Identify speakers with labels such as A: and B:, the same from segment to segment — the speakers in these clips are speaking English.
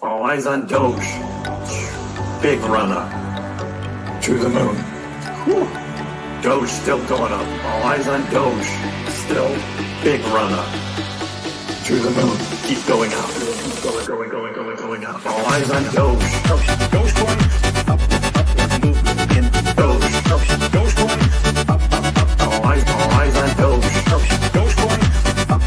A: All eyes on Doge. Big run up to the moon. Whew. Doge still going up. All eyes on Doge. Still big run up to the moon. Keep going up. Going up. All eyes on Doge. Dogecoin. Up. Movement in Doge. Dogecoin. Up. All eyes on Doge. Dogecoin. Up.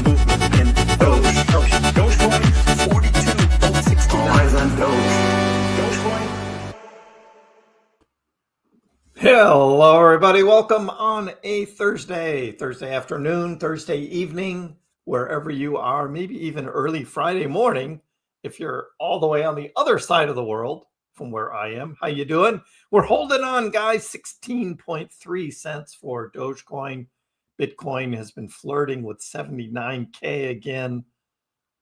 A: Movement in Doge. Dogecoin. 42.69. All eyes on Doge. Dogecoin.
B: Hello, everybody. Welcome on a Thursday afternoon, Thursday evening, wherever you are, maybe even early Friday morning, if you're all the way on the other side of the world from where I am. How you doing? We're holding on, guys. 16.3 cents for Dogecoin. Bitcoin has been flirting with 79K again.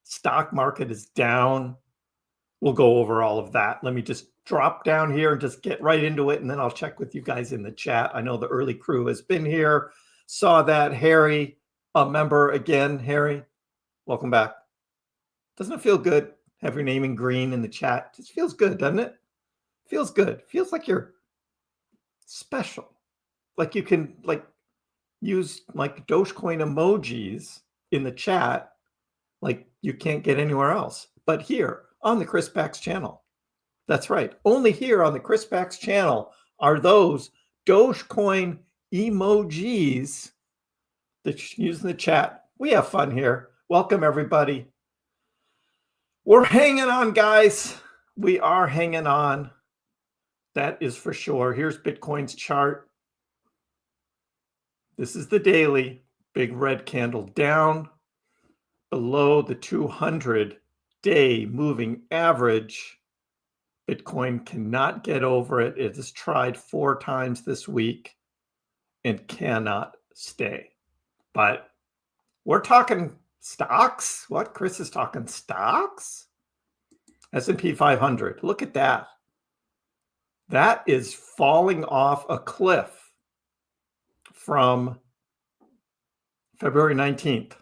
B: Stock market is down. We'll go over all of that. Let me just drop down here and just get right into it, and then I'll check with you guys in the chat. I know the early crew has been here. Saw that. Harry, a member again. Harry, welcome back. Doesn't it feel good? Have your name in green in the chat. Just feels good, doesn't it? Feels good. Feels like you're special. Like you can use Dogecoin emojis in the chat like you can't get anywhere else. But here on the KrissPax channel. That's right. Only here on the KrissPax channel are those Dogecoin emojis that you use in the chat. We have fun here. Welcome, everybody. We're hanging on, guys. We are hanging on. That is for sure. Here's Bitcoin's chart. This is the daily. Big red candle down below the 200-day moving average. Bitcoin cannot get over it. It has tried 4 times this week and cannot stay. But we're talking stocks. What? Kriss is talking stocks? S&P 500. Look at that. That is falling off a cliff from February 19th.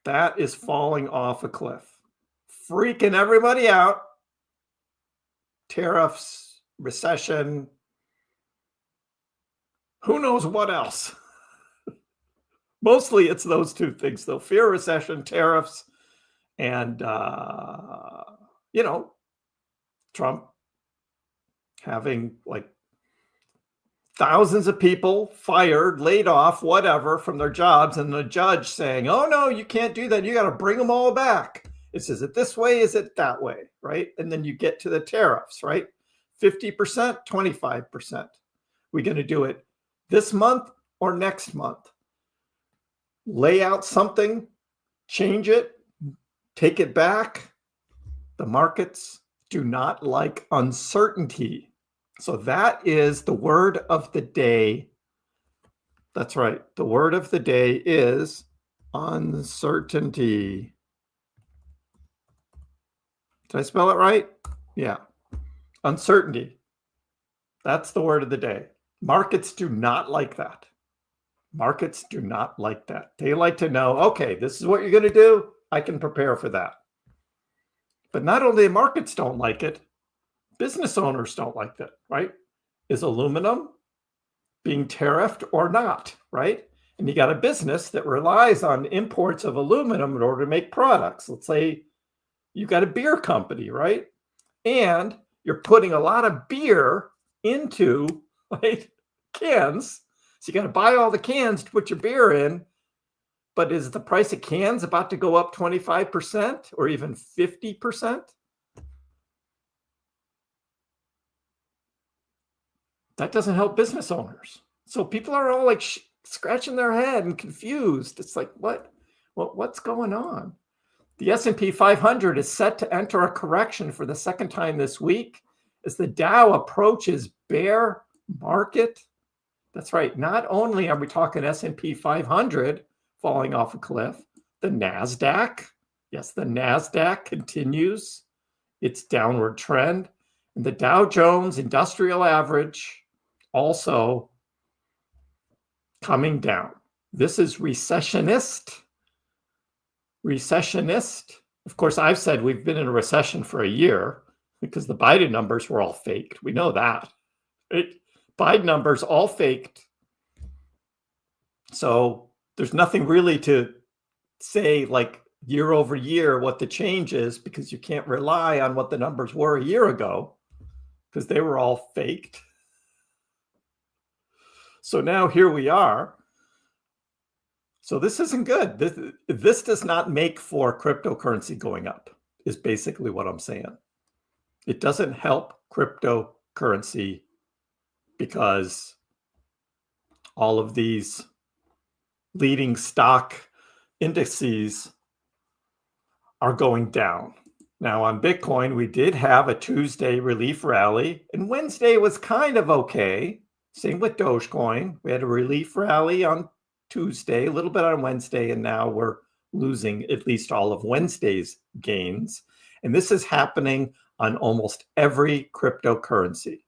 B: That is falling off a cliff. Freaking everybody out. Tariffs, recession, who knows what else? Mostly it's those two things, though. Fear of recession, tariffs, and, Trump having thousands of people fired, laid off, whatever, from their jobs, and the judge saying, oh, no, you can't do that. You got to bring them all back. Is it this way? Is it that way? Right? And then you get to the tariffs, right? 50%, 25%. We're going to do it this month or next month. Lay out something, change it, take it back. The markets do not like uncertainty. So that is the word of the day. That's right. The word of the day is uncertainty. Did I spell it right? Yeah. Uncertainty. That's the word of the day. Markets do not like that. Markets do not like that. They like to know, okay, this is what you're going to do. I can prepare for that. But not only markets don't like it, business owners don't like that, right? Is aluminum being tariffed or not, right? And you got a business that relies on imports of aluminum in order to make products. Let's say you got a beer company, right? And you're putting a lot of beer into cans. So you got to buy all the cans to put your beer in. But is the price of cans about to go up 25% or even 50%? That doesn't help business owners. So people are all scratching their head and confused. It's like, what's going on? The S&P 500 is set to enter a correction for the second time this week as the Dow approaches bear market. That's right. Not only are we talking S&P 500 falling off a cliff, the NASDAQ, yes, the NASDAQ continues its downward trend. And the Dow Jones Industrial Average also coming down. This is recessionist Of course, I've said we've been in a recession for a year because the Biden numbers were all faked. We know that. Biden numbers all faked. So there's nothing really to say like year over year what the change is, because you can't rely on what the numbers were a year ago because they were all faked. So now here we are. So this isn't good. This does not make for cryptocurrency going up, is basically what I'm saying. It doesn't help cryptocurrency because all of these leading stock indices are going down. Now on Bitcoin, we did have a Tuesday relief rally, and Wednesday was kind of okay. Same with Dogecoin. We had a relief rally on Tuesday, a little bit on Wednesday, and now we're losing at least all of Wednesday's gains. And this is happening on almost every cryptocurrency.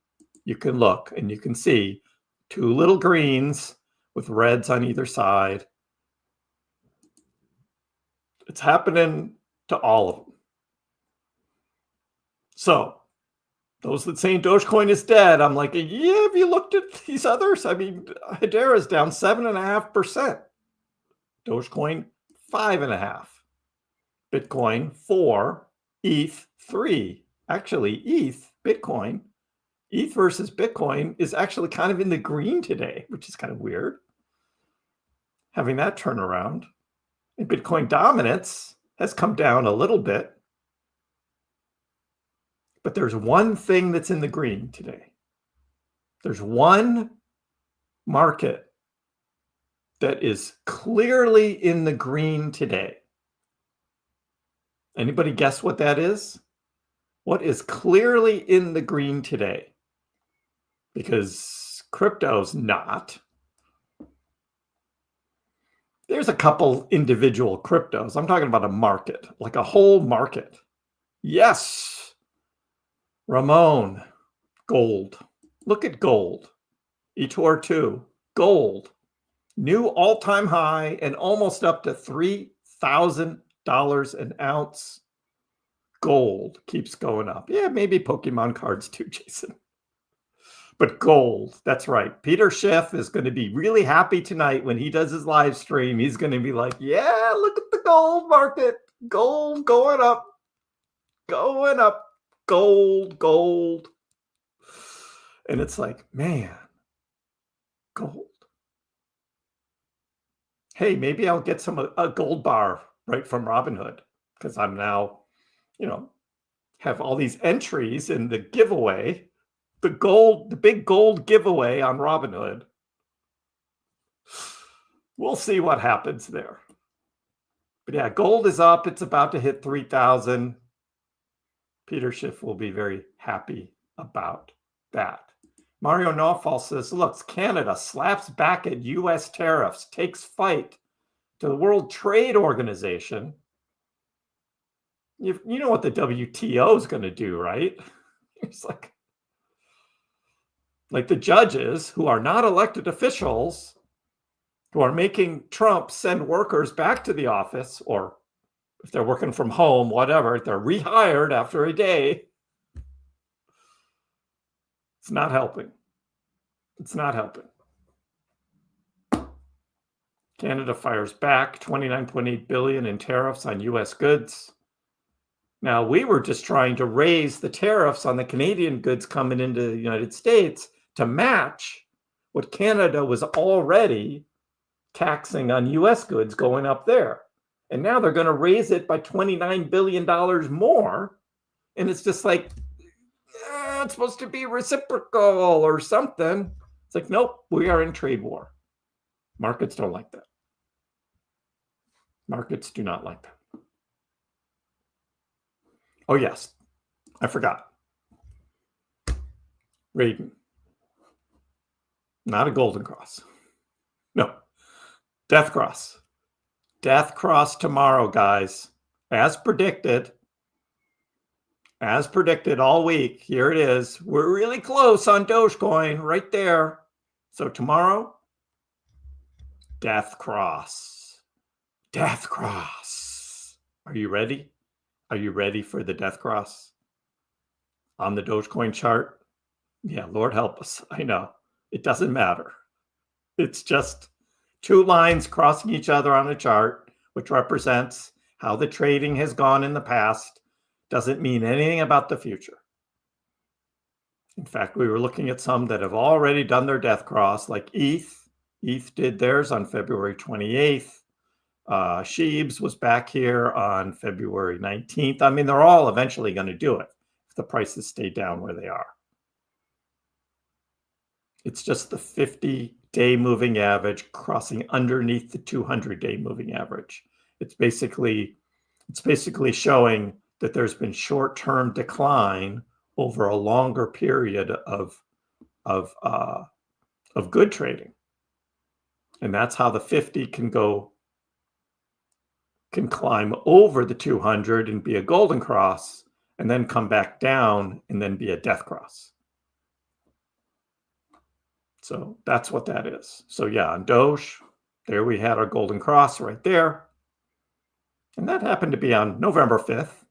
B: You can look and you can see two little greens with reds on either side. It's happening to all of them. So those that saying Dogecoin is dead, I'm like, yeah, have you looked at these others? I mean, Hedera is down 7.5%. Dogecoin, 5.5%. Bitcoin, 4%. ETH, 3%. Actually, ETH versus Bitcoin is actually kind of in the green today, which is kind of weird. Having that turnaround. And Bitcoin dominance has come down a little bit. But there's one thing that's in the green today. There's one market that is clearly in the green today. Anybody guess what that is? What is clearly in the green today? Because crypto's not. There's a couple individual cryptos. I'm talking about a market, like a whole market. Yes. Ramon, gold. Look at gold. eToro 2, gold. New all-time high and almost up to $3,000 an ounce. Gold keeps going up. Yeah, maybe Pokemon cards too, Jason. But gold, that's right. Peter Schiff is going to be really happy tonight when he does his live stream. He's going to be like, yeah, look at the gold market. Gold going up. Going up. Gold. And it's like, man, gold. Hey, maybe I'll get a gold bar right from Robinhood, because I'm now, have all these entries in the giveaway, the big gold giveaway on Robinhood. We'll see what happens there. But yeah, gold is up. It's about to hit 3,000. Peter Schiff will be very happy about that. Mario Nawfal says, look, Canada slaps back at U.S. tariffs, takes fight to the World Trade Organization. You know what the WTO is going to do, right? It's like the judges who are not elected officials, who are making Trump send workers back to the office, or if they're working from home, whatever, they're rehired after a day. It's not helping. It's not helping. Canada fires back $29.8 billion in tariffs on U.S. goods. Now, we were just trying to raise the tariffs on the Canadian goods coming into the United States to match what Canada was already taxing on U.S. goods going up there. And now they're going to raise it by $29 billion more. And it's just like, it's supposed to be reciprocal or something. It's like, nope, we are in trade war. Markets don't like that. Markets do not like that. Oh, yes, I forgot. Raiden. Not a golden cross. No, death cross. Death cross tomorrow, guys. As predicted all week. Here it is. We're really close on Dogecoin right there. So tomorrow, death cross. Death cross. Are you ready? Are you ready for the death cross on the Dogecoin chart? Yeah, Lord help us. I know. It doesn't matter. It's just two lines crossing each other on a chart, which represents how the trading has gone in the past. Doesn't mean anything about the future. In fact, we were looking at some that have already done their death cross, like ETH. ETH did theirs on February 28th. Sheebs was back here on February 19th. I mean, they're all eventually going to do it if the prices stay down where they are. It's just the 50-day moving average crossing underneath the 200-day moving average. It's basically showing that there's been short-term decline over a longer period of good trading, and that's how the 50 can climb over the 200 and be a golden cross, and then come back down and then be a death cross. So that's what that is. So yeah, on Doge, there we had our golden cross right there. And that happened to be on November 5th.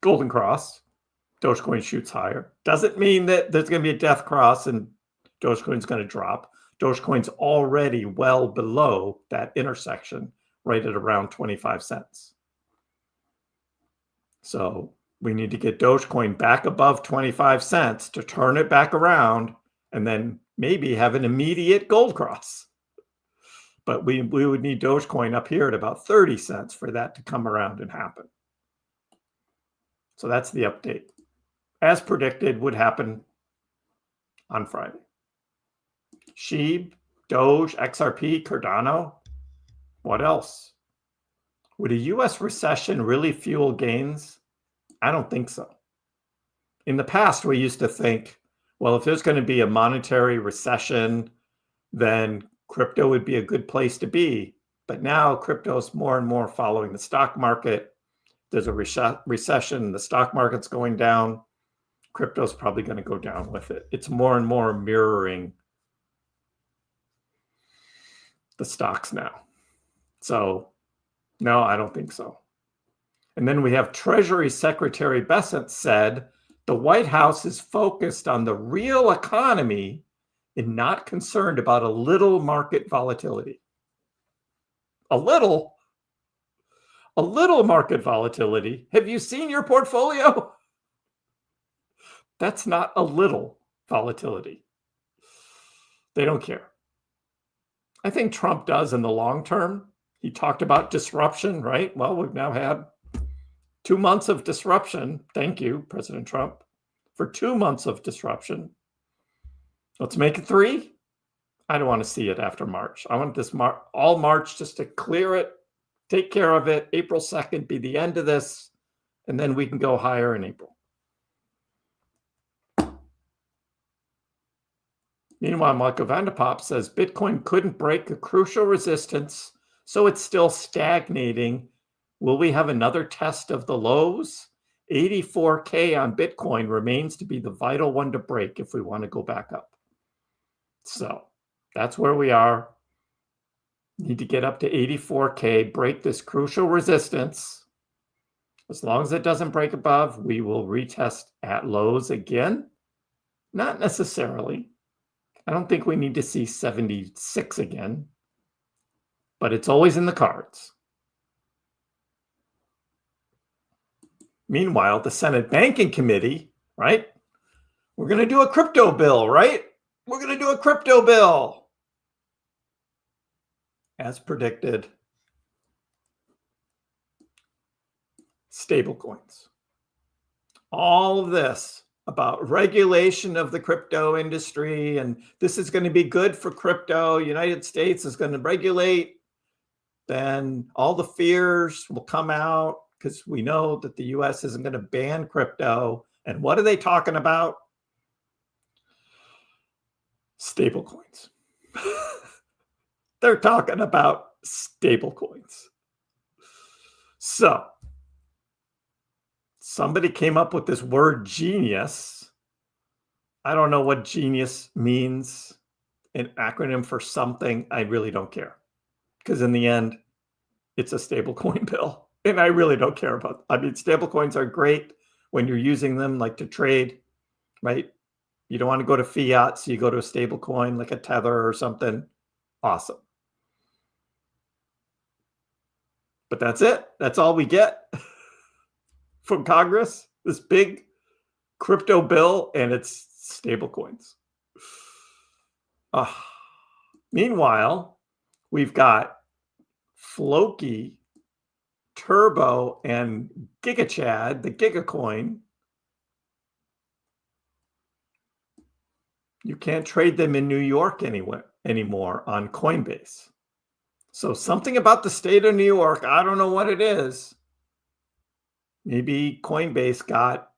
B: Golden cross. Dogecoin shoots higher. Doesn't mean that there's going to be a death cross and Dogecoin's going to drop. Dogecoin's already well below that intersection, right at around 25 cents. So we need to get Dogecoin back above 25 cents to turn it back around and then maybe have an immediate gold cross. But we would need Dogecoin up here at about 30 cents for that to come around and happen. So that's the update. As predicted, would happen on Friday. SHIB, Doge, XRP, Cardano. What else? Would a US recession really fuel gains? I don't think so. In the past, we used to think, well, if there's going to be a monetary recession, then crypto would be a good place to be. But now crypto is more and more following the stock market. There's a recession, the stock market's going down. Crypto's probably going to go down with it. It's more and more mirroring the stocks now. So no, I don't think so. And then we have Treasury Secretary Bessent said, the White House is focused on the real economy and not concerned about a little market volatility. A little market volatility. Have you seen your portfolio? That's not a little volatility. They don't care. I think Trump does in the long term. He talked about disruption, right? Well, we've now had 2 months of disruption. Thank you, President Trump, for 2 months of disruption. Let's make it 3. I don't want to see it after March. I want this all March just to clear it, take care of it. April 2nd be the end of this, and then we can go higher in April. Meanwhile, Michael Vanderpop says Bitcoin couldn't break a crucial resistance, so it's still stagnating. Will we have another test of the lows? 84K on Bitcoin remains to be the vital one to break if we want to go back up. So that's where we are. Need to get up to 84K, break this crucial resistance. As long as it doesn't break above, we will retest at lows again. Not necessarily. I don't think we need to see 76 again, but it's always in the cards. Meanwhile, the Senate Banking Committee, right? We're going to do a crypto bill, right? We're going to do a crypto bill. As predicted, stablecoins. All of this about regulation of the crypto industry, and this is going to be good for crypto. United States is going to regulate. Then all the fears will come out because we know that the US isn't going to ban crypto. And what are they talking about? Stablecoins. They're talking about stablecoins. So somebody came up with this word genius. I don't know what genius means, an acronym for something. I really don't care. Because in the end, it's a stablecoin bill. And I really don't care about, I mean, stablecoins are great when you're using them like to trade, right? You don't want to go to fiat, so you go to a stablecoin like a Tether or something. Awesome. But that's it. That's all we get from Congress, this big crypto bill and its stablecoins. Meanwhile, we've got Floki, Turbo, and GigaChad, the GigaCoin. You can't trade them in New York anymore on Coinbase. So something about the state of New York, I don't know what it is. Maybe Coinbase got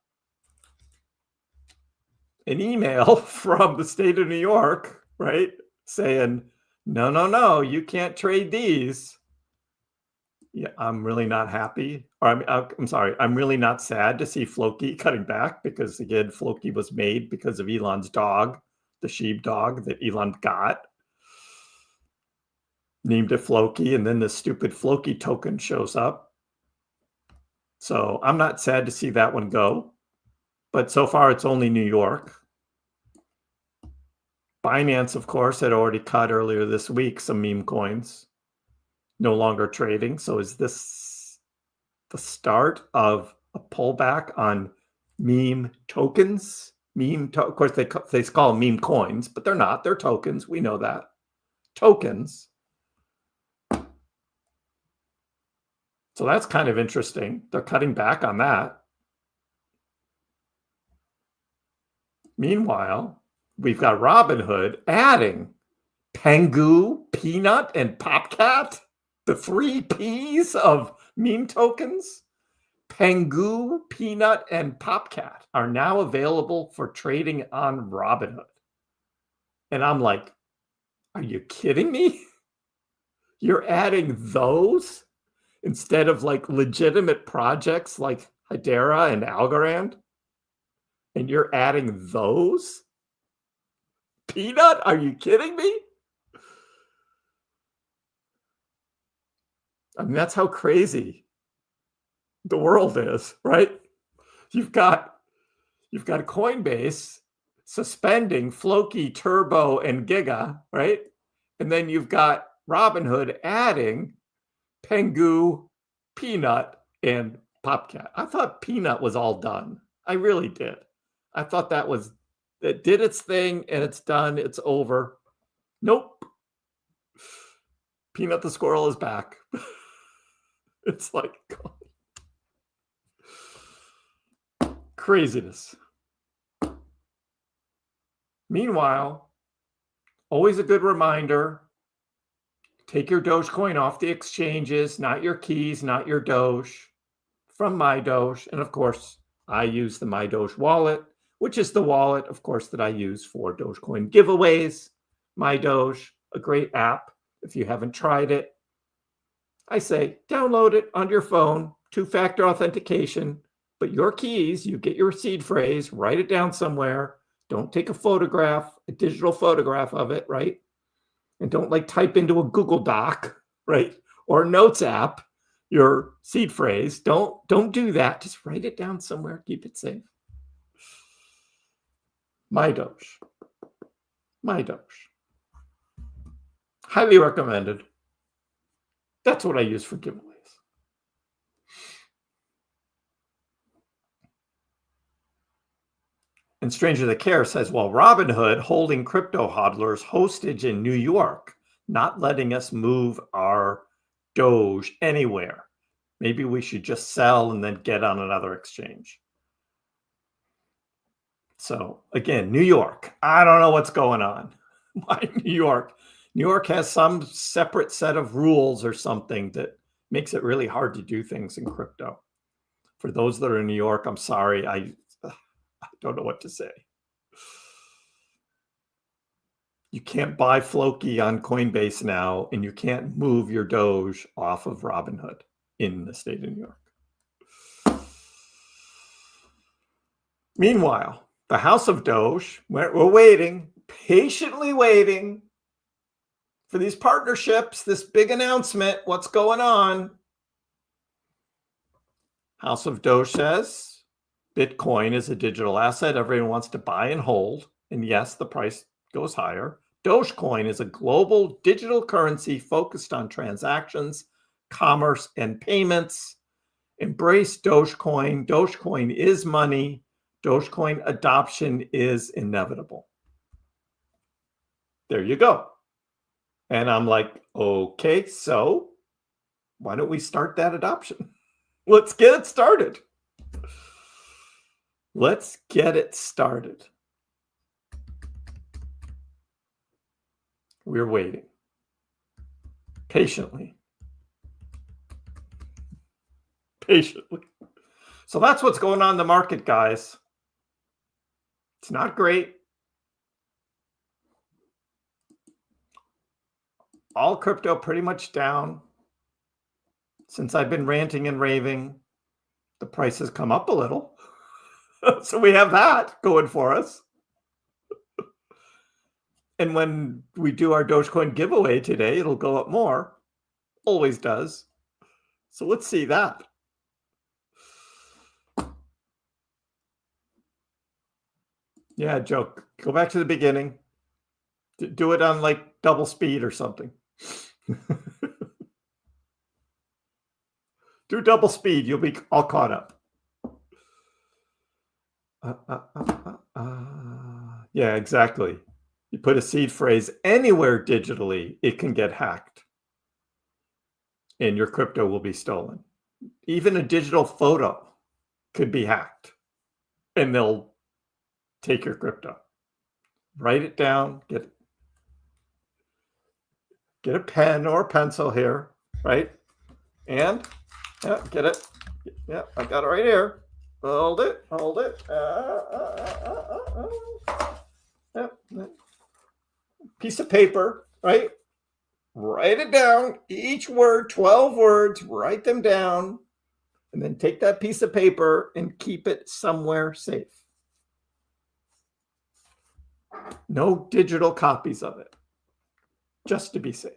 B: an email from the state of New York, right? Saying, no, you can't trade these. Yeah, I'm really not happy. Or I'm sorry, I'm really not sad to see Floki cutting back because, again, Floki was made because of Elon's dog, the sheepdog that Elon got. Named it Floki, and then the stupid Floki token shows up. So I'm not sad to see that one go. But so far, it's only New York. Binance, of course, had already cut earlier this week some meme coins. No longer trading. So is this the start of a pullback on meme tokens? Of course, they call them meme coins, but they're not. They're tokens. We know that. Tokens. So that's kind of interesting. They're cutting back on that. Meanwhile, we've got Robinhood adding Pengu, Peanut, and Popcat, the 3 Ps of meme tokens. Pengu, Peanut, and Popcat are now available for trading on Robinhood. And I'm like, are you kidding me? You're adding those instead of like legitimate projects like Hedera and Algorand? And you're adding those? Peanut? Are you kidding me? I mean, that's how crazy the world is, right? You've got Coinbase suspending Floki, Turbo, and Giga, right? And then you've got Robinhood adding Pengu, Peanut, and Popcat. I thought Peanut was all done. I really did. I thought it did its thing and it's done. It's over. Nope. Peanut the squirrel is back. It's like craziness. Meanwhile, always a good reminder, take your Dogecoin off the exchanges, not your keys, not your Doge, from MyDoge. And of course, I use the MyDoge wallet, which is the wallet, of course, that I use for Dogecoin giveaways. MyDoge, a great app. If you haven't tried it, I say download it on your phone, 2-factor authentication, but your keys, you get your seed phrase, write it down somewhere. Don't take a photograph, a digital photograph of it, right? And don't like type into a Google Doc, right? Or a Notes app, your seed phrase. Don't do that. Just write it down somewhere. Keep it safe. MyDoge. Highly recommended. That's what I use for giveaways. And Stranger That Care says, well, Robinhood holding crypto hodlers hostage in New York, not letting us move our Doge anywhere. Maybe we should just sell and then get on another exchange. So again, New York. I don't know what's going on. Why New York? New York has some separate set of rules or something that makes it really hard to do things in crypto. For those that are in New York, I'm sorry. I don't know what to say. You can't buy Floki on Coinbase now, and you can't move your Doge off of Robinhood in the state of New York. Meanwhile, the House of Doge, we're waiting, patiently waiting for these partnerships, this big announcement, what's going on. House of Doge says Bitcoin is a digital asset everyone wants to buy and hold. And yes, the price goes higher. Dogecoin is a global digital currency focused on transactions, commerce, and payments. Embrace Dogecoin. Dogecoin is money. Dogecoin adoption is inevitable. There you go. And I'm like, okay, so why don't we start that adoption? Let's get it started. Let's get it started. We're waiting patiently. So that's what's going on in the market, guys. It's not great. All crypto pretty much down. Since I've been ranting and raving, the price has come up a little. So we have that going for us. And when we do our Dogecoin giveaway today, it'll go up more. Always does. So let's see that. Yeah, Joe, go back to the beginning. Do it on like double speed or something. Do double speed. You'll be all caught up. Yeah, exactly. You put a seed phrase anywhere digitally, it can get hacked. And your crypto will be stolen. Even a digital photo could be hacked. And they'll take your crypto. Write it down. Get a pen or a pencil here, right? And yeah, get it. Yeah, I got it right here. Hold it. Yeah. Piece of paper, right? Write it down. Each word, 12 words, write them down. And then take that piece of paper and keep it somewhere safe. No digital copies of it. Just to be safe.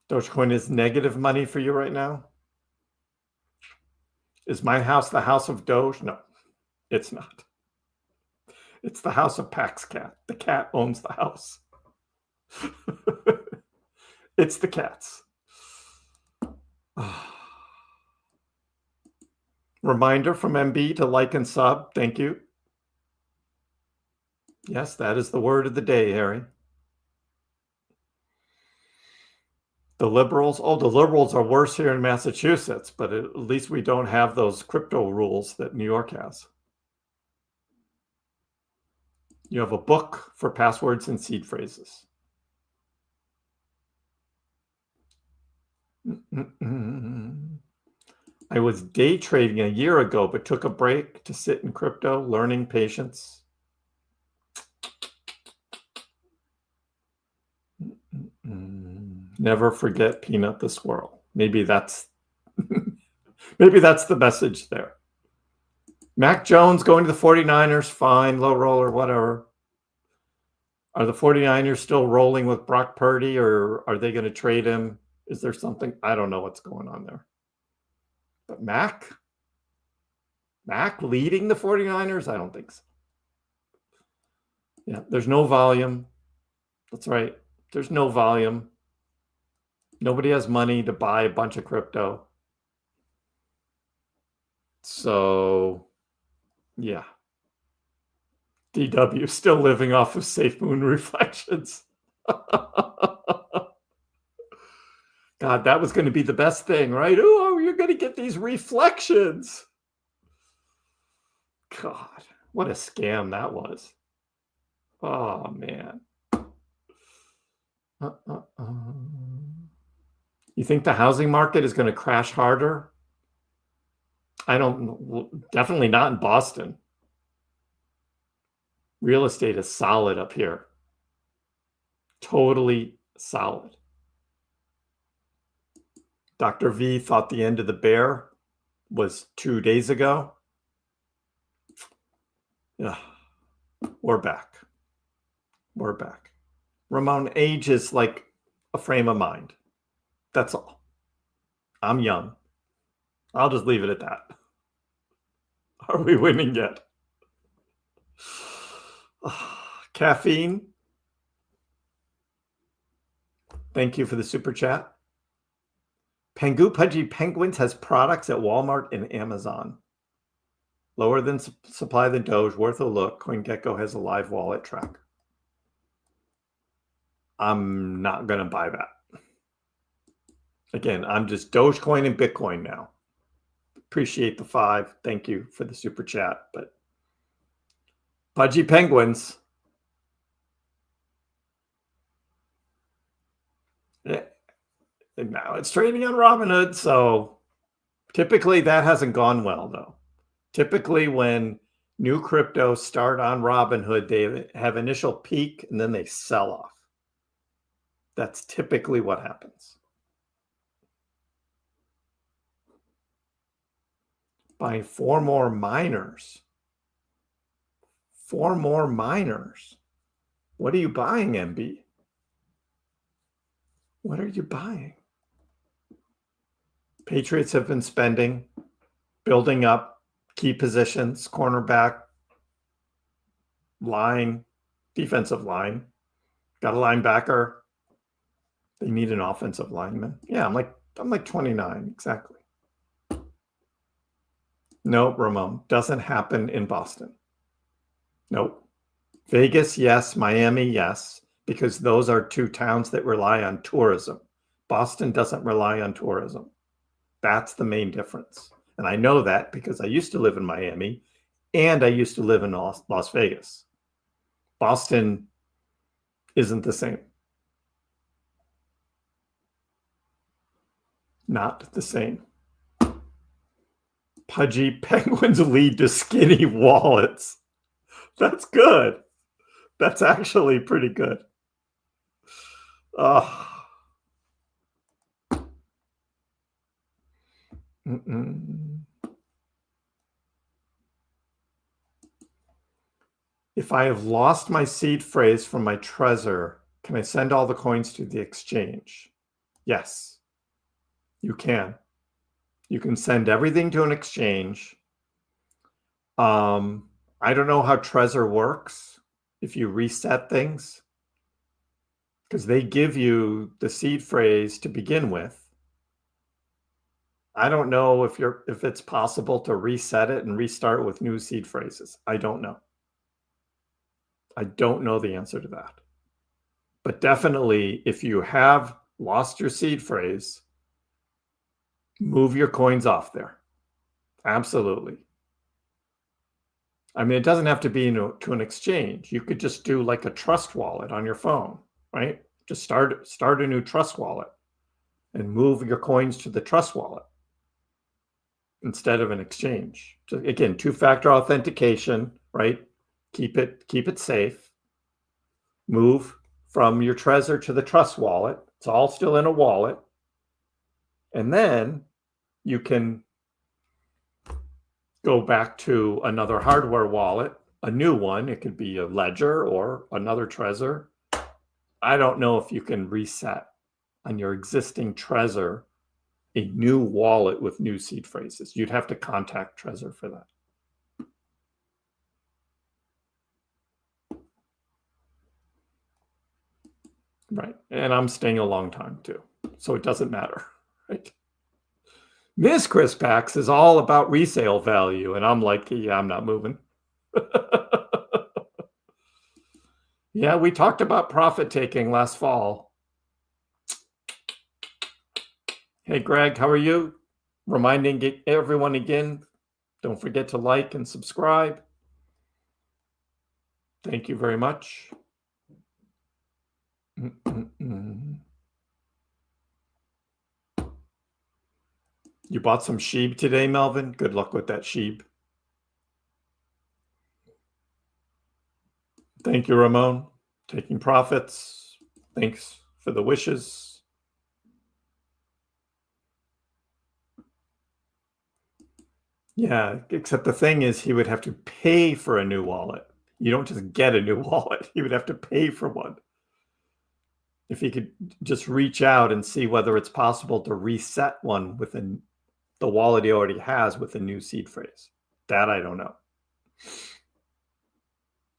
B: Dogecoin is negative money for you right now. Is my house the house of Doge? No, it's not. It's the house of Pax Cat. The cat owns the house. It's the cats. Reminder from MB to like and sub. Thank you. Yes, that is the word of the day, Harry. The liberals, the liberals are worse here in Massachusetts, but at least we don't have those crypto rules that New York has. You have a book for passwords and seed phrases. I was day trading a year ago, but took a break to sit in crypto, learning patience. Never forget Peanut the squirrel. Maybe that's the message there. Mac Jones going to the 49ers, fine, low roller, whatever. Are the 49ers still rolling with Brock Purdy, or are they going to trade him? Is there something? I don't know what's going on there. But Mac leading the 49ers? I don't think so. Yeah, there's no volume. That's right. There's no volume. Nobody has money to buy a bunch of crypto. So, yeah. DW still living off of Safe Moon reflections. God, that was going to be the best thing, right? Oh, you're going to get these reflections. God, what a scam that was. Oh, man. You think the housing market is going to crash harder? I don't know. Definitely not in Boston. Real estate is solid up here. Totally solid. Dr. V thought the end of the bear was 2 days ago. Yeah, we're back. We're back. Ramon, age is like a frame of mind. That's all. I'm young. I'll just leave it at that. Are we winning yet? Caffeine. Thank you for the super chat. Pengu Pudgy Penguins has products at Walmart and Amazon. Lower than supply than Doge, worth a look. CoinGecko has a live wallet track. I'm not going to buy that. Again, I'm just Dogecoin and Bitcoin now. Appreciate the 5. Thank you for the super chat. But Pudgy Penguins. Yeah. And now it's trading on Robinhood. So typically that hasn't gone well, though. Typically when new cryptos start on Robinhood, they have initial peak and then they sell off. That's typically what happens. Buying 4 more miners. 4 more miners. What are you buying, MB? What are you buying? Patriots have been spending, building up key positions, cornerback, line, defensive line. Got a linebacker. They need an offensive lineman. Yeah, I'm like 29, exactly. No, Ramon, doesn't happen in Boston. Nope. Vegas, yes. Miami, yes. Because those are 2 towns that rely on tourism. Boston doesn't rely on tourism. That's the main difference. And I know that because I used to live in Miami and I used to live in Las Vegas. Boston isn't the same. Not the same. Pudgy Penguins lead to skinny wallets. That's good. That's actually pretty good. If I have lost my seed phrase from my Trezor, can I send all the coins to the exchange? Yes, you can. You can send everything to an exchange. I don't know how Trezor works if you reset things, because they give you the seed phrase to begin with. I don't know if it's possible to reset it and restart with new seed phrases. I don't know. I don't know the answer to that. But definitely, if you have lost your seed phrase, move your coins off there. Absolutely. I mean, it doesn't have to be to an exchange. You could just do like a trust wallet on your phone, right? Just start a new trust wallet and move your coins to the trust wallet instead of an exchange. So again, 2-factor authentication, right? Keep it safe. Move from your Trezor to the trust wallet. It's all still in a wallet. And then you can go back to another hardware wallet, a new one. It could be a Ledger or another Trezor. I don't know if you can reset on your existing Trezor a new wallet with new seed phrases. You'd have to contact Trezor for that. Right. And I'm staying a long time too. So it doesn't matter. Right. Miss KrissPax is all about resale value. And I'm like, yeah, I'm not moving. Yeah, we talked about profit taking last fall. Hey, Greg, how are you? Reminding everyone again, don't forget to like and subscribe. Thank you very much. You bought some sheep today, Melvin? Good luck with that sheep. Thank you, Ramon. Taking profits. Thanks for the wishes. Yeah, except the thing is he would have to pay for a new wallet. You don't just get a new wallet. He would have to pay for one. If he could just reach out and see whether it's possible to reset one with the the wallet he already has with a new seed phrase. That I don't know.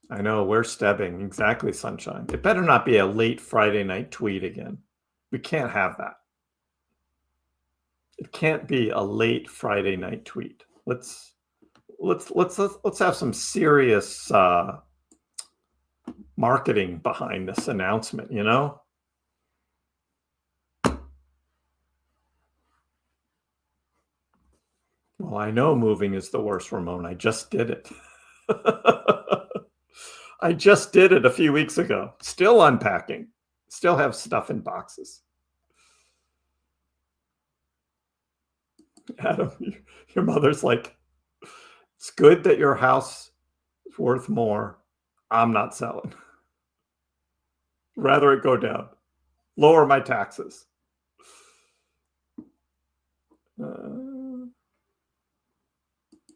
B: I know, we're stebbing. Exactly, Sunshine. It better not be a late Friday night tweet again. We can't have that. It can't be a late Friday night tweet. Let's have some serious marketing behind this announcement, you know? Well, I know moving is the worst, Ramon. I just did it. I just did it a few weeks ago. Still unpacking. Still have stuff in boxes. Adam, your mother's like, it's good that your house is worth more. I'm not selling. Rather it go down. Lower my taxes.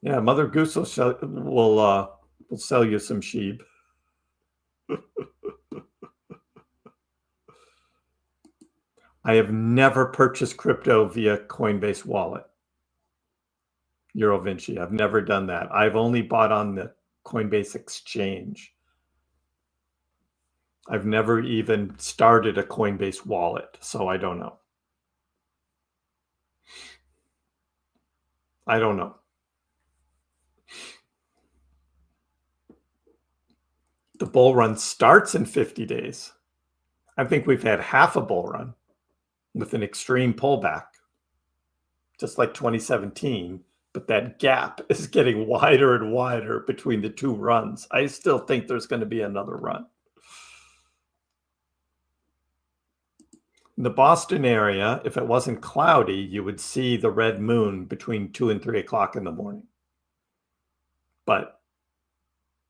B: Yeah, Mother Goose will sell you some sheep. I have never purchased crypto via Coinbase wallet. Euro Vinci. I've never done that. I've only bought on the Coinbase exchange. I've never even started a Coinbase wallet, so I don't know. I don't know. The bull run starts in 50 days. I think we've had half a bull run with an extreme pullback, just like 2017. But that gap is getting wider and wider between the two runs. I still think there's going to be another run. In the Boston area, if it wasn't cloudy, you would see the red moon between 2 and 3 o'clock in the morning. But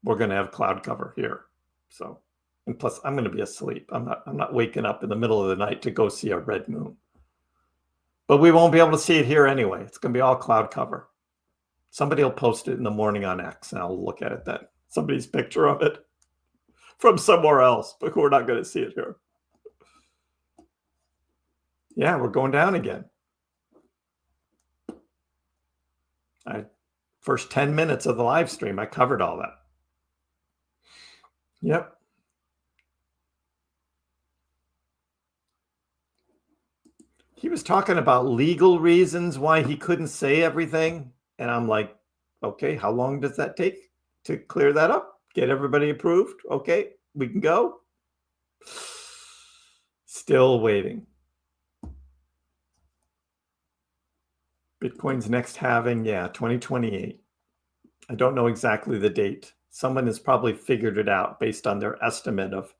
B: we're going to have cloud cover here. So, and plus I'm going to be asleep. I'm not waking up in the middle of the night to go see a red moon. But we won't be able to see it here anyway. It's going to be all cloud cover. Somebody will post it in the morning on X, and I'll look at it then. Somebody's picture of it from somewhere else, but we're not going to see it here. Yeah, we're going down again. First 10 minutes of the live stream, I covered all that. Yep. He was talking about legal reasons why he couldn't say everything. And I'm like, okay, how long does that take to clear that up? Get everybody approved? Okay, we can go. Still waiting. Bitcoin's next halving, yeah, 2028. I don't know exactly the date. Someone has probably figured it out based on their estimate of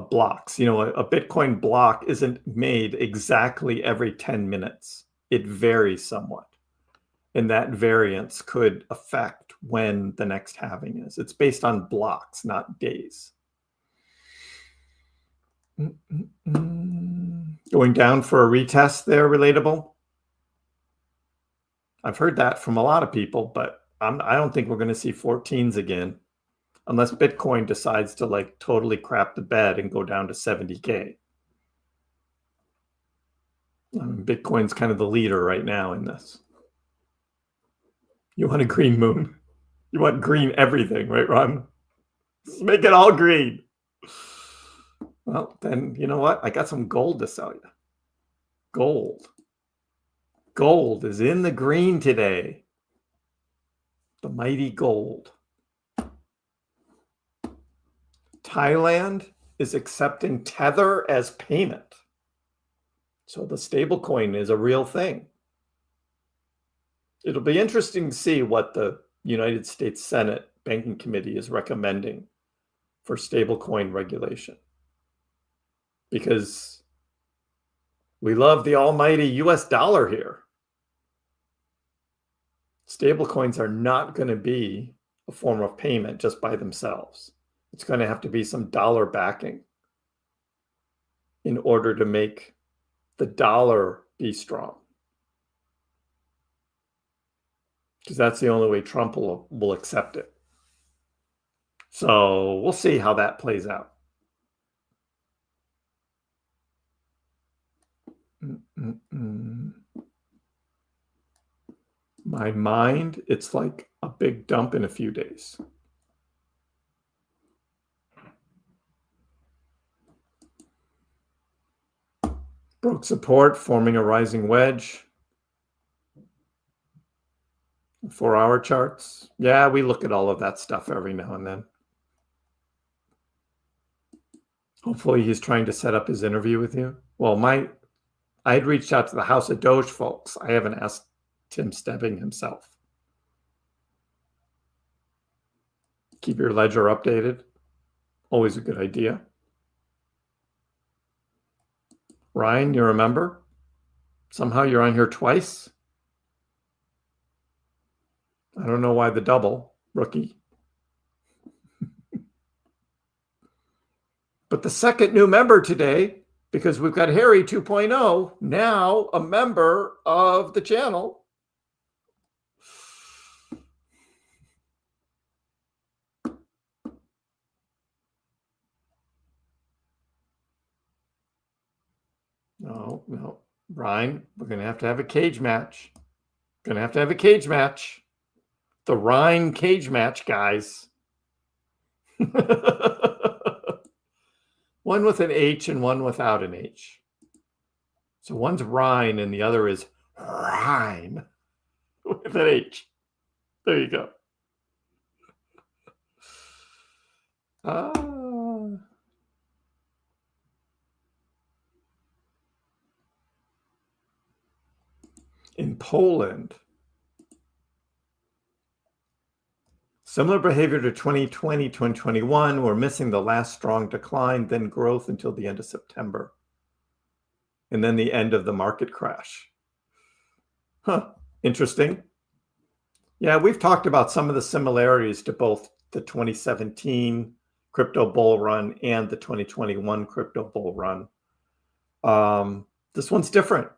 B: blocks. You know, a Bitcoin block isn't made exactly every 10 minutes. It varies somewhat. And that variance could affect when the next halving is. It's based on blocks, not days. Going down for a retest there, Relatable? I've heard that from a lot of people, but I don't think we're going to see 14s again unless Bitcoin decides to like totally crap the bed and go down to 70K. Bitcoin's kind of the leader right now in this. You want a green moon? You want green everything, right, Ron? Let's make it all green. Well, then, you know what? I got some gold to sell you. Gold. Gold is in the green today. The mighty gold. Thailand is accepting Tether as payment. So the stablecoin is a real thing. It'll be interesting to see what the United States Senate Banking Committee is recommending for stablecoin regulation. Because we love the almighty US dollar here. Stablecoins are not going to be a form of payment just by themselves. It's going to have to be some dollar backing in order to make the dollar be strong. Because that's the only way Trump will accept it. So we'll see how that plays out. my mind, it's like a big dump in a few days. Broke support, forming a rising wedge. 4-hour charts. Yeah, we look at all of that stuff every now and then. Hopefully he's trying to set up his interview with you. Well, I had reached out to the House of Doge folks. I haven't asked Tim Stebbing himself. Keep your ledger updated. Always a good idea. Ryan, you remember? Somehow you're on here twice. I don't know why the double, rookie. But the second new member today, because we've got Harry 2.0, now a member of the channel. No, Brian, we're going to have a cage match. Going to have a cage match. The Rhine cage match, guys. One with an H and one without an H. So one's Rhine and the other is Rhine with an H. There you go. In Poland, similar behavior to 2020, 2021. We're missing the last strong decline, then growth until the end of September. And then the end of the market crash. Interesting. Yeah, we've talked about some of the similarities to both the 2017 crypto bull run and the 2021 crypto bull run. This one's different.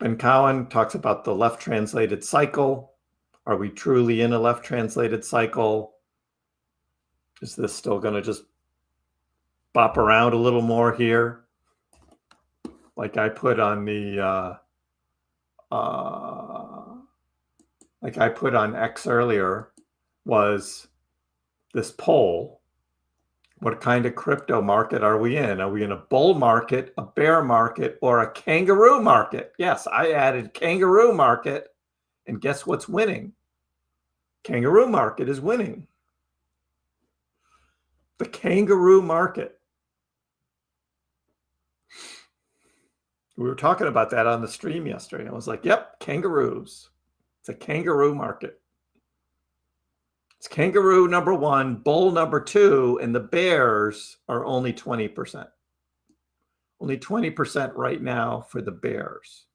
B: Ben Cowan talks about the left translated cycle. Are we truly in a left translated cycle? Is this still going to just bop around a little more here? Like I put on the like I put on X earlier, was this poll. What kind of crypto market are we in? Are we in a bull market, a bear market, or a kangaroo market? Yes, I added kangaroo market, and guess what's winning? Kangaroo market is winning. The kangaroo market. We were talking about that on the stream yesterday. I was like, yep, kangaroos. It's a kangaroo market. It's kangaroo number one, bull number two, and the bears are only 20%. Only 20% right now for the bears.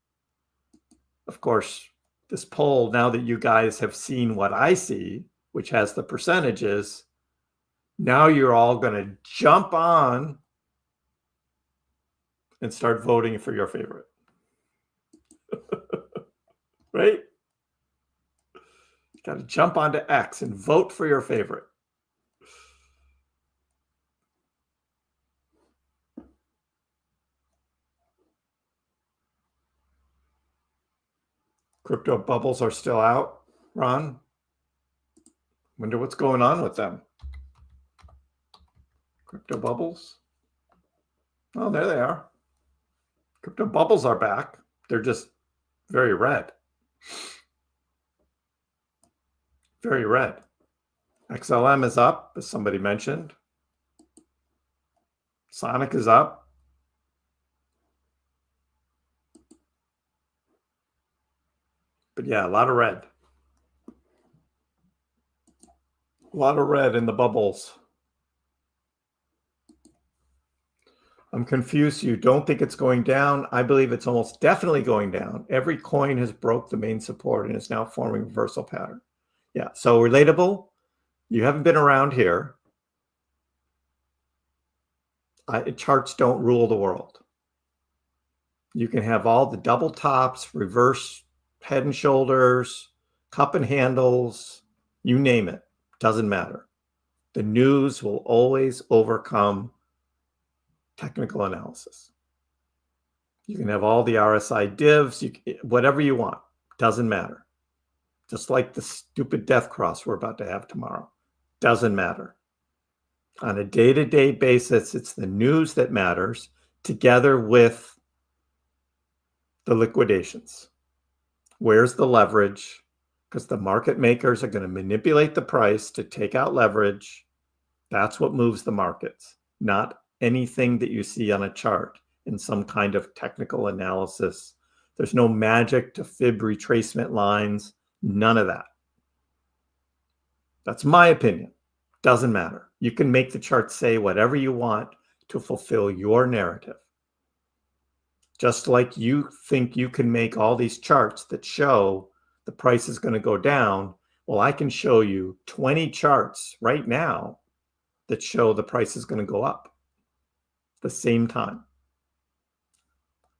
B: Of course, this poll, now that you guys have seen what I see, which has the percentages, now you're all going to jump on and start voting for your favorite. Right? Got to jump onto X and vote for your favorite. Crypto bubbles are still out, Ron. Wonder what's going on with them. Crypto bubbles. Oh, there they are. Crypto bubbles are back. They're just very red. Very red. XLM is up, as somebody mentioned. Sonic is up. But yeah, a lot of red. A lot of red in the bubbles. I'm confused. You don't think it's going down? I believe it's almost definitely going down. Every coin has broke the main support and is now forming reversal pattern. Yeah, so relatable. You haven't been around here. Charts don't rule the world. You can have all the double tops, reverse head and shoulders, cup and handles, you name it. Doesn't matter. The news will always overcome technical analysis. You can have all the RSI divs, whatever you want. Doesn't matter. Just like the stupid death cross we're about to have tomorrow. Doesn't matter. On a day-to-day basis, it's the news that matters together with the liquidations. Where's the leverage? Because the market makers are going to manipulate the price to take out leverage. That's what moves the markets, not anything that you see on a chart in some kind of technical analysis. There's no magic to fib retracement lines, none of that. That's my opinion. Doesn't matter. You can make the chart say whatever you want to fulfill your narrative. Just like you think you can make all these charts that show the price is going to go down. Well, I can show you 20 charts right now that show the price is going to go up at the same time.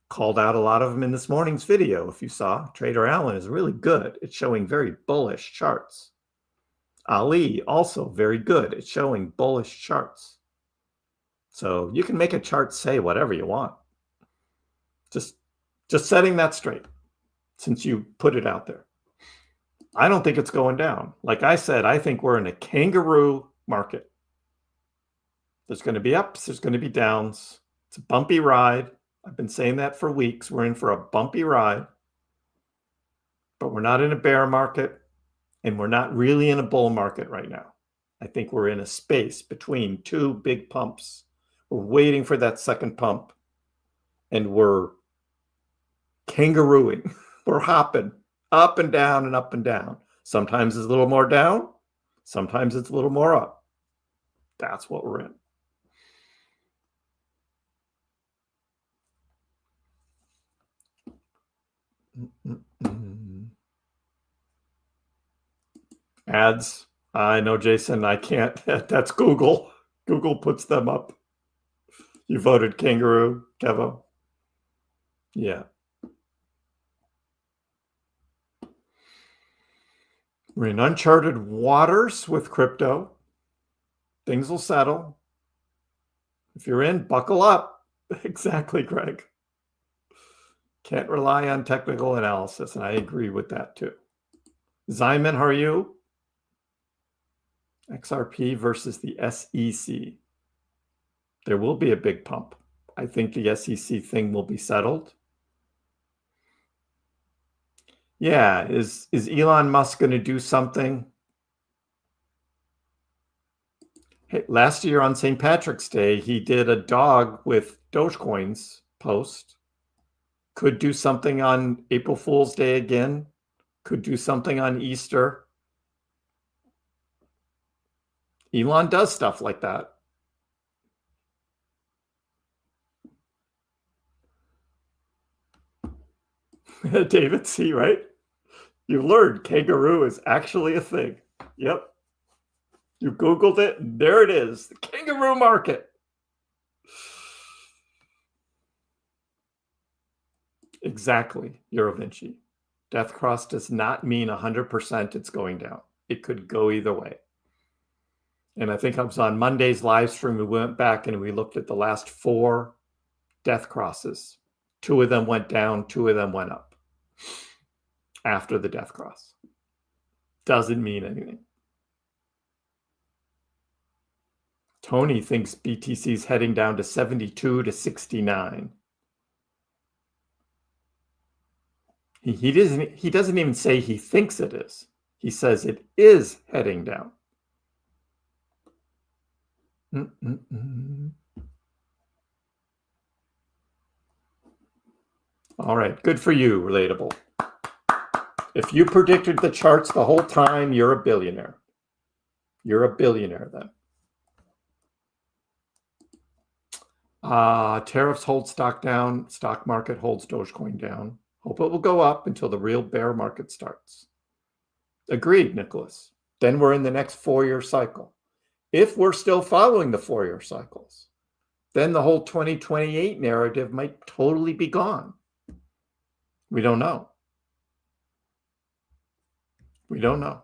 B: Called out a lot of them in this morning's video. If you saw, Trader Allen is really good at showing very bullish charts. Ali also very good at showing bullish charts. So you can make a chart say whatever you want. Just setting that straight since you put it out there. I don't think it's going down. Like I said, I think we're in a kangaroo market. There's going to be ups, there's going to be downs. It's a bumpy ride. I've been saying that for weeks. We're in for a bumpy ride, but we're not in a bear market and we're not really in a bull market right now. I think we're in a space between two big pumps. We're waiting for that second pump and we're kangarooing. We're hopping up and down and up and down. Sometimes it's a little more down. Sometimes it's a little more up. That's what we're in. Ads. I know, Jason, I can't. That's Google. Google puts them up. You voted kangaroo, Kevo. Yeah. We're in uncharted waters with crypto. Things will settle. If you're in, buckle up. Exactly, Greg. Can't rely on technical analysis, and I agree with that too. Zyman, how are you? XRP versus the SEC. There will be a big pump. I think the SEC thing will be settled. Yeah, is Elon Musk going to do something? Hey, last year on St. Patrick's Day, he did a dog with Dogecoins post. Could do something on April Fool's Day again. Could do something on Easter. Elon does stuff like that. David C., right? You learned kangaroo is actually a thing. Yep. You Googled it, and there it is. The kangaroo market. Exactly, Eurovinci. Death cross does not mean 100% it's going down. It could go either way. And I think I was on Monday's live stream. We went back and we looked at the last 4 death crosses. 2 of them went down, 2 of them went up after the death cross. Doesn't mean anything. Tony thinks BTC is heading down to 72 to 69. He doesn't even say he thinks it is. He says it is heading down. All right, good for you, Relatable. If you predicted the charts the whole time, you're a billionaire. You're a billionaire then. Tariffs hold stock down. Stock market holds Dogecoin down. Hope it will go up until the real bear market starts. Agreed, Nicholas. Then we're in the next 4-year cycle. If we're still following the 4-year cycles, then the whole 2028 narrative might totally be gone. We don't know. We don't know.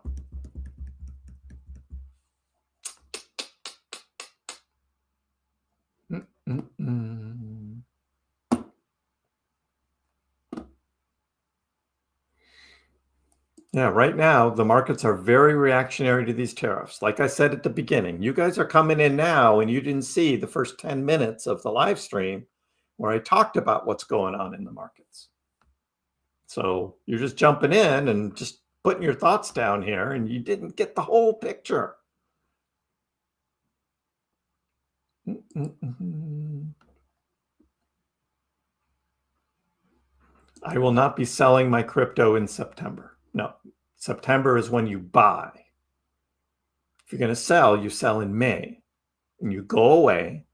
B: Yeah, right now, the markets are very reactionary to these tariffs. Like I said at the beginning, you guys are coming in now and you didn't see the first 10 minutes of the live stream where I talked about what's going on in the markets. So you're just jumping in and just putting your thoughts down here and you didn't get the whole picture. I will not be selling my crypto in September. No, September is when you buy. If you're going to sell, you sell in May and you go away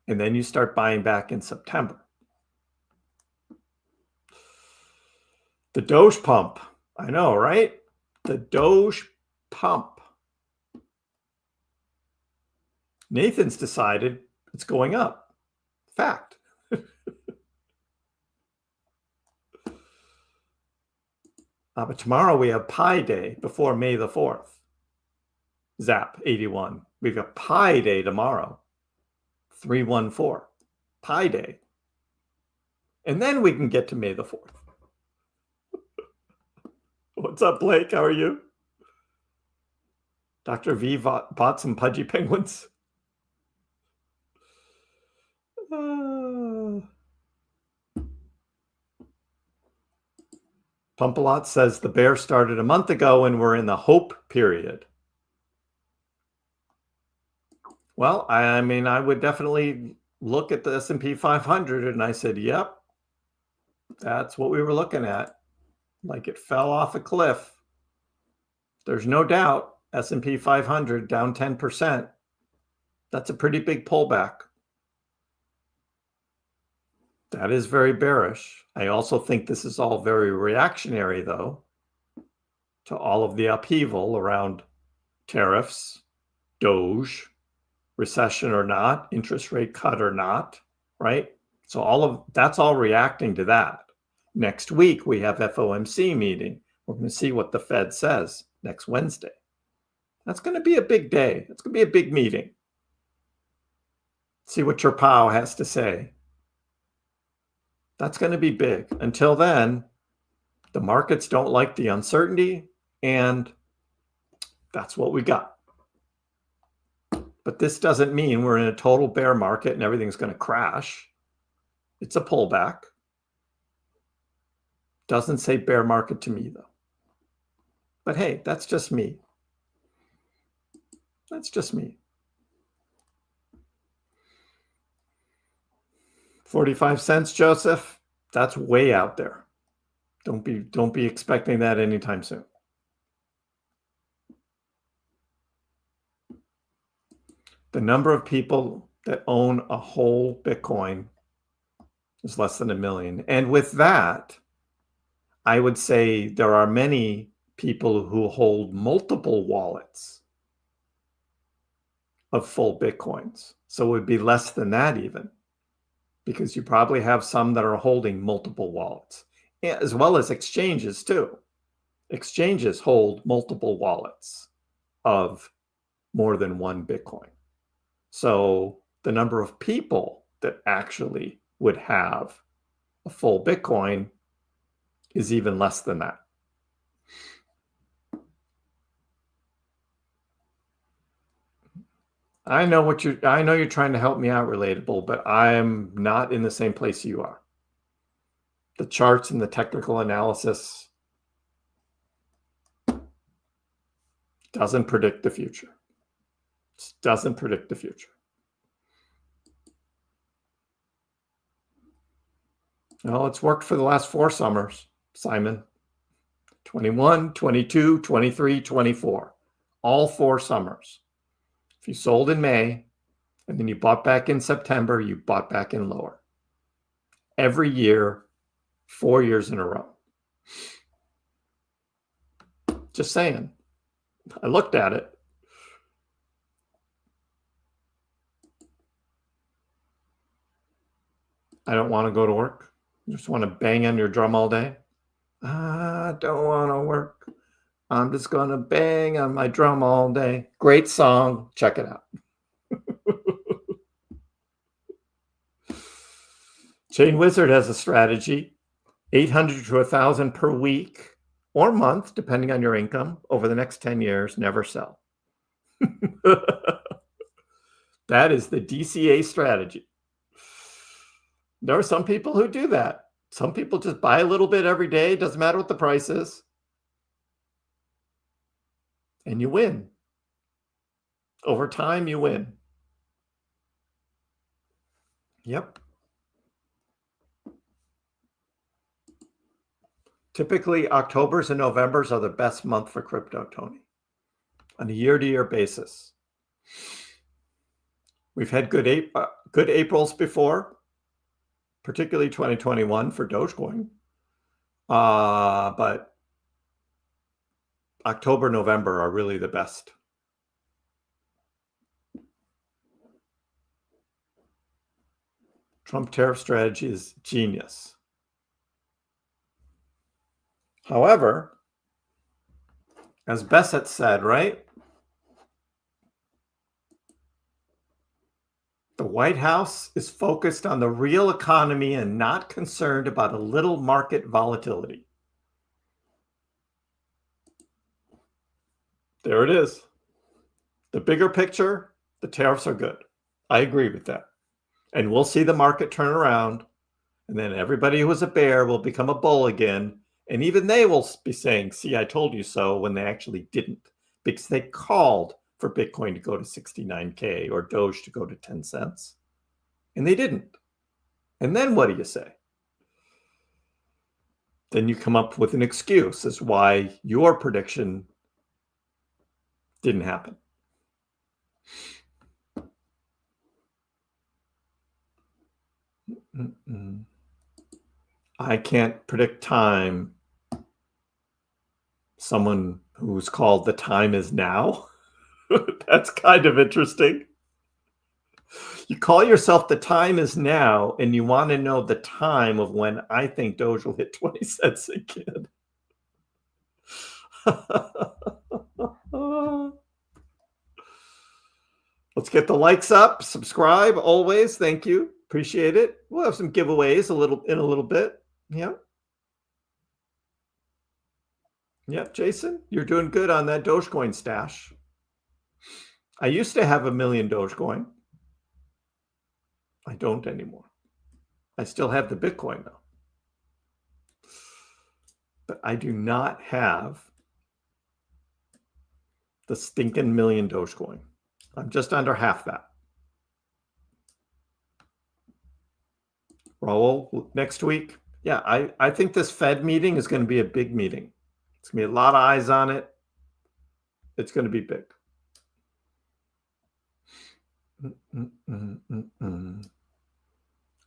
B: and then you start buying back in September. The Doge pump. I know, right? The Doge pump. Nathan's decided it's going up. Fact. But tomorrow we have Pi Day before May the 4th. Zap 81. We've got Pi Day tomorrow. 314. Pi Day. And then we can get to May the 4th. What's up, Blake? How are you? Dr. V bought some pudgy penguins. Pump-a-lot says the bear started a month ago and we're in the hope period. Well, I mean, I would definitely look at the S&P 500 and I said, yep, that's what we were looking at. Like it fell off a cliff. There's no doubt S&P 500 down 10%. That's a pretty big pullback. That is very bearish. I also think this is all very reactionary, though, to all of the upheaval around tariffs, Doge, recession or not, interest rate cut or not, right? So all of that's all reacting to that. Next week, we have FOMC meeting. We're going to see what the Fed says next Wednesday. That's going to be a big day. It's going to be a big meeting. See what your pal has to say. That's going to be big. Until then, the markets don't like the uncertainty, and that's what we got. But this doesn't mean we're in a total bear market and everything's going to crash. It's a pullback. Doesn't say bear market to me, though. But hey, that's just me. That's just me. 45 cents, Joseph. That's way out there. Don't be expecting that anytime soon. The number of people that own a whole Bitcoin is less than 1 million. And with that, I would say there are many people who hold multiple wallets of full Bitcoins. So it would be less than that even, because you probably have some that are holding multiple wallets, as well as exchanges too. Exchanges hold multiple wallets of more than one Bitcoin. So the number of people that actually would have a full Bitcoin is even less than that. I know you're trying to help me out, Relatable, but I'm not in the same place you are. The charts and the technical analysis doesn't predict the future. It doesn't predict the future. Well, it's worked for the last 4 summers, Simon. 21, 22, 23, 24. All 4 summers. If you sold in May and then you bought back in September, you bought back in lower. Every year, 4 years in a row. Just saying. I looked at it. I don't want to go to work. You just want to bang on your drum all day. I don't want to work. I'm just going to bang on my drum all day. Great song. Check it out. Chain Wizard has a strategy. 800 to 1,000 per week or month, depending on your income, over the next 10 years, never sell. That is the DCA strategy. There are some people who do that. Some people just buy a little bit every day. Doesn't matter what the price is. And you win. Over time, you win. Yep. Typically, Octobers and Novembers are the best month for crypto, Tony, on a year-to-year basis. We've had good Aprils before, particularly 2021 for Dogecoin. But October, November are really the best. Trump tariff strategy is genius. However, as Bassett said, right? The White House is focused on the real economy and not concerned about a little market volatility. There it is. The bigger picture, the tariffs are good. I agree with that. And we'll see the market turn around, and then everybody who was a bear will become a bull again. And even they will be saying, see, I told you so, when they actually didn't, because they called for Bitcoin to go to 69K or Doge to go to 10 cents. And they didn't. And then what do you say? Then you come up with an excuse as why your prediction didn't happen. I can't predict time. Someone who's called the time is now. That's kind of interesting. You call yourself the time is now, and you want to know the time of when I think Doge will hit 20 cents again. Let's get the likes up. Subscribe always. Thank you. Appreciate it. We'll have some giveaways in a little bit. Yeah. Yep, Jason, you're doing good on that Dogecoin stash. I used to have 1 million Dogecoin. I don't anymore. I still have the Bitcoin though. But I do not have the stinking 1 million Dogecoin. I'm just under half that. Raul, next week. Yeah, I think this Fed meeting is going to be a big meeting. It's going to be a lot of eyes on it. It's going to be big.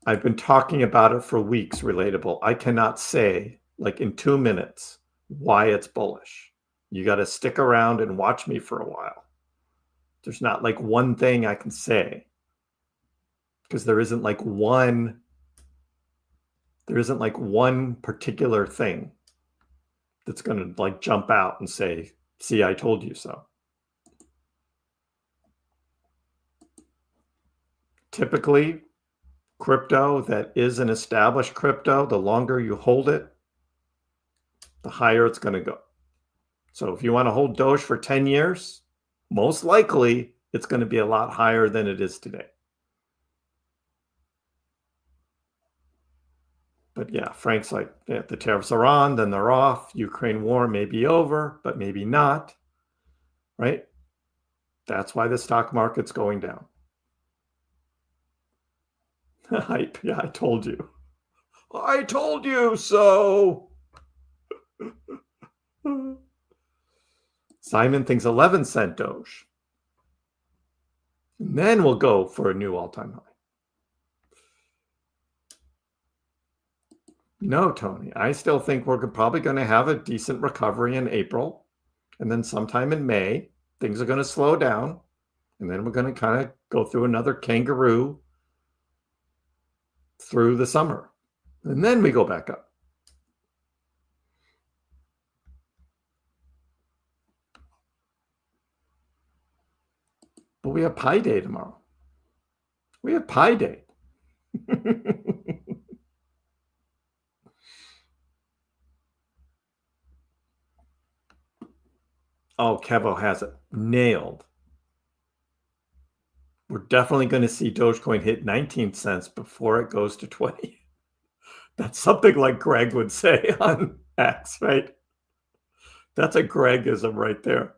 B: I've been talking about it for weeks, Relatable. I cannot say, like in 2 minutes, why it's bullish. You got to stick around and watch me for a while. There's not like one thing I can say, because there isn't like one particular thing that's going to like jump out and say, see, I told you so. Typically, crypto that is an established crypto, the longer you hold it, the higher it's going to go. So if you want to hold Doge for 10 years, most likely it's going to be a lot higher than it is today. But yeah, Frank's like, yeah, the tariffs are on, then they're off. Ukraine war may be over, but maybe not, right? That's why the stock market's going down. Hype. Yeah, I told you. I told you so. Simon thinks 11-cent Doge. And then we'll go for a new all-time high. No, Tony, I still think we're probably going to have a decent recovery in April. And then sometime in May, things are going to slow down. And then we're going to kind of go through another kangaroo through the summer. And then we go back up. But we have Pi Day tomorrow. We have Pi Day. Oh, Kevo has it nailed. We're definitely going to see Dogecoin hit 19 cents before it goes to 20. That's something like Greg would say on X, right? That's a Gregism right there.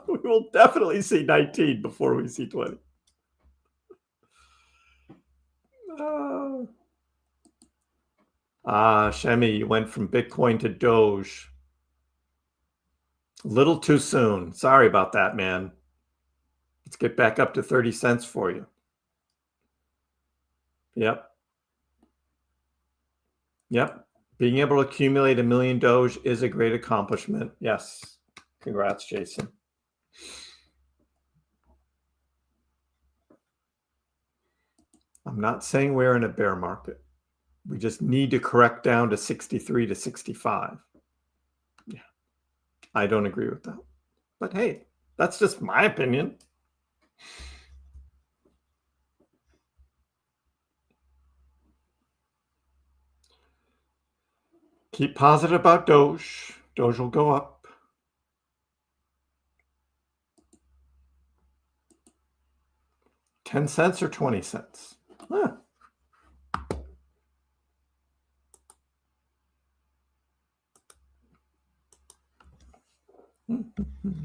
B: We will definitely see 19 before we see 20. Shemi, you went from Bitcoin to Doge. A little too soon. Sorry about that, man. Let's get back up to 30 cents for you. Yep. Yep. Being able to accumulate 1 million Doge is a great accomplishment. Yes. Congrats, Jason. I'm not saying we're in a bear market. We just need to correct down to 63 to 65. Yeah. I don't agree with that. But hey, that's just my opinion. Keep positive about Doge. Doge will go up. $0.10 or 20 cents. Huh.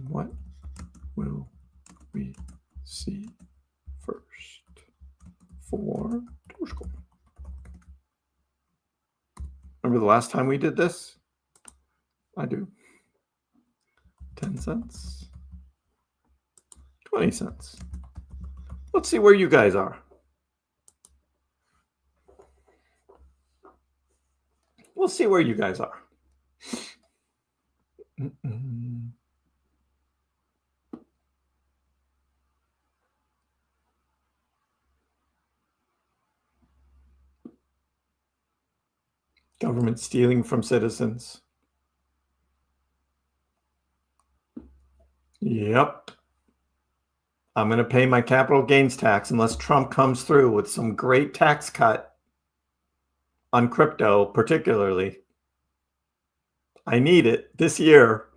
B: What will we see first for Dogecoin? Remember the last time we did this? I do. 10 cents. 20 cents. Let's see where you guys are. We'll see where you guys are. Government stealing from citizens. Yep. I'm going to pay my capital gains tax unless Trump comes through with some great tax cut on crypto, particularly. I need it this year.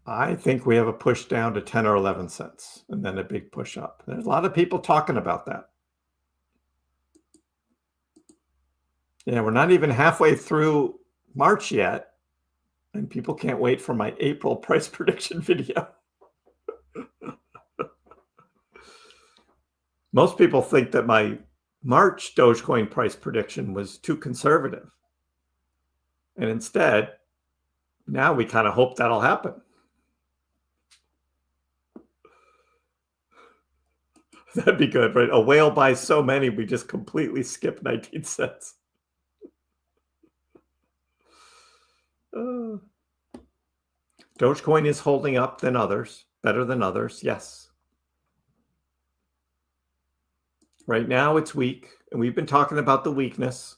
B: I think we have a push down to 10 or 11 cents and then a big push up. There's a lot of people talking about that. Yeah, we're not even halfway through March yet, and people can't wait for my April price prediction video. Most people think that my March Dogecoin price prediction was too conservative. And instead, now we kind of hope that'll happen. That'd be good, right? A whale buys so many, we just completely skip 19 cents. Dogecoin is holding up than others, better than others, yes. Right now it's weak, and we've been talking about the weakness.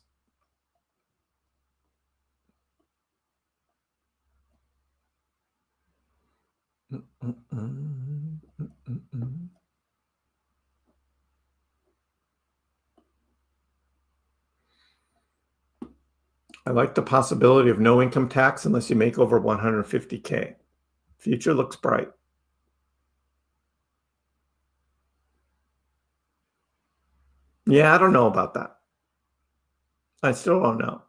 B: I like the possibility of no income tax unless you make over 150K. Future looks bright. Yeah, I don't know about that. I still don't know.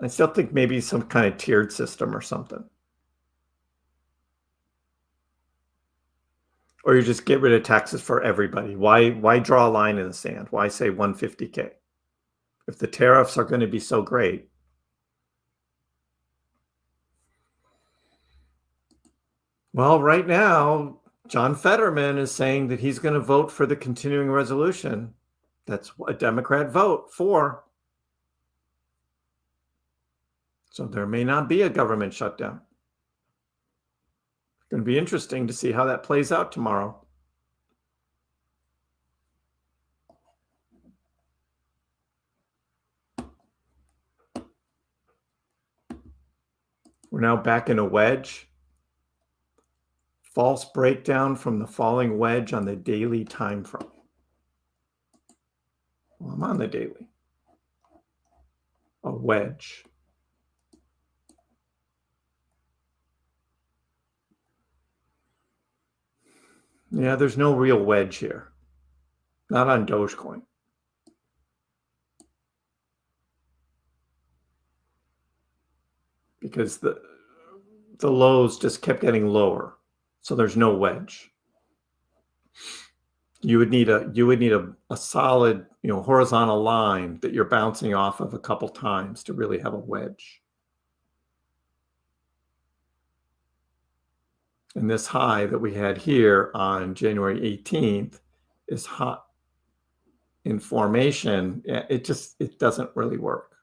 B: I still think maybe some kind of tiered system or something. Or you just get rid of taxes for everybody. Why draw a line in the sand? Why say 150K? If the tariffs are going to be so great. Well, right now, John Fetterman is saying that he's going to vote for the continuing resolution. That's a Democrat vote for. So there may not be a government shutdown. It's going to be interesting to see how that plays out tomorrow. We're now back in a wedge. false breakdown from the falling wedge on the daily time frame. Well, I'm on the daily. A wedge. Yeah, there's no real wedge here. Not on Dogecoin. Because the lows just kept getting lower. So there's no wedge. You would need a solid, horizontal line that you're bouncing off of a couple times to really have a wedge. And this high that we had here on January 18th is hot in formation. It doesn't really work.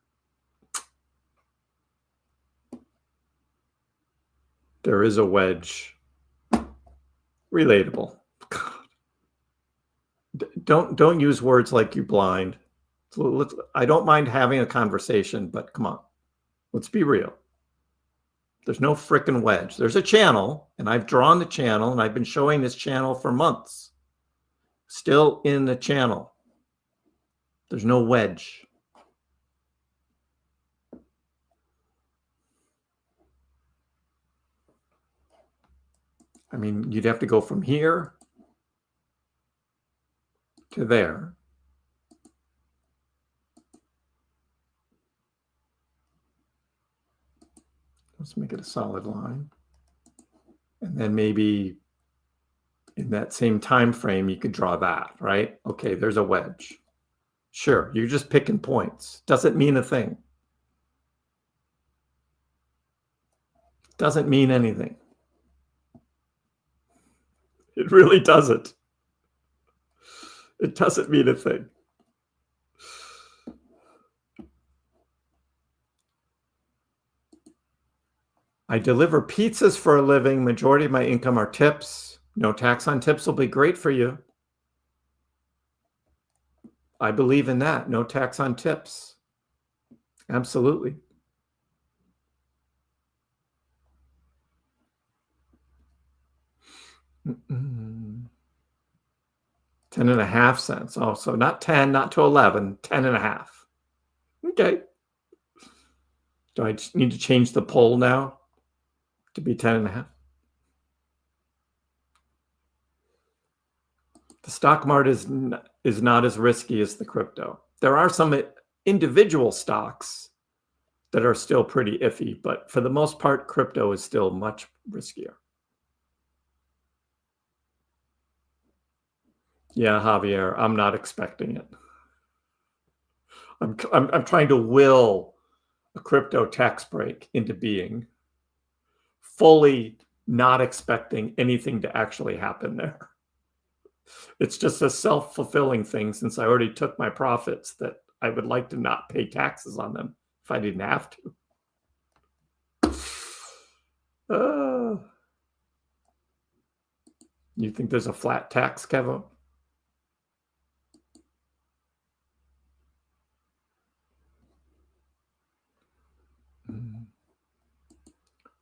B: There is a wedge. Relatable. Don't use words like you blind. I don't mind having a conversation, but come on. Let's be real. There's no frickin' wedge. There's a channel, and I've drawn the channel, and I've been showing this channel for months. Still in the channel. There's no wedge. I mean, you'd have to go from here to there. Let's make it a solid line. And then maybe in that same time frame, you could draw that, right? Okay, there's a wedge. Sure, you're just picking points. Doesn't mean a thing. Doesn't mean anything. It really doesn't. It doesn't mean a thing. I deliver pizzas for a living. Majority of my income are tips. No tax on tips will be great for you. I believe in that. No tax on tips. Absolutely. Mm-mm. 10.5 cents. Oh, so not 10, not to 11, 10.5. Okay. Do I just need to change the poll now to be 10.5? The stock market is not as risky as the crypto. There are some individual stocks that are still pretty iffy, but for the most part, crypto is still much riskier. Yeah, Javier, I'm not expecting it. I'm trying to will a crypto tax break into being, fully not expecting anything to actually happen there. It's just a self-fulfilling thing, since I already took my profits, that I would like to not pay taxes on them if I didn't have to. You think there's a flat tax, Kevin?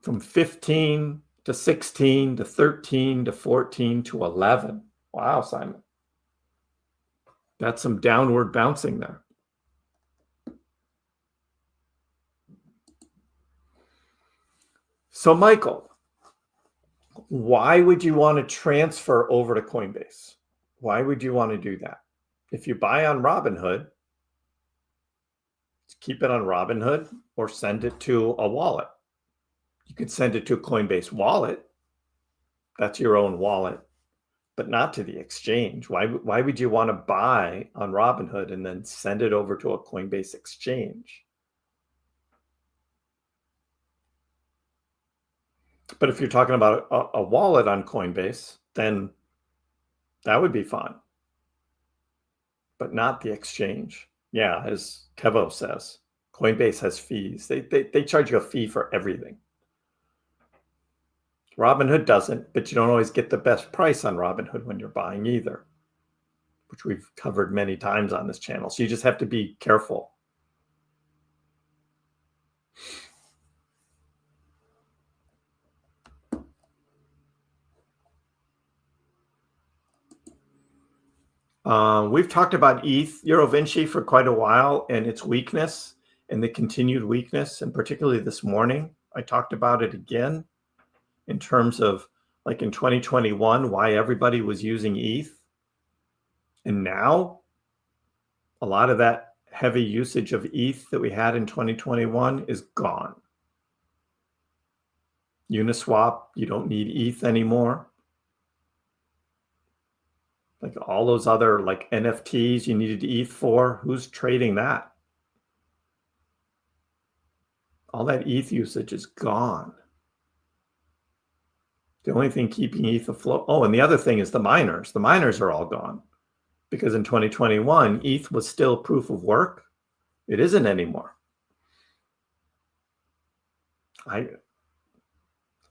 B: From 15 to 16 to 13 to 14 to 11. Wow, Simon. That's some downward bouncing there. So, Michael, why would you want to transfer over to Coinbase? Why would you want to do that? If you buy on Robinhood, keep it on Robinhood or send it to a wallet. You could send it to a Coinbase wallet. That's your own wallet, but not to the exchange. Why would you want to buy on Robinhood and then send it over to a Coinbase exchange? But if you're talking about a wallet on Coinbase, then that would be fine. But not the exchange. Yeah, as Kevo says, Coinbase has fees. They charge you a fee for everything. Robinhood doesn't, but you don't always get the best price on Robinhood when you're buying either, which we've covered many times on this channel. So you just have to be careful. We've talked about ETH, Euro Vinci for quite a while and its weakness and the continued weakness. And particularly this morning, I talked about it again in terms of like in 2021, why everybody was using ETH. And now a lot of that heavy usage of ETH that we had in 2021 is gone. Uniswap, you don't need ETH anymore. Like all those other like NFTs you needed ETH for, who's trading that? All that ETH usage is gone. The only thing keeping ETH afloat. Oh, and the other thing is the miners. The miners are all gone because in 2021, ETH was still proof of work. It isn't anymore. I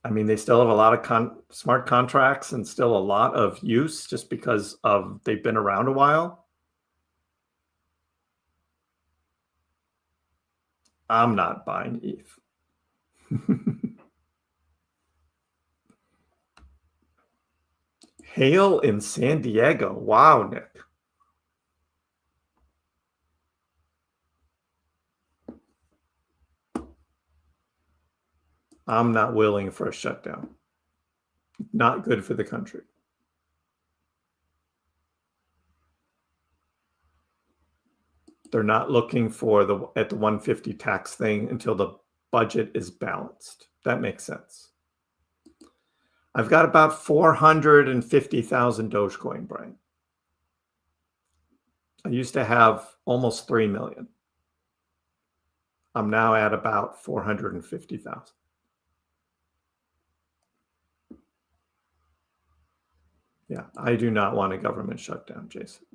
B: mean, they still have a lot of smart contracts and still a lot of use just because of they've been around a while. I'm not buying ETH. Hail in San Diego. Wow, Nick. I'm not willing for a shutdown. Not good for the country. They're not looking for at the 150 tax thing until the budget is balanced. That makes sense. I've got about 450,000 Dogecoin, Brian. I used to have almost 3 million. I'm now at about 450,000. Yeah, I do not want a government shutdown, Jason.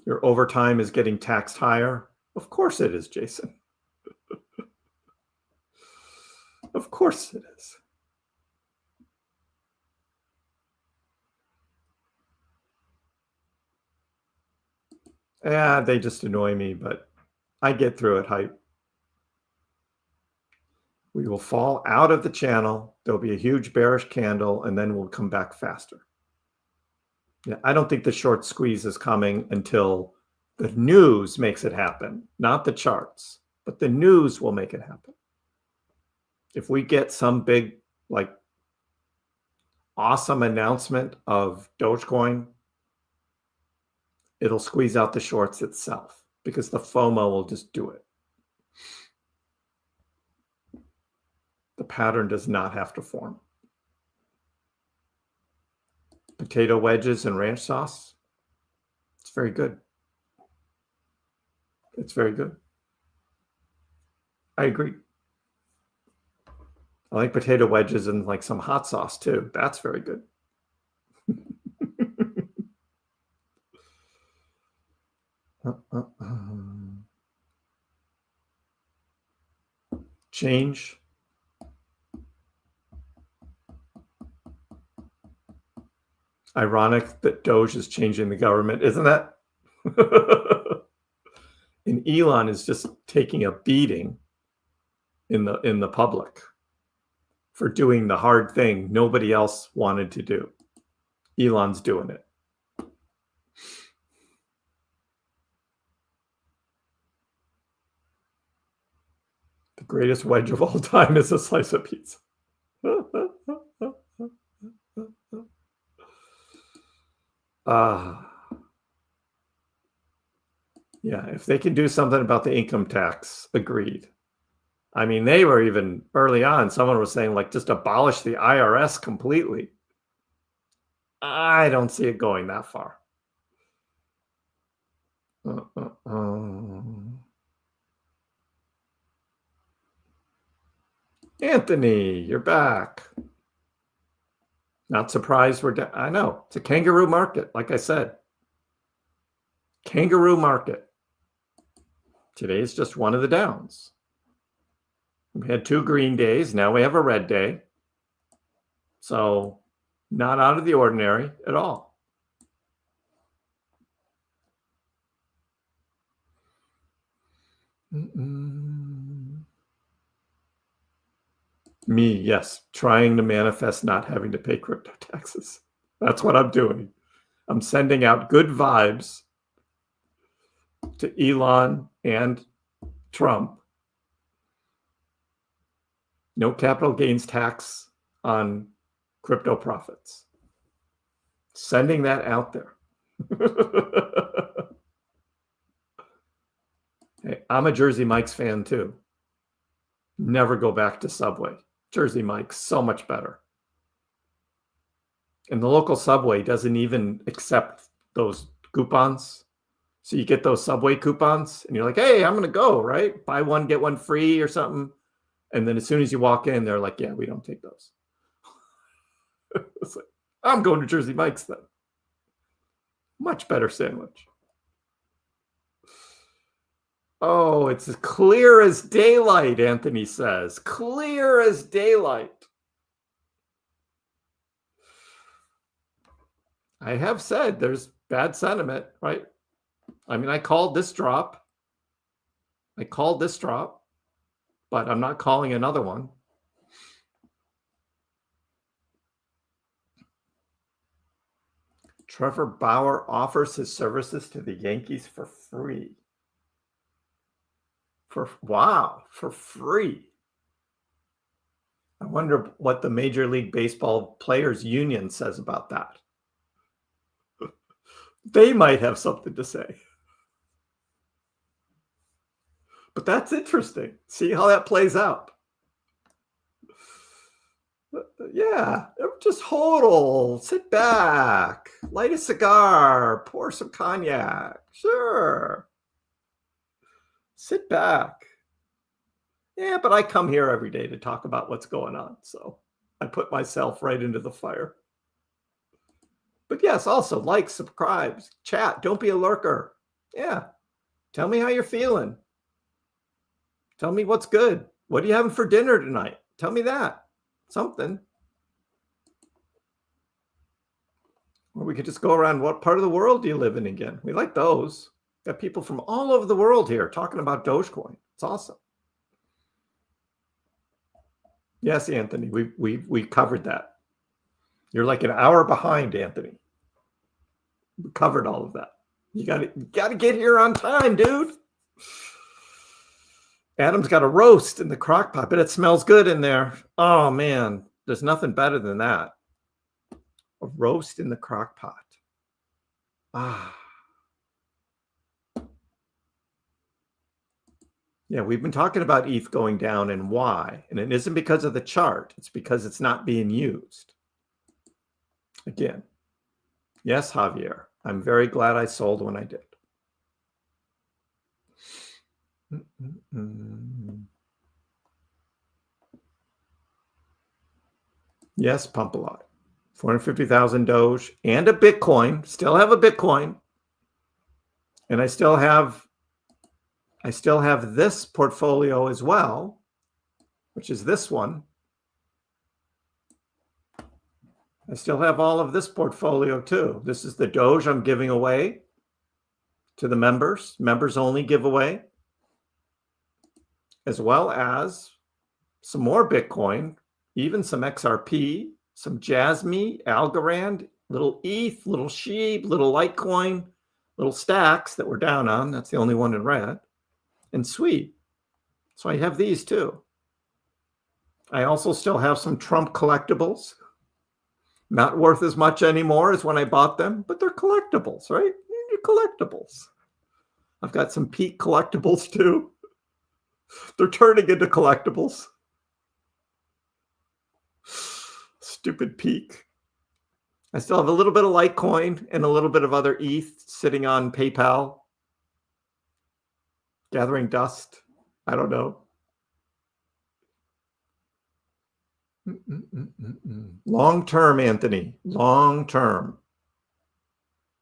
B: Your overtime is getting taxed higher? Of course it is, Jason. Of course it is. Yeah, they just annoy me, but I get through it, hype. We will fall out of the channel. There'll be a huge bearish candle, and then we'll come back faster. Yeah, I don't think the short squeeze is coming until the news makes it happen, not the charts, but the news will make it happen. If we get some big, like, awesome announcement of Dogecoin, it'll squeeze out the shorts itself because the FOMO will just do it. The pattern does not have to form. Potato wedges and ranch sauce. It's very good. It's very good. I agree. I like potato wedges and like some hot sauce too. That's very good. Change. Ironic that Doge is changing the government, isn't that? And Elon is just taking a beating in the public for doing the hard thing nobody else wanted to do. Elon's doing it. The greatest wedge of all time is a slice of pizza. Yeah, if they can do something about the income tax, agreed. I mean, they were even early on, someone was saying, like, just abolish the IRS completely. I don't see it going that far. Anthony, you're back. Not surprised we're down. I know. It's a kangaroo market, like I said. Kangaroo market. Today is just one of the downs. We had 2 green days. Now we have a red day. So not out of the ordinary at all. Me, yes. Trying to manifest not having to pay crypto taxes. That's what I'm doing. I'm sending out good vibes to Elon and Trump. No capital gains tax on crypto profits. Sending that out there. Hey, I'm a Jersey Mike's fan too. Never go back to Subway. Jersey Mike's so much better. And the local Subway doesn't even accept those coupons. So you get those Subway coupons and you're like, hey, I'm going to go, right? Buy one, get one free or something. And then as soon as you walk in, they're like, yeah, we don't take those. It's like, I'm going to Jersey Mike's then. Much better sandwich. Oh, it's as clear as daylight, Anthony says. Clear as daylight. I have said there's bad sentiment, right? I mean, I called this drop, but I'm not calling another one. Trevor Bauer offers his services to the Yankees for free. For free. I wonder what the Major League Baseball Players Union says about that. They might have something to say. But that's interesting. See how that plays out. Yeah, just hodl, sit back, light a cigar, pour some cognac. Sure. Sit back. Yeah, but I come here every day to talk about what's going on. So I put myself right into the fire. But yes, also like, subscribe, chat. Don't be a lurker. Yeah. Tell me how you're feeling. Tell me what's good. What are you having for dinner tonight? Tell me that. Something. Or we could just go around, what part of the world do you live in again? We like those. Got people from all over the world here talking about Dogecoin. It's awesome. Yes, Anthony, we covered that. You're like an hour behind, Anthony. We covered all of that. You gotta get here on time, dude. Adam's got a roast in the crock pot, but it smells good in there. Oh man, there's nothing better than that. A roast in the crock pot. Ah. Yeah, we've been talking about ETH going down and why. And it isn't because of the chart. It's because it's not being used. Again, yes, Javier, I'm very glad I sold when I did. Yes, pump a lot. 450,000 Doge and a Bitcoin. Still have a Bitcoin. And I still have this portfolio as well, which is this one. I still have all of this portfolio too. This is the Doge I'm giving away to the members, members only giveaway, as well as some more Bitcoin, even some XRP, some Jasmy, Algorand, little ETH, little Sheep, little Litecoin, little stacks that we're down on. That's the only one in red. And sweet. So I have these too. I also still have some Trump collectibles. Not worth as much anymore as when I bought them, but they're collectibles, right? They're collectibles. I've got some Peak collectibles too. They're turning into collectibles. Stupid Peak. I still have a little bit of Litecoin and a little bit of other ETH sitting on PayPal. Gathering dust. I don't know. Long term, Anthony. Long term.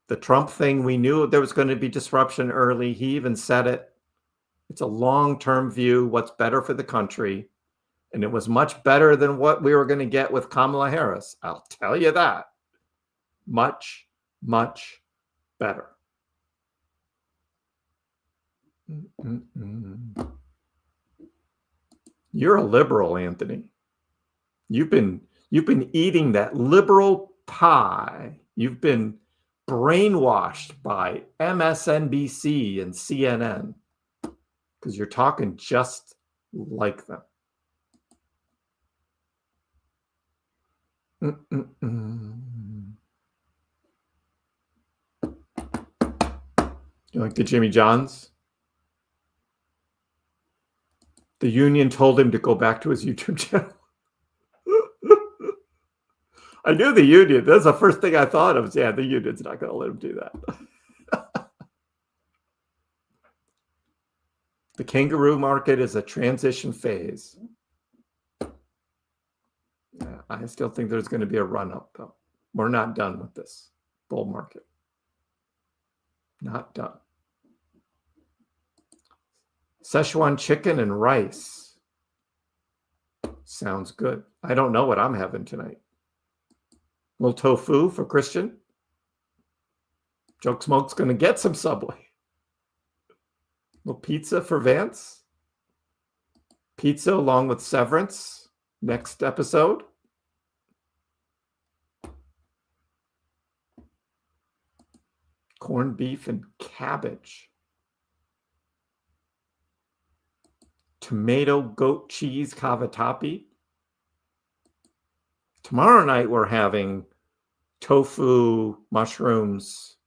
B: The Trump thing, we knew there was going to be disruption early. He even said it. It's a long-term view, what's better for the country. And it was much better than what we were going to get with Kamala Harris. I'll tell you that. Much, much better. You're a liberal, Anthony. You've been eating that liberal high. You've been brainwashed by MSNBC and CNN because you're talking just like them. You like the Jimmy Johns? The union told him to go back to his YouTube channel. I knew the union. That's the first thing I thought of. Yeah, the union's not going to let him do that. The kangaroo market is a transition phase. Yeah, I still think there's going to be a run-up, though. We're not done with this bull market. Not done. Szechuan chicken and rice. Sounds good. I don't know what I'm having tonight. A little tofu for Christian. Joke Smoke's going to get some Subway. A little pizza for Vance. Pizza along with Severance. Next episode. Corned beef and cabbage. Tomato goat cheese cavatappi. Tomorrow night we're having tofu, mushrooms,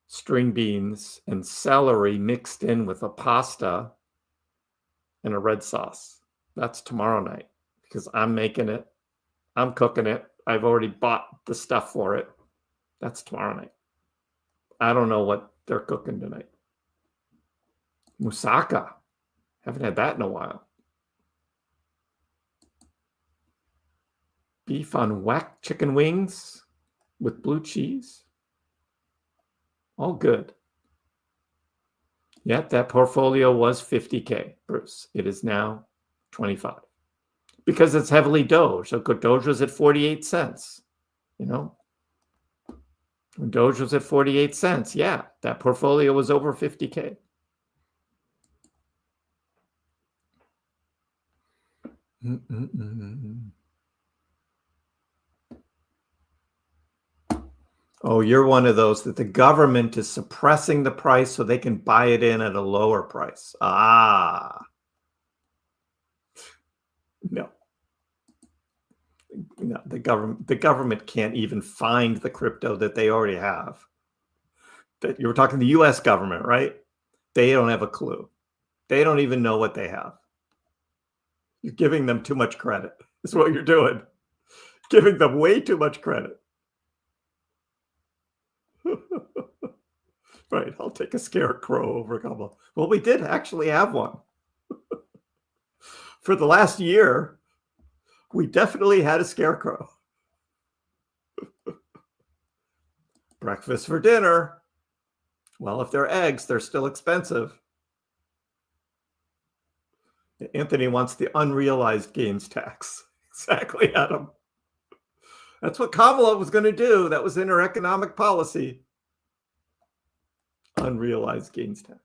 B: string beans, and celery mixed in with a pasta and a red sauce. That's tomorrow night because I'm making it. I'm cooking it. I've already bought the stuff for it. That's tomorrow night. I don't know what they're cooking tonight. Moussaka. Haven't had that in a while. Beef on whack chicken wings with blue cheese. All good. Yep, that portfolio was 50K, Bruce. It is now 25. Because it's heavily Doge. So Doge was at 48 cents. You know? When Doge was at 48 cents, yeah, that portfolio was over 50K. Oh, you're one of those that the government is suppressing the price so they can buy it in at a lower price. Ah. No. No, the government can't even find the crypto that they already have. That you were talking the US government, right? They don't have a clue. They don't even know what they have. You're giving them too much credit. That's what you're doing. Giving them way too much credit. Right, I'll take a scarecrow over a couple. Well, we did actually have one. For the last year, we definitely had a scarecrow. Breakfast for dinner. Well, if they're eggs, they're still expensive. Anthony wants the unrealized gains tax. Exactly, Adam. That's what Kamala was going to do. That was in her economic policy. Unrealized gains tax.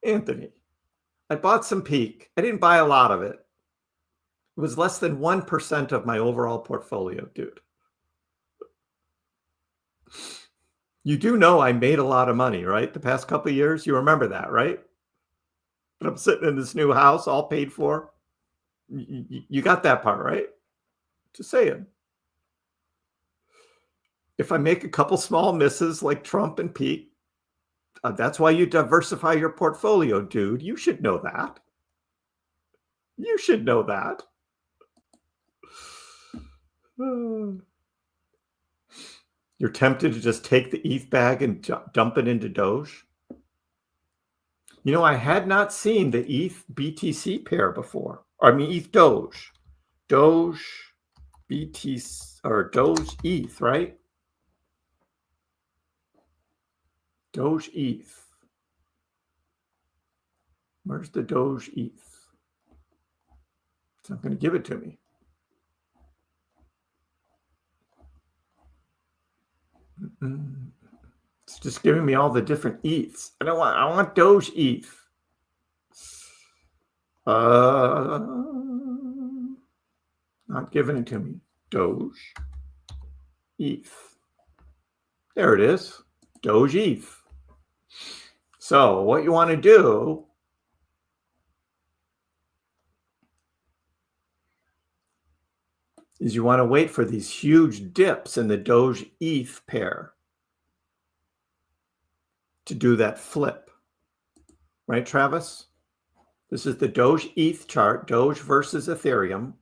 B: Anthony, I bought some Peak. I didn't buy a lot of it. It was less than 1% of my overall portfolio, dude. You do know I made a lot of money, right? The past couple of years. You remember that, right? But I'm sitting in this new house, all paid for. You got that part, right? Just saying. If I make a couple small misses like Trump and Peak, that's why you diversify your portfolio, dude. You should know that. You should know that. You're tempted to just take the ETH bag and dump it into Doge. You know, I had not seen the ETH BTC pair before. I mean, ETH Doge. Doge BTC or Doge ETH, right? Doge ETH. Where's the Doge ETH? It's not going to give it to me. It's just giving me all the different ETHs. I want Doge ETH. Not giving it to me. Doge. ETH. There it is. Doge ETH. So what you want to do is you want to wait for these huge dips in the Doge ETH pair to do that flip. Right, Travis? This is the Doge ETH chart, Doge versus Ethereum.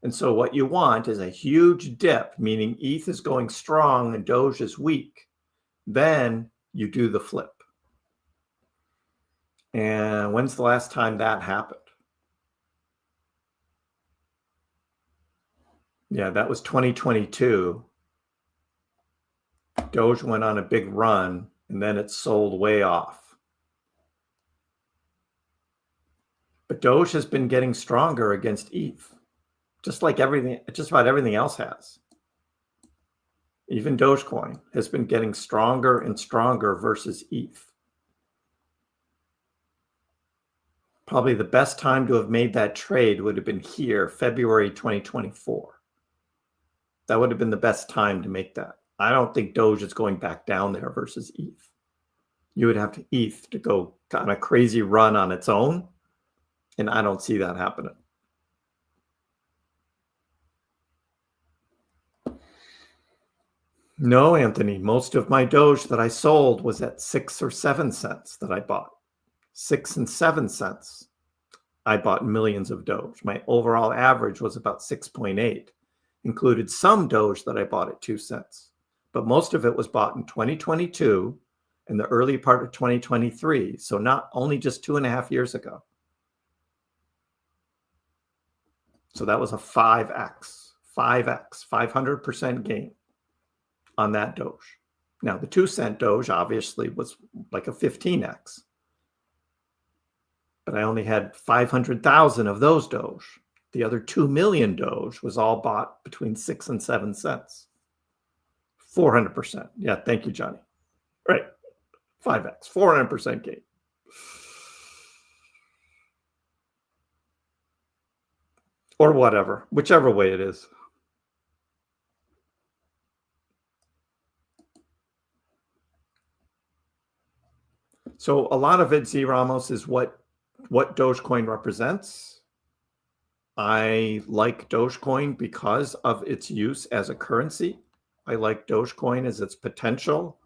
B: And so what you want is a huge dip, meaning ETH is going strong and Doge is weak. Then you do the flip. And when's the last time that happened? Yeah, that was 2022. Doge went on a big run and then it sold way off. But Doge has been getting stronger against ETH, just like everything, just about everything else has. Even Dogecoin has been getting stronger and stronger versus ETH. Probably the best time to have made that trade would have been here, February 2024. That would have been the best time to make that. I don't think Doge is going back down there versus ETH. You would have to ETH to go on a crazy run on its own, and I don't see that happening. No, Anthony, most of my Doge that I sold was at 6 or 7 cents that I bought. 6 and 7 cents. I bought millions of Doge. My overall average was about 6.8. Included some Doge that I bought at 2 cents. But most of it was bought in 2022 and the early part of 2023. So not only just 2.5 years ago. So that was a 5x, 500% gain on that Doge. Now, the 2 cent Doge obviously was like a 15x. But I only had 500,000 of those Doge. The other 2 million Doge was all bought between 6 and 7 cents. 400%. Yeah, thank you, Johnny. Right. 5x, 400% gain. Or whatever, whichever way it is. So a lot of it, Z Ramos, is what Dogecoin represents. I like Dogecoin because of its use as a currency. I like Dogecoin as its potential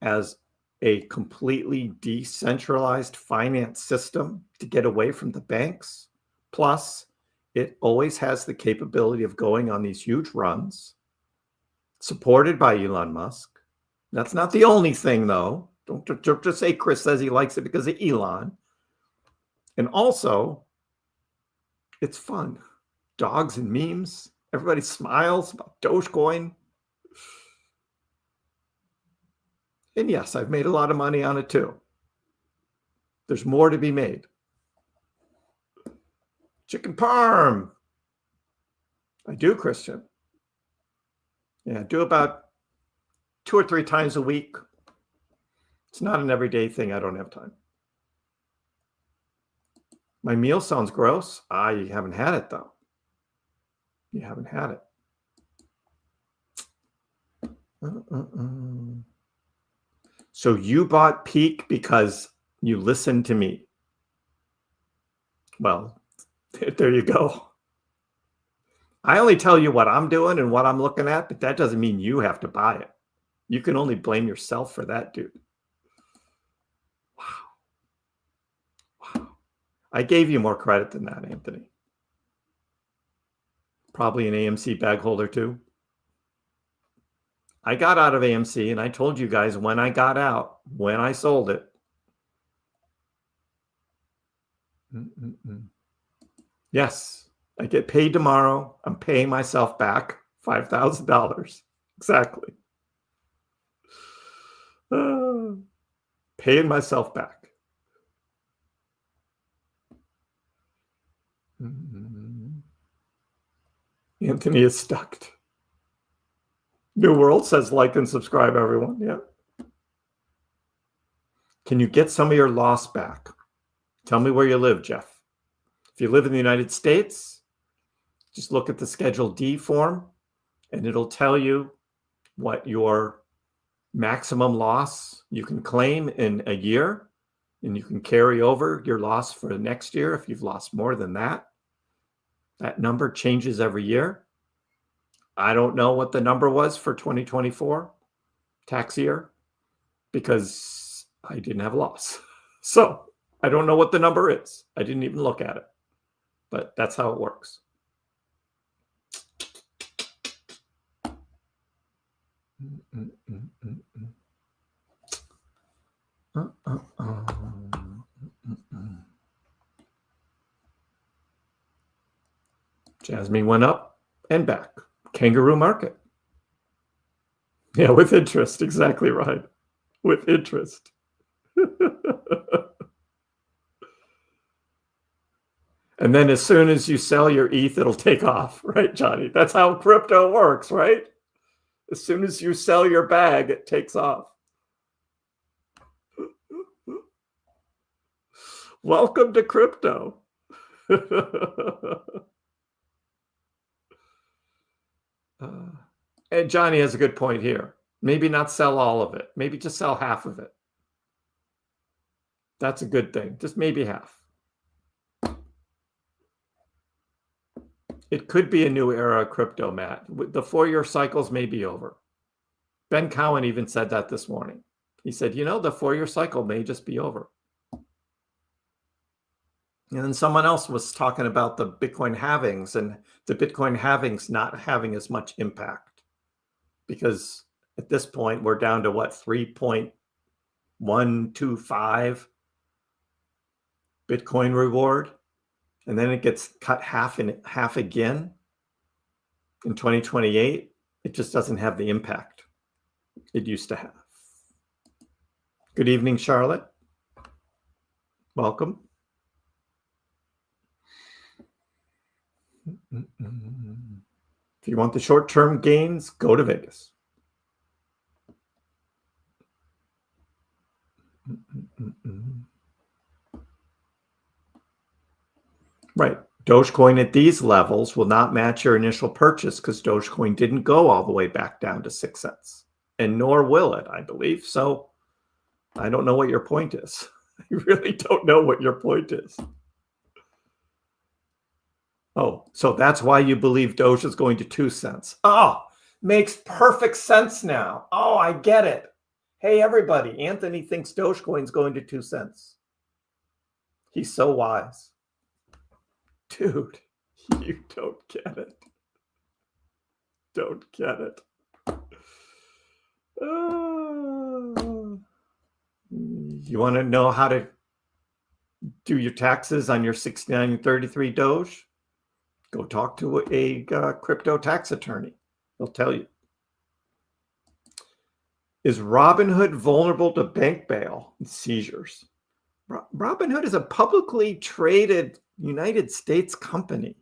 B: as a completely decentralized finance system to get away from the banks. Plus, it always has the capability of going on these huge runs, supported by Elon Musk. That's not the only thing, though. Don't just say Chris says he likes it because of Elon. And also, it's fun. Dogs and memes. Everybody smiles about Dogecoin. And yes, I've made a lot of money on it too. There's more to be made. Chicken parm. I do, Christian. Yeah, I do about 2 or 3 times a week. It's not an everyday thing. I don't have time. My meal sounds gross. You haven't had it, though. You haven't had it. So you bought Peak because you listened to me. Well, there you go. I only tell you what I'm doing and what I'm looking at, but that doesn't mean you have to buy it. You can only blame yourself for that, dude. Wow. I gave you more credit than that, Anthony. Probably an AMC bag holder too. I got out of AMC and I told you guys when I got out, when I sold it. Yes, I get paid tomorrow. I'm paying myself back $5,000. Exactly. Paying myself back. Anthony is stuck. New World says like and subscribe, everyone. Yeah. Can you get some of your loss back? Tell me where you live, Jeff. you live in the United States, just look at the Schedule D form, and it'll tell you what your maximum loss you can claim in a year, and you can carry over your loss for the next year if you've lost more than that. That number changes every year. I don't know what the number was for 2024 tax year because I didn't have a loss. So I don't know what the number is. I didn't even look at it, but that's how it works. Jasmine went up and back. Kangaroo market. Yeah, with interest. Exactly right. With interest. And then as soon as you sell your ETH, it'll take off, right, Johnny? That's how crypto works, right? As soon as you sell your bag, it takes off. Welcome to crypto. And Johnny has a good point here. Maybe not sell all of it. Maybe just sell half of it. That's a good thing. Just maybe half. It could be a new era of crypto, Matt. The 4-year cycles may be over. Ben Cowan even said that this morning. He said, you know, the 4-year cycle may just be over. And then someone else was talking about the Bitcoin halvings and the Bitcoin halvings not having as much impact. Because at this point, we're down to what, 3.125 Bitcoin reward? And then it gets cut half in half again in 2028. It just doesn't have the impact it used to have. Good evening, Charlotte. Welcome. If you want the short-term gains, go to Vegas. Right. Dogecoin at these levels will not match your initial purchase because Dogecoin didn't go all the way back down to 6 cents. And nor will it, I believe. So I don't know what your point is. I really don't know what your point is. Oh, so that's why you believe Doge is going to 2 cents. Oh, makes perfect sense now. Oh, I get it. Hey, everybody. Anthony thinks Dogecoin's going to 2 cents. He's so wise. Dude, you don't get it. Don't get it. You want to know how to do your taxes on your 6933 Doge? Go talk to a crypto tax attorney. They'll tell you. Is Robinhood vulnerable to bank bail and seizures? Robinhood is a publicly traded United States company.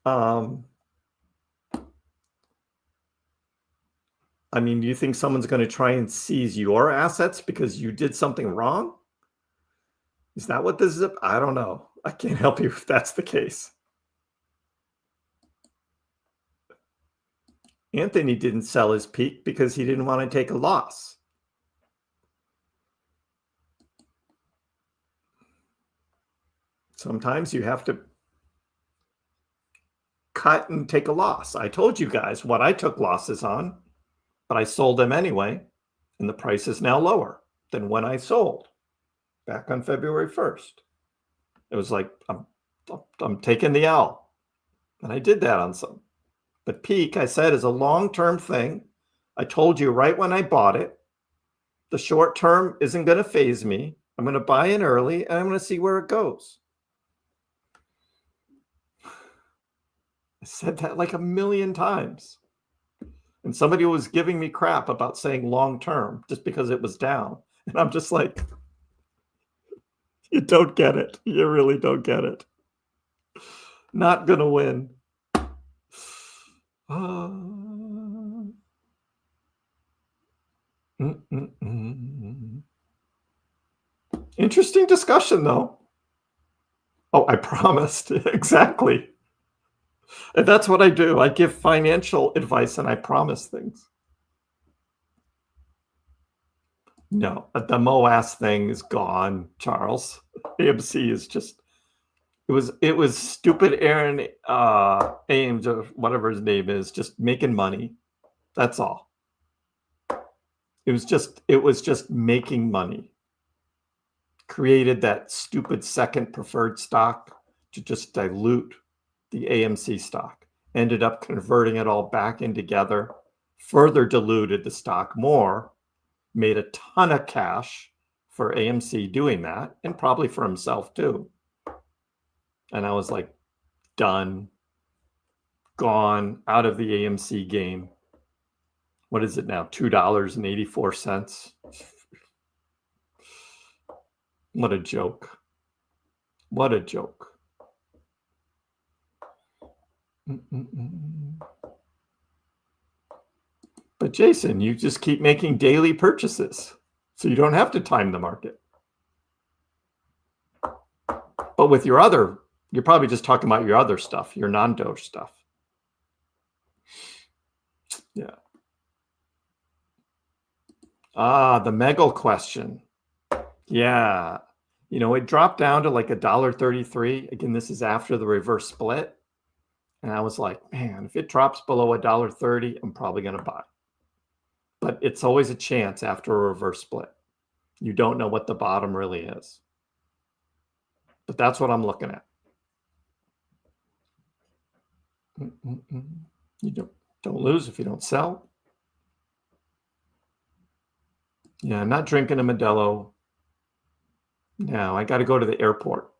B: I mean, do you think someone's going to try and seize your assets because you did something wrong? Is that what this is? I don't know. I can't help you if that's the case. Anthony didn't sell his peak because he didn't want to take a loss. Sometimes you have to cut and take a loss. I told you guys what I took losses on, but I sold them anyway, and the price is now lower than when I sold back on February 1st. It was like, I'm taking the L, and I did that on some. But peak, I said, is a long-term thing. I told you right when I bought it, the short term isn't going to phase me. I'm going to buy in early, and I'm going to see where it goes. I said that like a million times. And somebody was giving me crap about saying long term just because it was down. And I'm just like, you don't get it. You really don't get it. Not going to win. Interesting discussion, though. Oh, I promised. Exactly. And that's what I do. I give financial advice and I promise things. No, the MOAS thing is gone, Charles. AMC is just it was stupid Aaron Ames or whatever his name is, just making money. That's all. It was just making money. Created that stupid second preferred stock to just dilute the AMC stock. Ended up converting it all back in together, further diluted the stock more, made a ton of cash for AMC doing that, and probably for himself too. And I was like, done, gone, out of the AMC game. What is it now? $2.84. What a joke. What a joke. But Jason, you just keep making daily purchases, so you don't have to time the market. But with your other, you're probably just talking about your other stuff, your non-Doge stuff. Yeah. The Megal question. Yeah. You know, it dropped down to like $1.33. Again, this is after the reverse split. And I was like, man, if it drops below $1.30, I'm probably going to buy. But it's always a chance after a reverse split. You don't know what the bottom really is. But that's what I'm looking at. You don't lose if you don't sell. Yeah, I'm not drinking a Modelo. No, I got to go to the airport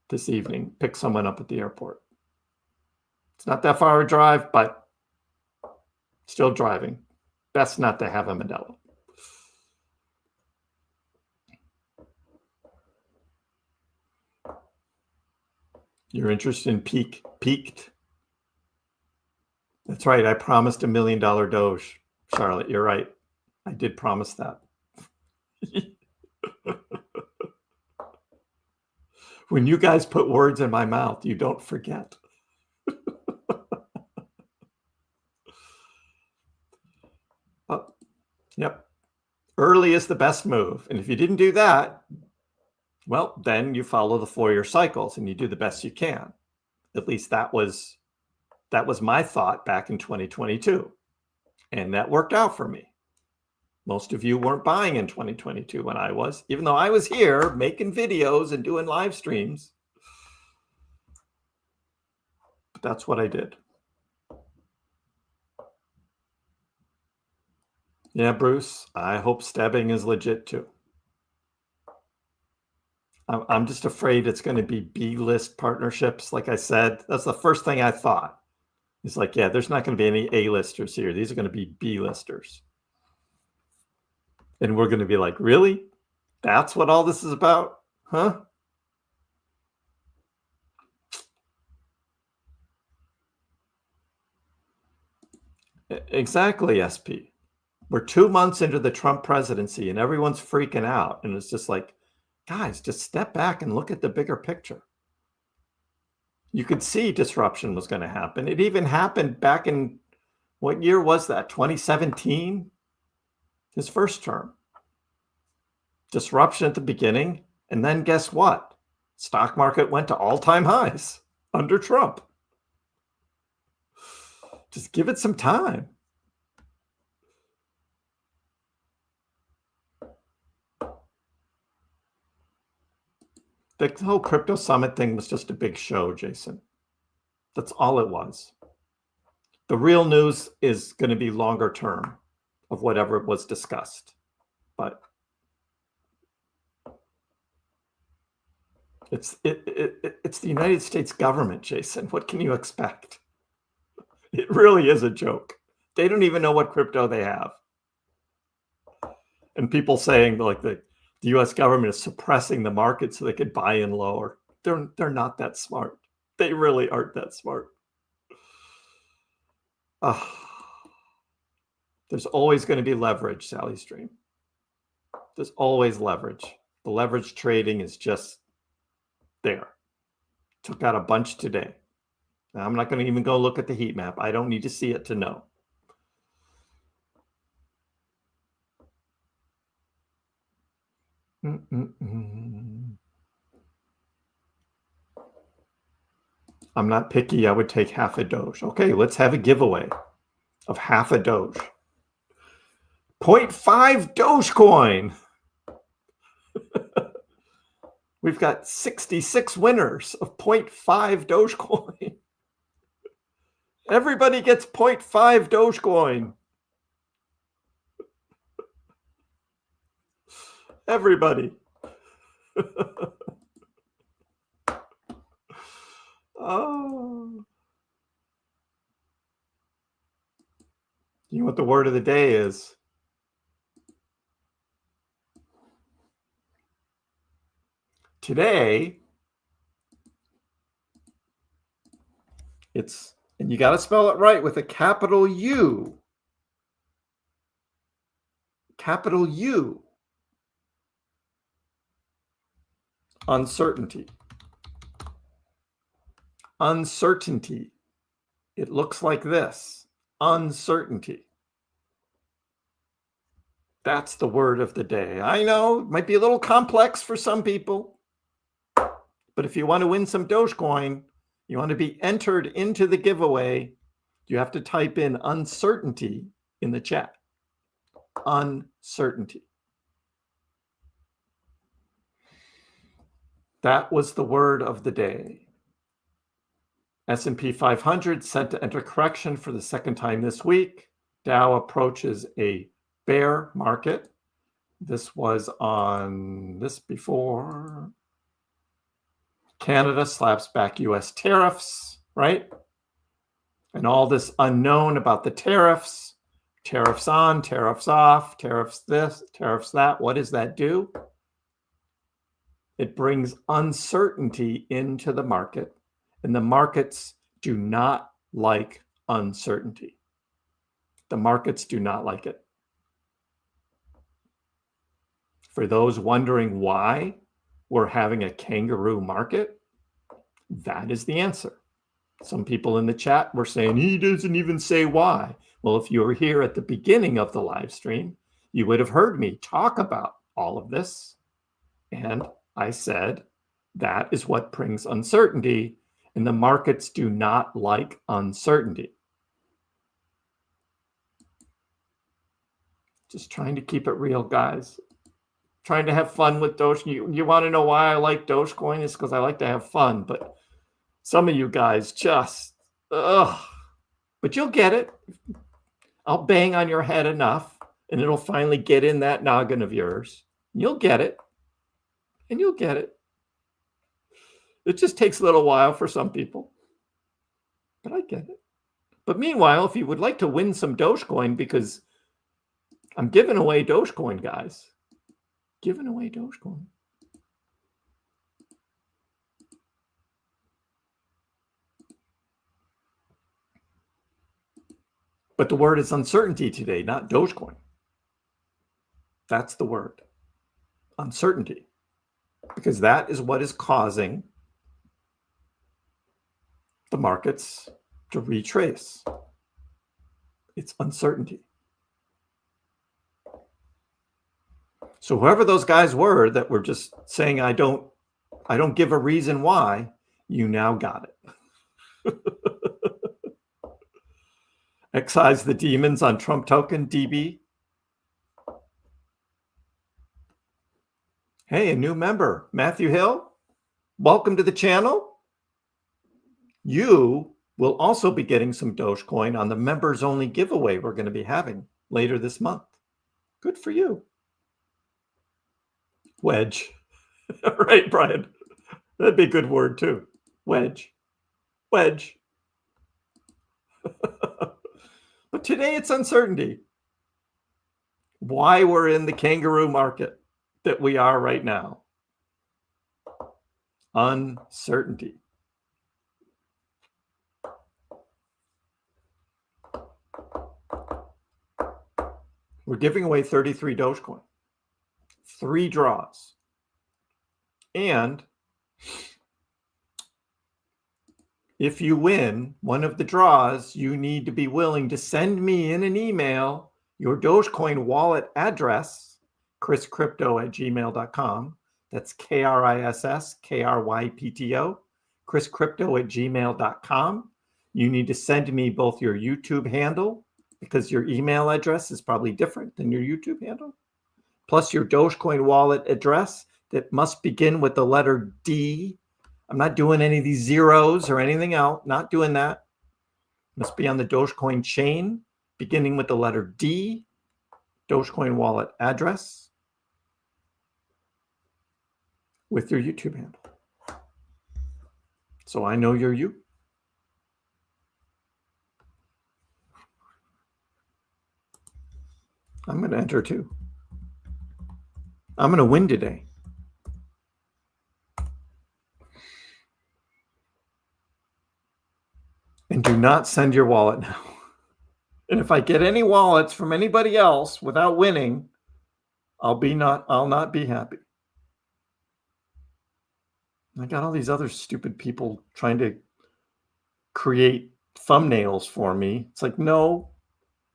B: this evening, pick someone up at the airport. It's not that far a drive, but still driving. Best not to have a Modelo. Your interest in peaked. That's right. I promised $1 million Doge. Charlotte, you're right. I did promise that. When you guys put words in my mouth, you don't forget. Yep. Early is the best move. And if you didn't do that, well, then you follow the 4-year cycles and you do the best you can. At least that was my thought back in 2022. And that worked out for me. Most of you weren't buying in 2022 when I was, even though I was here making videos and doing live streams. But that's what I did. Yeah, Bruce, I hope stebbing is legit too. I'm just afraid it's going to be B-list partnerships. Like I said, that's the first thing I thought. It's like, yeah, there's not going to be any A-listers here. These are going to be B-listers. And we're going to be like, really? That's what all this is about? Huh? Exactly, SP. We're 2 months into the Trump presidency and everyone's freaking out. And it's just like, guys, just step back and look at the bigger picture. You could see disruption was going to happen. It even happened back in, what year was that? 2017? His first term. Disruption at the beginning. And then guess what? Stock market went to all-time highs under Trump. Just give it some time. The whole crypto summit thing was just a big show, Jason. That's all it was. The real news is going to be longer term of whatever was discussed. But it's the United States government, Jason. What can you expect? It really is a joke. They don't even know what crypto they have. And people saying like the US government is suppressing the market so they could buy in lower. They're not that smart. They really aren't that smart. There's always going to be leverage, Sally Stream. There's always leverage. The leverage trading is just there. Took out a bunch today. Now, I'm not going to even go look at the heat map. I don't need to see it to know. I'm not picky. I would take half a Doge. Okay, let's have a giveaway of half a Doge. 0.5 Dogecoin. We've got 66 winners of 0.5 Dogecoin. Everybody gets 0.5 Dogecoin. Everybody. Oh. You know what the word of the day is? Today, it's, and you got to spell it right with a capital U. Capital U. Uncertainty. Uncertainty. It looks like this. Uncertainty. That's the word of the day. I know it might be a little complex for some people, but if you want to win some Dogecoin, you want to be entered into the giveaway, you have to type in uncertainty in the chat. Uncertainty. That was the word of the day. S&P 500 set to enter correction for the second time this week. Dow approaches a bear market. This was on this before. Canada slaps back US tariffs, right? And all this unknown about the tariffs. Tariffs on, tariffs off, tariffs this, tariffs that. What does that do? It brings uncertainty into the market, and the markets do not like uncertainty. The markets do not like it. For those wondering why we're having a kangaroo market, that is the answer. Some people in the chat were saying, he doesn't even say why. Well, if you were here at the beginning of the live stream, you would have heard me talk about all of this. And I said, that is what brings uncertainty, and the markets do not like uncertainty. Just trying to keep it real, guys. Trying to have fun with Doge. You want to know why I like Dogecoin? It's because I like to have fun, but some of you guys just, ugh. But you'll get it. I'll bang on your head enough, and it'll finally get in that noggin of yours. You'll get it, and you'll get it. It just takes a little while for some people, but I get it. But meanwhile, if you would like to win some Dogecoin, because I'm giving away Dogecoin, guys. Giving away Dogecoin. But the word is uncertainty today, not Dogecoin. That's the word. Uncertainty. Because that is what is causing the markets to retrace. It's uncertainty. So whoever those guys were that were just saying, I don't give a reason why, you now got it. Excise the demons on Trump token, DB. Hey, a new member, Matthew Hill. Welcome to the channel. You will also be getting some Dogecoin on the members only giveaway we're going to be having later this month. Good for you. Wedge. Right, Brian. That'd be a good word too. Wedge. Wedge. But today it's uncertainty. Why we're in the kangaroo market that we are right now. Uncertainty. We're giving away 33 Dogecoin. 3 draws. And if you win one of the draws, you need to be willing to send me in an email your Dogecoin wallet address, KrissCrypto@gmail.com. That's KrissKrypto, KrissCrypto@gmail.com. You need to send me both your YouTube handle, because your email address is probably different than your YouTube handle, plus your Dogecoin wallet address that must begin with the letter D. I'm not doing any of these zeros or anything else. Not doing that. Must be on the Dogecoin chain, beginning with the letter D. Dogecoin wallet address with your YouTube handle. So I know you're you. I'm going to enter too. I'm going to win today. And do not send your wallet now. And if I get any wallets from anybody else without winning, I'll not be happy. I got all these other stupid people trying to create thumbnails for me. It's like, no,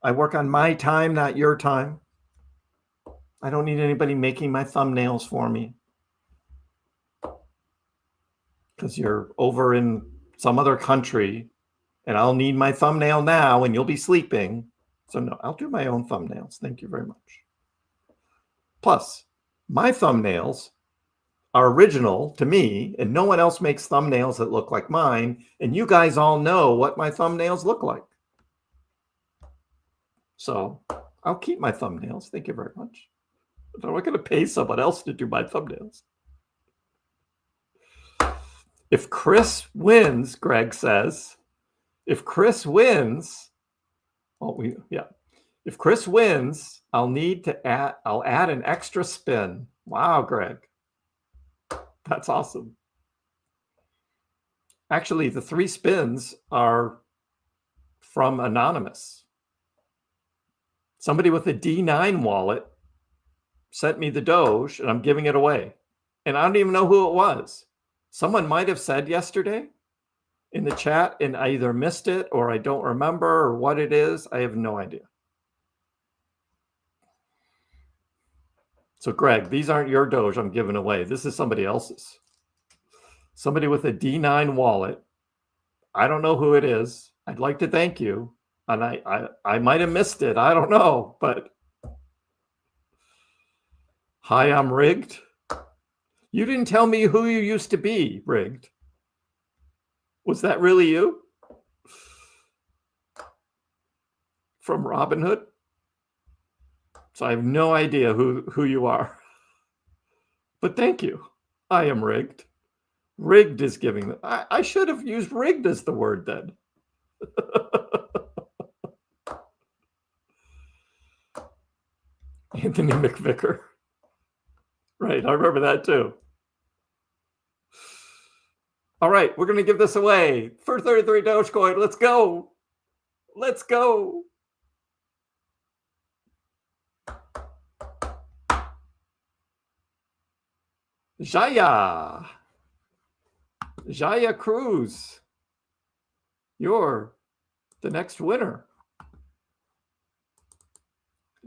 B: I work on my time, not your time. I don't need anybody making my thumbnails for me. Because you're over in some other country and I'll need my thumbnail now and you'll be sleeping. So no, I'll do my own thumbnails. Thank you very much. Plus, my thumbnails are original to me and no one else makes thumbnails that look like mine. And you guys all know what my thumbnails look like. So I'll keep my thumbnails. Thank you very much. But I'm not going to pay someone else to do my thumbnails. If Kriss wins, Greg says, if Kriss wins, if Kriss wins, I'll add an extra spin. Wow, Greg. That's awesome. Actually, the 3 spins are from Anonymous. Somebody with a D9 wallet sent me the Doge and I'm giving it away. And I don't even know who it was. Someone might have said yesterday in the chat and I either missed it or I don't remember or what it is. I have no idea. So Greg, these aren't your Doge I'm giving away. This is somebody else's. Somebody with a D9 wallet. I don't know who it is. I'd like to thank you. And I might have missed it. I don't know, but hi, I'm rigged. You didn't tell me who you used to be, rigged. Was that really you? From Robinhood? So I have no idea who you are. But thank you. I am rigged. Rigged is giving them. I should have used rigged as the word then. Anthony McVicker. Right, I remember that too. All right, we're going to give this away for 33 Dogecoin. Let's go. Let's go. Jaya Cruz. You're the next winner.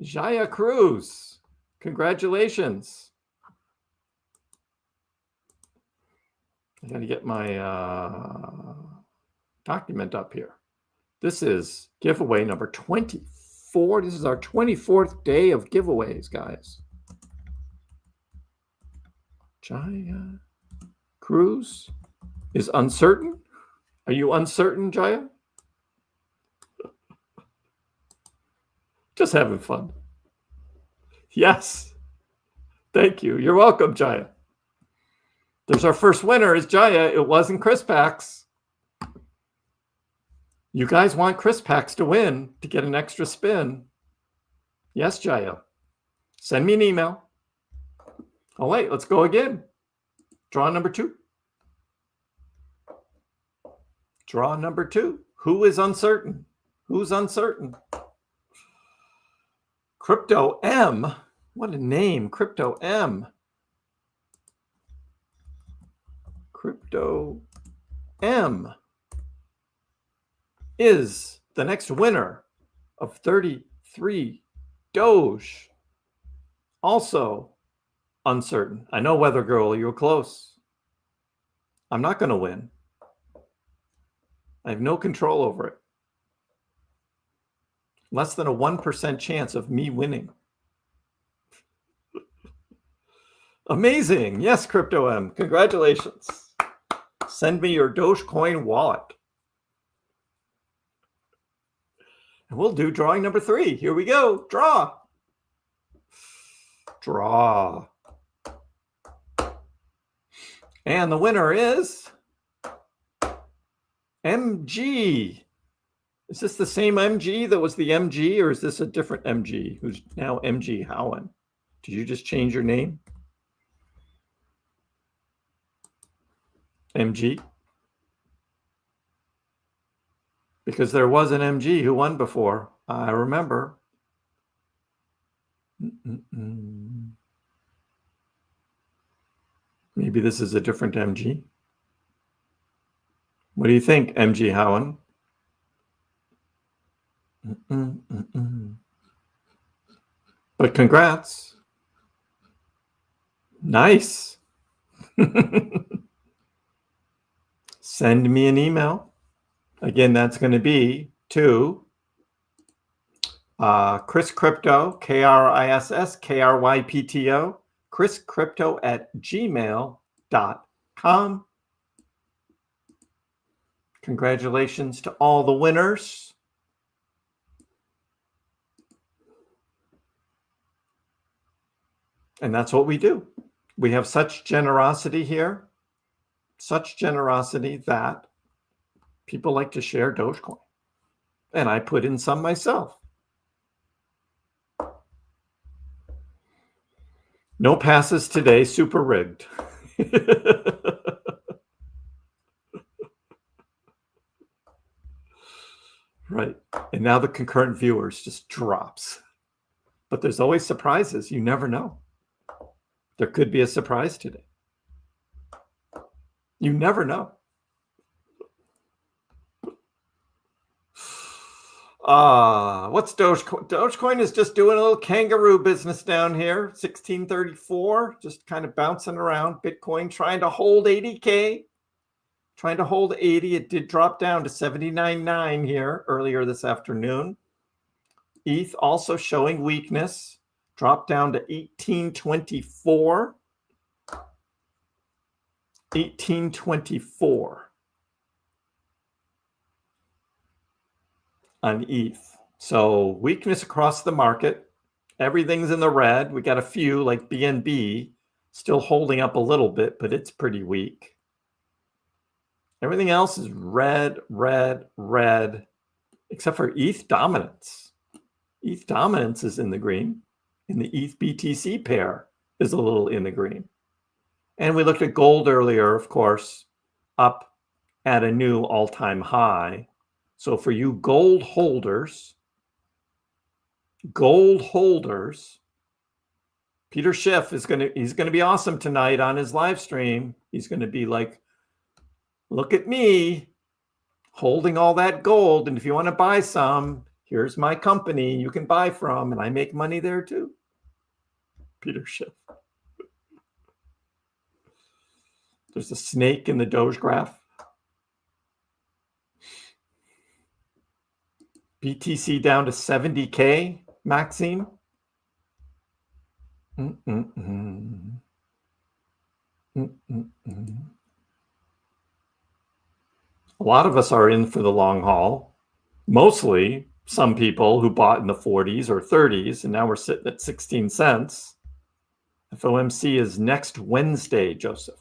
B: Jaya Cruz. Congratulations. I got to get my document up here. This is giveaway number 24. This is our 24th day of giveaways, guys. Jaya Cruz is uncertain. Are you uncertain, Jaya? Just having fun. Yes. Thank you. You're welcome, Jaya. There's our first winner is Jaya. It wasn't KrissPax. You guys want KrissPax to win to get an extra spin. Yes, Jaya. Send me an email. All right, let's go again. Draw number 2. Draw number 2. Who is uncertain? Who's uncertain? Crypto M. What a name, Crypto M. Crypto M is the next winner of 33 Doge. Also uncertain. I know, Weather Girl, you were close. I'm not going to win. I have no control over it. Less than a 1% chance of me winning. Amazing. Yes, Crypto M. Congratulations. Send me your Dogecoin wallet. And we'll do drawing number 3. Here we go. Draw. Draw. And the winner is MG. Is this the same MG that was the MG, or is this a different MG who's now MG Howen? Did you just change your name? MG? Because there was an MG who won before. I remember. Maybe this is a different MG. What do you think, MG Howen? But congrats. Nice. Send me an email. Again, that's going to be to Kriss Crypto, KrissKrypto, KrissCrypto@gmail.com. Congratulations to all the winners. And that's what we do. We have such generosity here, such generosity that people like to share Dogecoin. And I put in some myself. No passes today, super rigged. Right. And now the concurrent viewers just drops. But there's always surprises. You never know. There could be a surprise today. You never know. What's Dogecoin? Dogecoin is just doing a little kangaroo business down here. 1634, just kind of bouncing around. Bitcoin trying to hold 80K. Trying to hold 80. It did drop down to 79.9 here earlier this afternoon. ETH also showing weakness. Dropped down to 1824. 1824 on ETH. So weakness across the market. Everything's in the red. We got a few like BNB still holding up a little bit, but it's pretty weak. Everything else is red, red, red, except for ETH dominance. ETH dominance is in the green. And the ETH BTC pair is a little in the green. And we looked at gold earlier, of course, up at a new all-time high. So for you gold holders, Peter Schiff is he's gonna be awesome tonight on his live stream. He's gonna be like, look at me holding all that gold. And if you want to buy some, here's my company you can buy from. And I make money there too. Peter Schiff. There's a snake in the Doge graph. BTC down to 70K, Maxime. A lot of us are in for the long haul. Mostly some people who bought in the 40s or 30s, and now we're sitting at 16 cents. FOMC is next Wednesday, Joseph.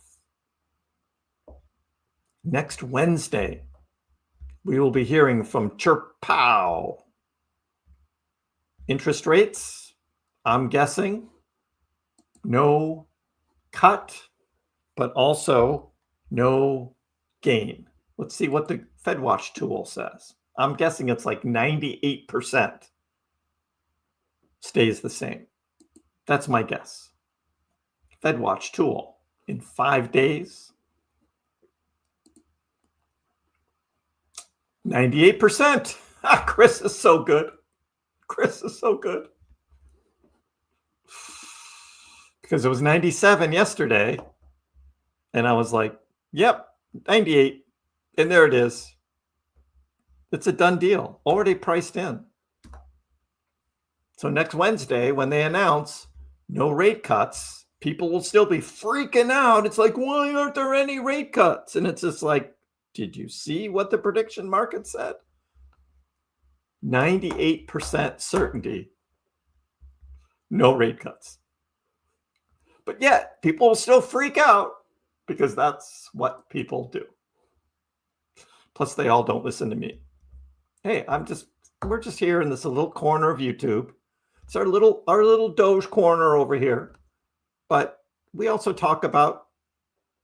B: Next Wednesday, we will be hearing from Chirp Pow. Interest rates, I'm guessing, no cut, but also no gain. Let's see what the FedWatch tool says. I'm guessing it's like 98% stays the same. That's my guess. FedWatch tool in 5 days. 98%. Kriss is so good. Kriss is so good. Because it was 97 yesterday. And I was like, yep, 98. And there it is. It's a done deal. Already priced in. So next Wednesday, when they announce no rate cuts, people will still be freaking out. It's like, why aren't there any rate cuts? And it's just like, did you see what the prediction market said? 98% certainty. No rate cuts. But yet, people will still freak out because that's what people do. Plus, they all don't listen to me. Hey, we're just here in this little corner of YouTube. It's our little Doge corner over here. But we also talk about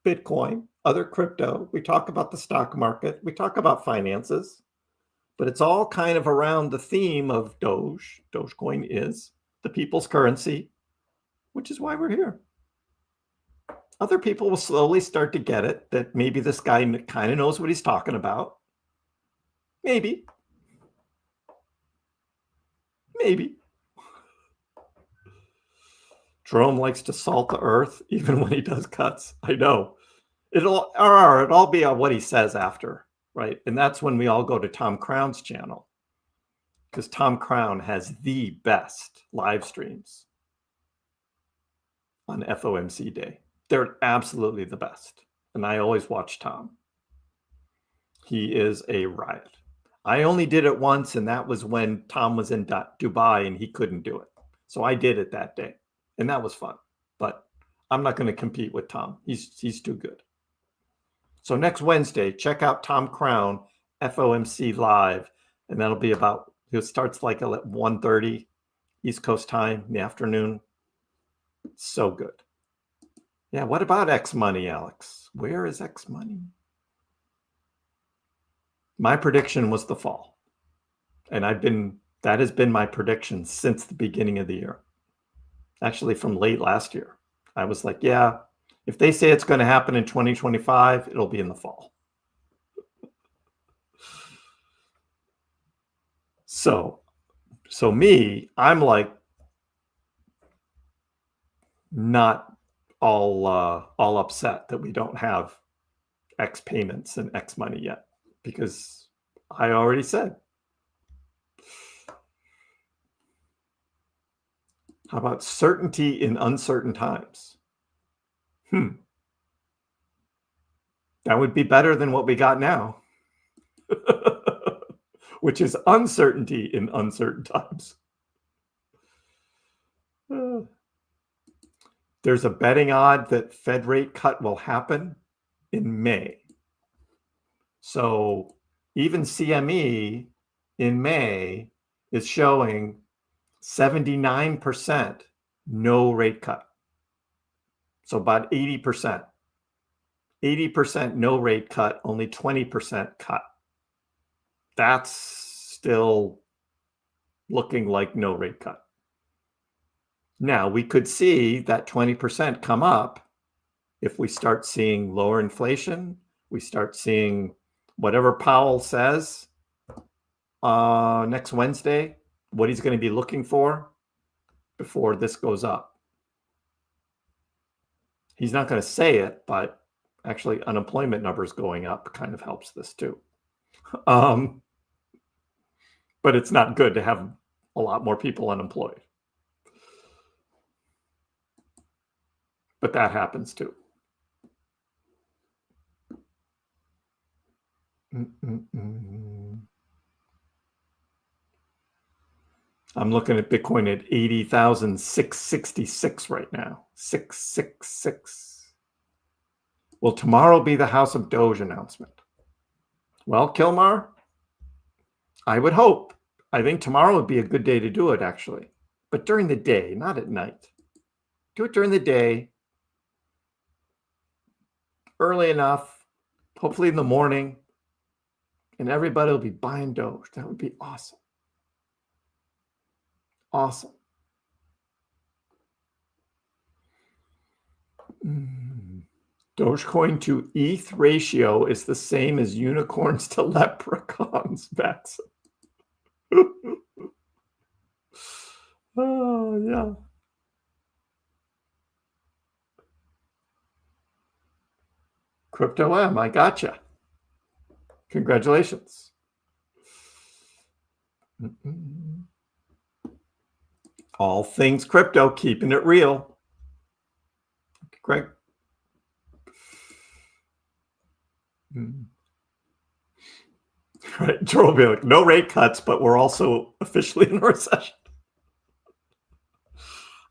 B: Bitcoin, other crypto. We talk about the stock market. We talk about finances. But it's all kind of around the theme of Doge. Dogecoin is the people's currency, which is why we're here. Other people will slowly start to get it, that maybe this guy kind of knows what he's talking about. Maybe. Jerome likes to salt the earth even when he does cuts. I know. It'll all be on what he says after, right? And that's when we all go to Tom Crown's channel, because Tom Crown has the best live streams on FOMC day. They're absolutely the best. And I always watch Tom. He is a riot. I only did it once, and that was when Tom was in Dubai and he couldn't do it. So I did it that day, and that was fun. But I'm not going to compete with Tom. He's too good. So next Wednesday, check out Tom Crown, FOMC Live, and that'll be about, it starts like at 1:30 East Coast time in the afternoon. So good. Yeah, what about X Money, Alex? Where is X Money? My prediction was the fall. And that has been my prediction since the beginning of the year. Actually, from late last year. I was like, yeah, if they say it's going to happen in 2025, it'll be in the fall. So me, I'm like not all upset that we don't have X payments and X money yet, because I already said. How about certainty in uncertain times? That would be better than what we got now, which is uncertainty in uncertain times. There's a betting odd that Fed rate cut will happen in May. So even CME in May is showing 79% no rate cut. So about 80%. 80% no rate cut, only 20% cut. That's still looking like no rate cut. Now, we could see that 20% come up if we start seeing lower inflation, we start seeing whatever Powell says next Wednesday, what he's going to be looking for before this goes up. He's not going to say it, but actually unemployment numbers going up kind of helps this too. But it's not good to have a lot more people unemployed. But that happens too. I'm looking at Bitcoin at 80,666 right now. 666. Will tomorrow be the House of Doge announcement? Well, Kilmar, I would hope. I think tomorrow would be a good day to do it, actually. But during the day, not at night. Do it during the day. Early enough, hopefully in the morning, and everybody will be buying Doge. That would be awesome. Awesome. Dogecoin to ETH ratio is the same as unicorns to leprechauns, Bex. Oh, yeah. Crypto M, I gotcha. Congratulations. All things crypto, keeping it real. Greg. Right. Joel will be like, no rate cuts, but we're also officially in a recession.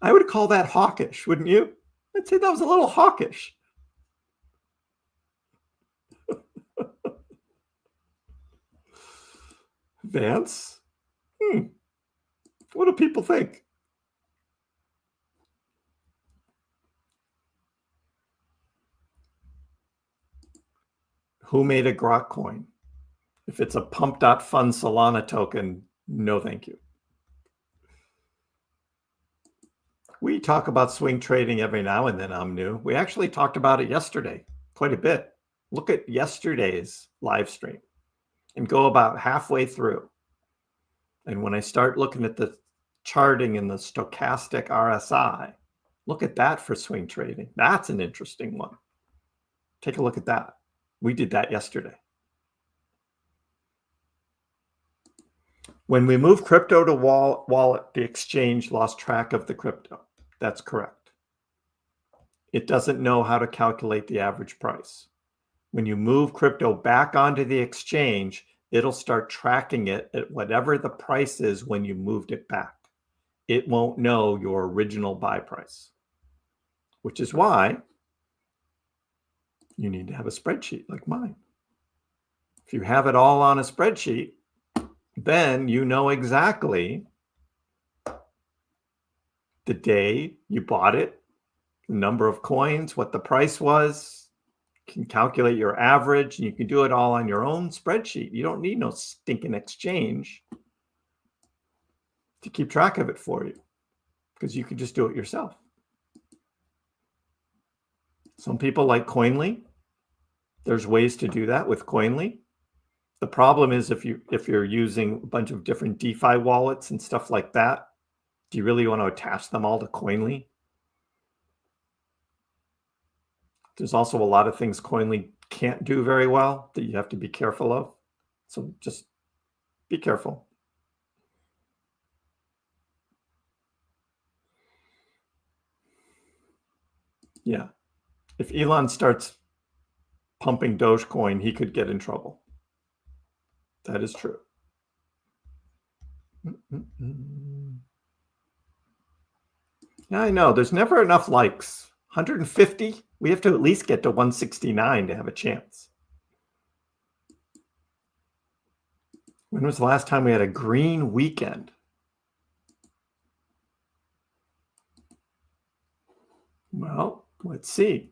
B: I would call that hawkish, wouldn't you? I'd say that was a little hawkish. Vance? What do people think? Who made a Grok coin? If it's a pump.fun Solana token, no thank you. We talk about swing trading every now and then, I'm new. We actually talked about it yesterday quite a bit. Look at yesterday's live stream and go about halfway through. And when I start looking at the charting in the stochastic RSI, look at that for swing trading. That's an interesting one. Take a look at that. We did that yesterday. When we moved crypto to wallet, the exchange lost track of the crypto. That's correct. It doesn't know how to calculate the average price. When you move crypto back onto the exchange, it'll start tracking it at whatever the price is when you moved it back. It won't know your original buy price, which is why you need to have a spreadsheet like mine. If you have it all on a spreadsheet, then you know exactly the day you bought it, the number of coins, what the price was, can calculate your average, and you can do it all on your own spreadsheet. You don't need no stinking exchange to keep track of it for you, because you can just do it yourself. Some people like Coinly. There's ways to do that with Coinly. The problem is if you're using a bunch of different DeFi wallets and stuff like that, do you really want to attach them all to Coinly? There's also a lot of things Coinly can't do very well that you have to be careful of. So just be careful. Yeah. If Elon starts pumping Dogecoin, he could get in trouble. That is true. Yeah, I know. There's never enough likes. 150? We have to at least get to 169 to have a chance. When was the last time we had a green weekend? Well, let's see.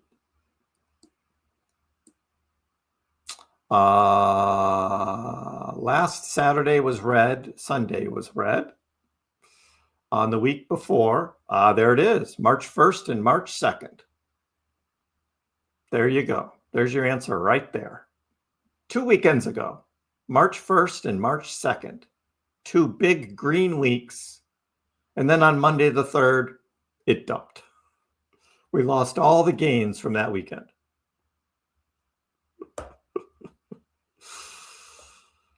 B: Last Saturday was red. Sunday was red. On the week before, there it is, March 1st and March 2nd. There you go. There's your answer right there. 2 weekends ago, March 1st and March 2nd. 2 big green weeks. And then on Monday the 3rd, it dumped. We lost all the gains from that weekend.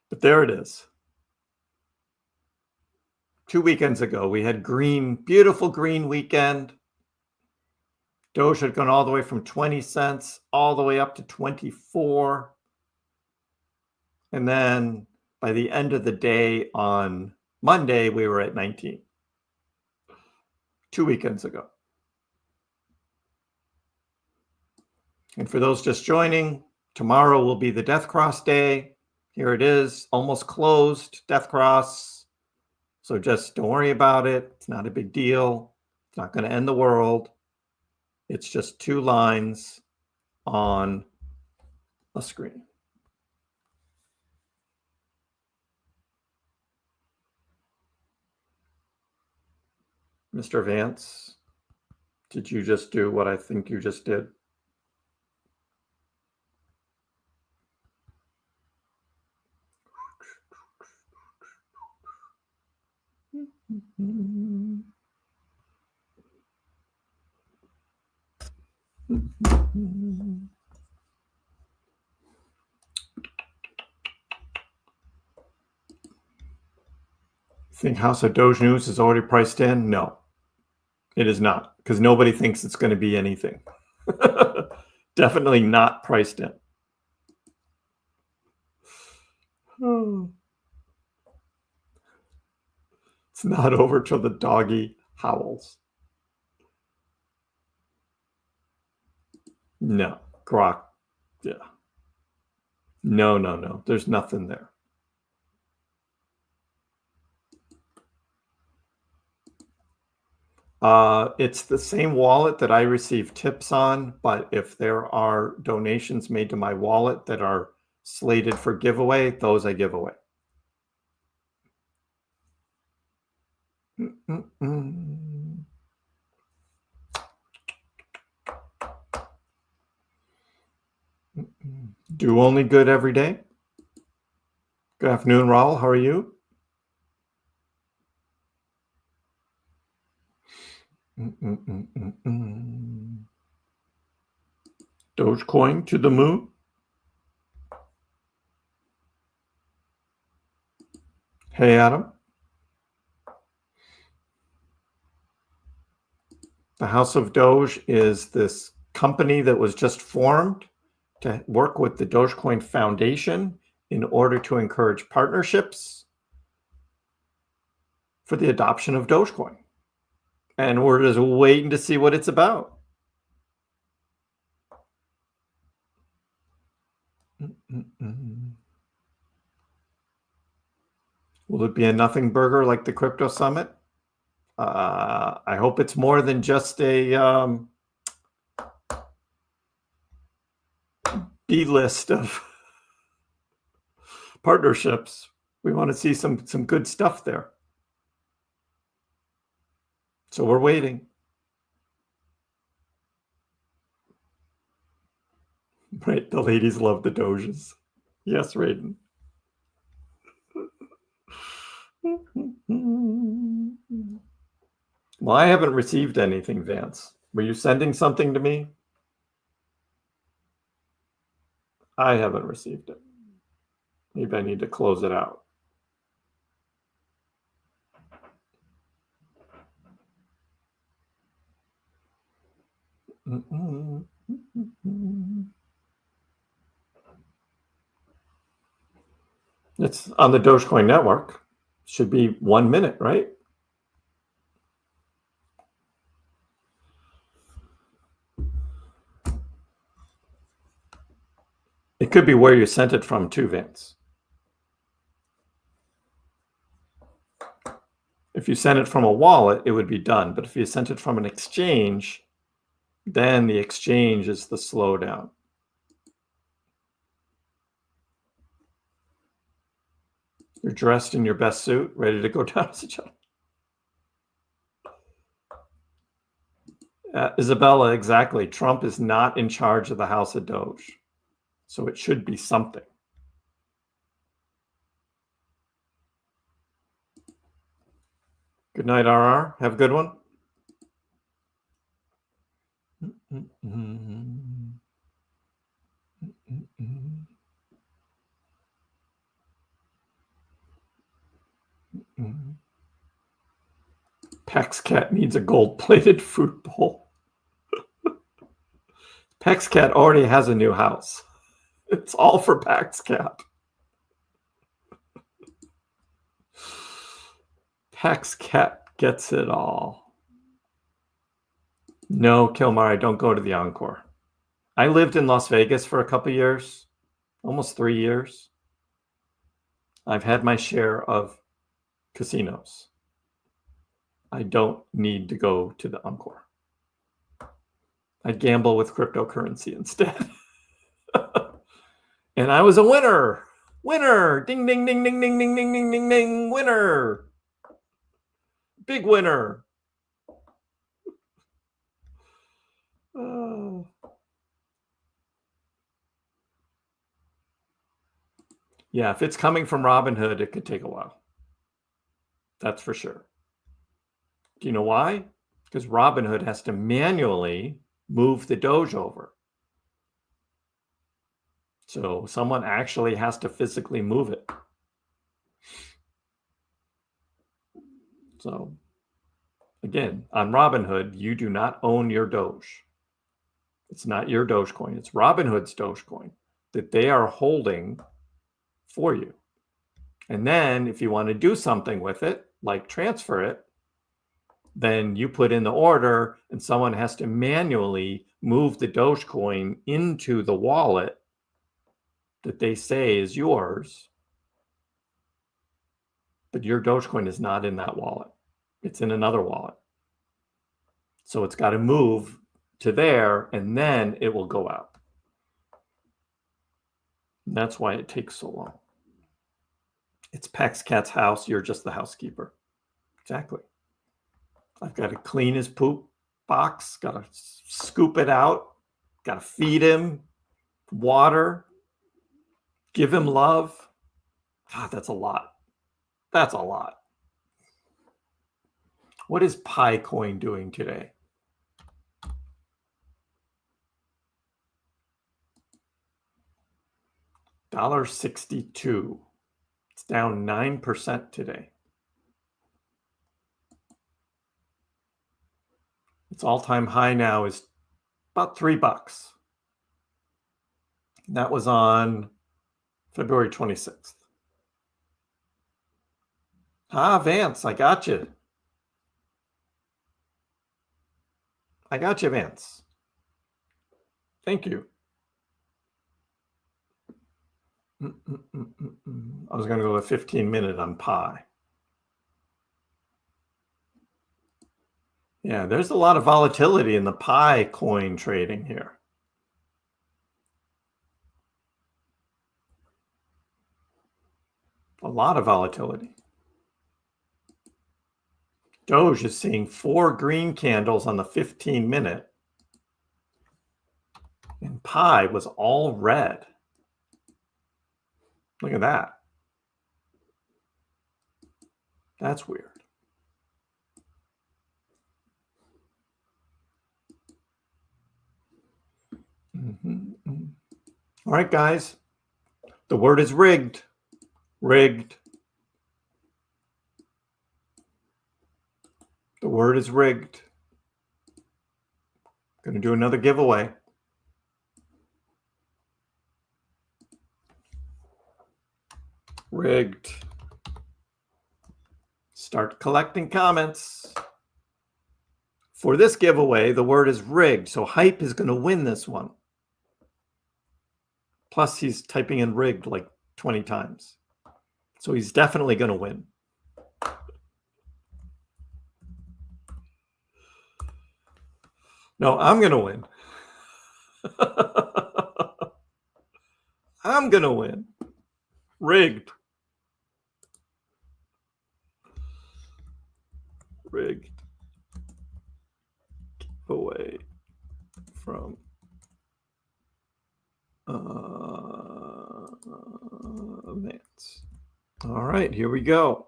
B: But there it is. 2 weekends ago, we had green, beautiful green weekend. Doge had gone all the way from 20 cents all the way up to 24. And then by the end of the day on Monday, we were at 19. 2 weekends ago. And for those just joining, tomorrow will be the Death Cross Day. Here it is, almost closed, Death Cross. So just don't worry about it. It's not a big deal. It's not going to end the world. It's just 2 lines on a screen. Mr. Vance, did you just do what I think you just did? Think House of Doge news is already priced in? No, it is not, because nobody thinks it's going to be anything. Definitely not priced in. It's not over till the doggy howls. No, Grok. Yeah. No. There's nothing there. It's the same wallet that I receive tips on, but if there are donations made to my wallet that are slated for giveaway, those I give away. Do only good every day. Good afternoon, Raul. How are you? Dogecoin to the moon. Hey, Adam. The House of Doge is this company that was just formed to work with the Dogecoin Foundation in order to encourage partnerships for the adoption of Dogecoin. And we're just waiting to see what it's about. Will it be a nothing burger like the Crypto Summit? I hope it's more than just a B list of partnerships. We want to see some good stuff there. So we're waiting. Right, the ladies love the Doges. Yes, Raiden. Well, I haven't received anything, Vance. Were you sending something to me? I haven't received it. Maybe I need to close it out. It's on the Dogecoin network. Should be 1 minute, right? It could be where you sent it from too, Vance. If you sent it from a wallet, it would be done. But if you sent it from an exchange, then the exchange is the slowdown. You're dressed in your best suit, ready to go down as a child. Isabella, exactly. Trump is not in charge of the House of Doge. So it should be something. Good night, RR. Have a good one. Pax Cat needs a gold-plated fruit bowl. Pax Cat already has a new house. It's all for Pax Cat. Pax Cat gets it all. No, Kilmar, I don't go to the Encore. I lived in Las Vegas for a couple years, almost 3 years. I've had my share of casinos. I don't need to go to the Encore. I gamble with cryptocurrency instead. And I was a winner. Winner. Ding, ding, ding, ding, ding, ding, ding, ding, ding, ding. Winner. Big winner. Oh. Yeah, if it's coming from Robinhood, it could take a while. That's for sure. Do you know why? Because Robinhood has to manually move the Doge over. So someone actually has to physically move it. So again, on Robinhood, you do not own your Doge. It's not your Dogecoin. It's Robinhood's Dogecoin that they are holding for you. And then if you want to do something with it, like transfer it, then you put in the order and someone has to manually move the Dogecoin into the wallet that they say is yours. But your Dogecoin is not in that wallet. It's in another wallet. So it's got to move to there and then it will go out. And that's why it takes so long. It's Pax Cat's house. You're just the housekeeper. Exactly. I've got to clean his poop box, got to scoop it out, got to feed him, water, give him love. God, that's a lot. That's a lot. What is Pi Coin doing today? $1.62. It's down 9% today. Its all-time high now is about $3. That was on February 26th. Ah, Vance, I got you. I got you, Vance. Thank you. I was going to go with 15-minute on Pi. Yeah, there's a lot of volatility in the Pi coin trading here. A lot of volatility. Doge is seeing 4 green candles on the 15-minute. And Pi was all red. Look at that. That's weird. All right, guys. The word is rigged. Rigged. The word is rigged. Going to do another giveaway. Rigged. Start collecting comments. For this giveaway, the word is rigged. So Hype is going to win this one. Plus, he's typing in rigged like 20 times. So he's definitely going to win. No, I'm going to win. I'm going to win. Rigged. Rigged. Giveaway from Vance. All right, here we go.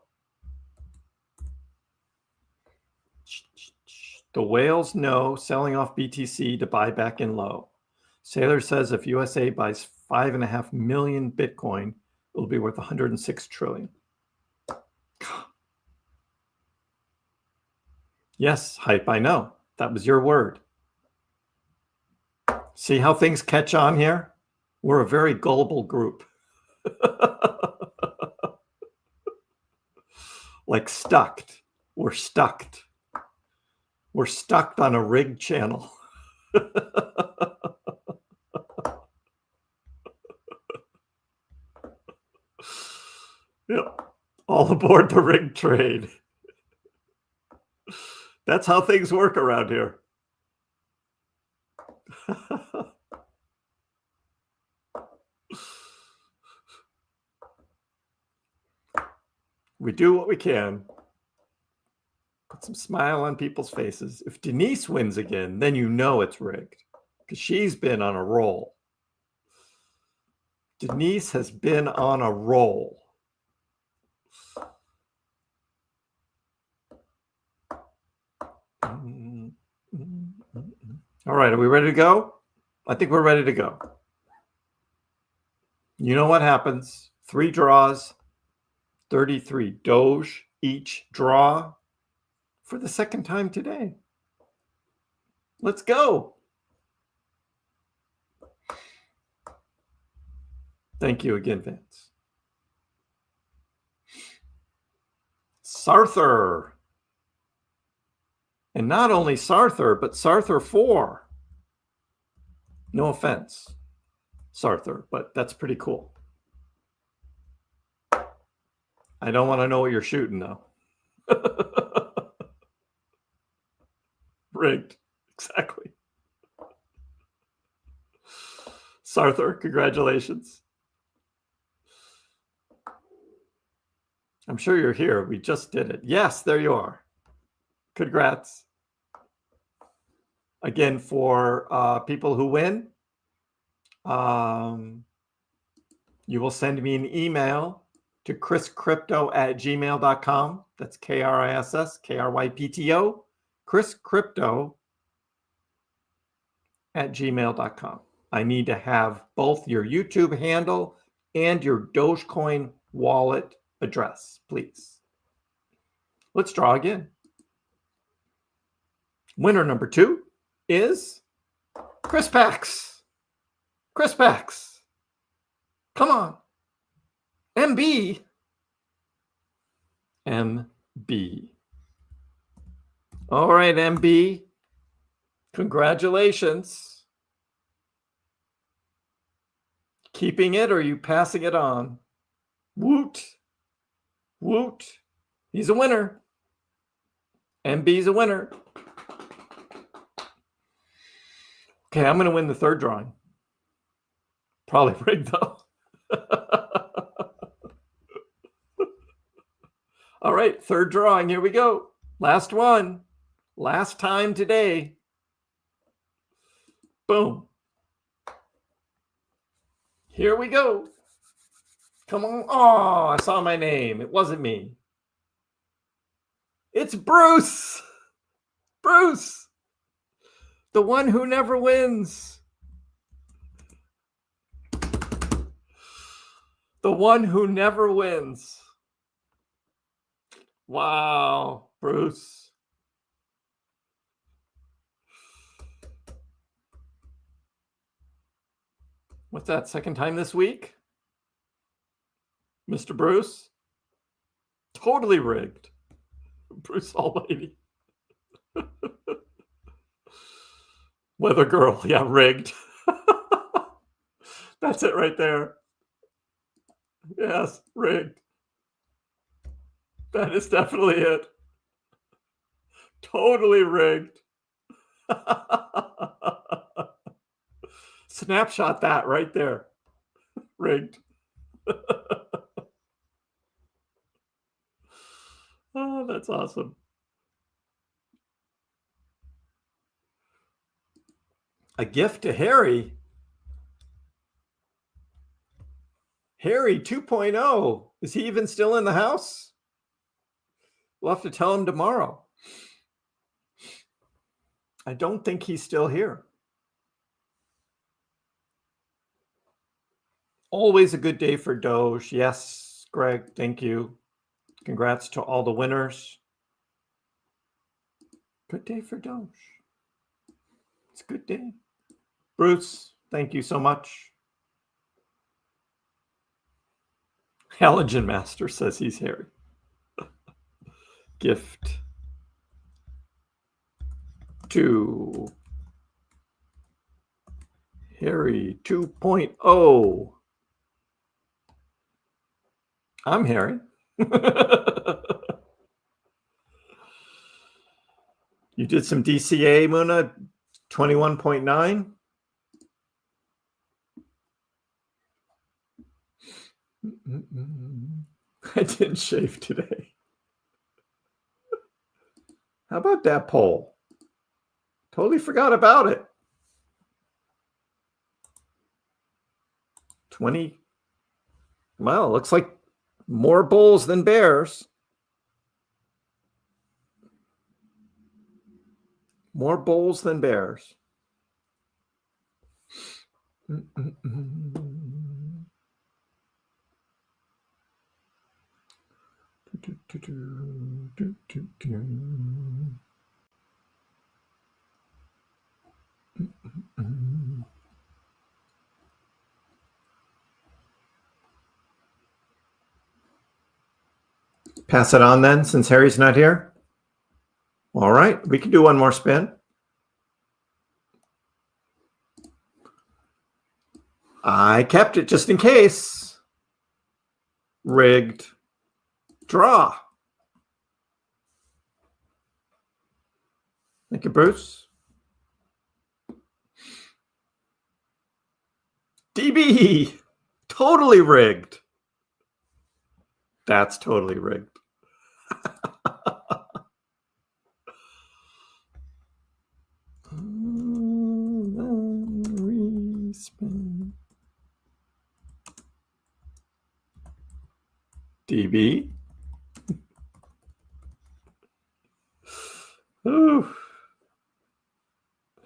B: The whales know selling off BTC to buy back in low. Sailor says if USA buys 5.5 million Bitcoin, it will be worth 106 trillion. Yes, Hype, I know. That was your word. See how things catch on here? We're a very gullible group. Like stucked. We're stucked. We're stuck on a rigged channel. Yeah. All aboard the rigged trade. That's how things work around here. We do what we can. Put some smile on people's faces. If Denise wins again, then you know it's rigged because she's been on a roll. Denise has been on a roll. All right, are we ready to go? I think we're ready to go. You know what happens. 3 draws, 33 Doge each draw for the second time today. Let's go. Thank you again, Vince. Sarthur. And not only Sarthur, but Sarthur 4. No offense, Sarthur, but that's pretty cool. I don't want to know what you're shooting, though. Rigged. Exactly. Sarthur, congratulations. I'm sure you're here. We just did it. Yes, there you are. Congrats. Again, for people who win, you will send me an email to KrissCrypto@gmail.com. That's KRISS, KrissCrypto@gmail.com. I need to have both your YouTube handle and your Dogecoin wallet address, please. Let's draw again. Winner number 2 is KrissPax. KrissPax. Come on. MB. MB. All right, MB. Congratulations. Keeping it, or are you passing it on? Woot. Woot. He's a winner. MB's a winner. Okay, I'm going to win the third drawing. Probably rigged, though. All right, third drawing. Here we go. Last one. Last time today. Boom. Here we go. Come on. Oh, I saw my name. It wasn't me. It's Bruce. Bruce. The one who never wins. The one who never wins. Wow, Bruce. What's that, second time this week? Mr. Bruce? Totally rigged. Bruce Almighty. Weather girl, yeah, rigged. That's it right there. Yes, rigged. That is definitely it. Totally rigged. Snapshot that right there. Rigged. Oh, that's awesome. A gift to Harry. Harry 2.0. Is he even still in the house? We'll have to tell him tomorrow. I don't think he's still here. Always a good day for Doge. Yes, Greg, thank you. Congrats to all the winners. Good day for Doge. It's a good day. Bruce, thank you so much. Halogen Master says he's Harry. Gift to Harry 2.0. I'm Harry. You did some DCA, Muna, 21.9. I didn't shave today. How about that poll? Totally forgot about it. 20. Well, it looks like more bulls than bears. More bulls than bears. Pass it on then, since Harry's not here. All right, we can do one more spin. I kept it just in case. Rigged. Draw. Thank you, Bruce. DB. Totally rigged. That's totally rigged. Respin. DB. Ooh.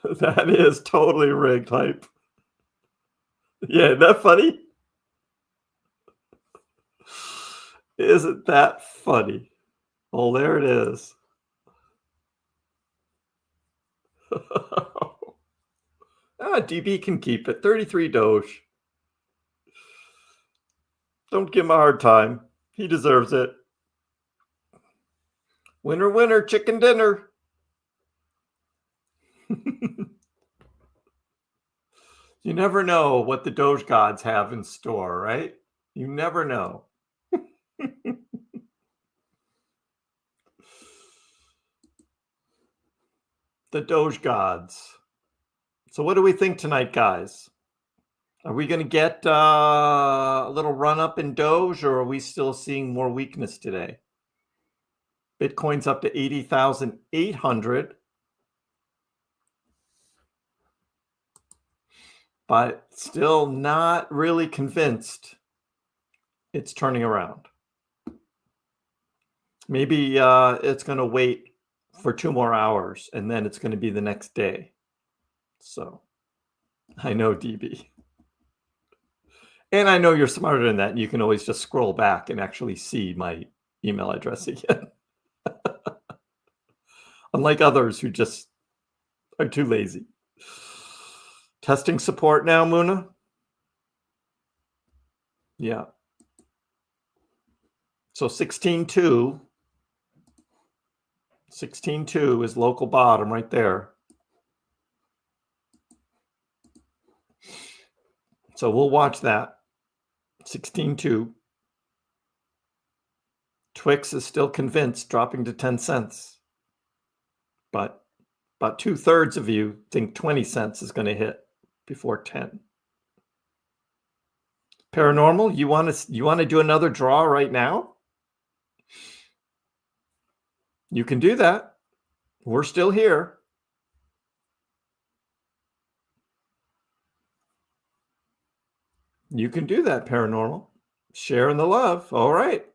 B: That is totally rigged hype. Yeah, isn't that funny? Isn't that funny? Oh, there it is. DB can keep it. 33 Doge. Don't give him a hard time. He deserves it. Winner, winner, chicken dinner. You never know what the Doge gods have in store, right? You never know. The Doge gods. So what do we think tonight, guys? Are we going to get a little run up in Doge, or are we still seeing more weakness today? Bitcoin's up to 80,800. But still not really convinced it's turning around. Maybe it's going to wait for 2 more hours, and then it's going to be the next day. So I know, DB. And I know you're smarter than that. And you can always just scroll back and actually see my email address again. Unlike others who just are too lazy. Testing support now, Muna? Yeah. So 16.2. 16.2 is local bottom right there. So we'll watch that. 16.2. Twix is still convinced, dropping to 10 cents. But about 2/3 of you think 20 cents is going to hit before 10. Paranormal, you want to do another draw right now? You can do that. We're still here. You can do that, Paranormal. Sharing the love. All right.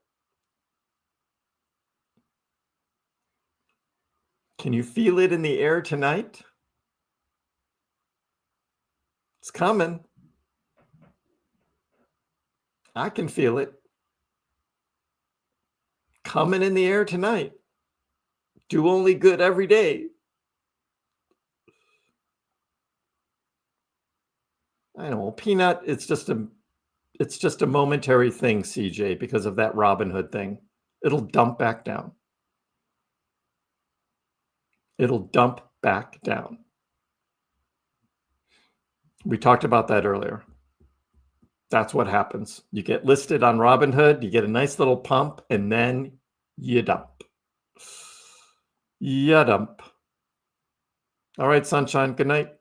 B: Can you feel it in the air tonight? It's coming. I can feel it. Coming in the air tonight. Do only good every day. I know, Peanut, it's just a momentary thing, CJ, because of that Robinhood thing. It'll dump back down. It'll dump back down. We talked about that earlier. That's what happens. You get listed on Robinhood, you get a nice little pump, and then you dump. You dump. All right, Sunshine, good night.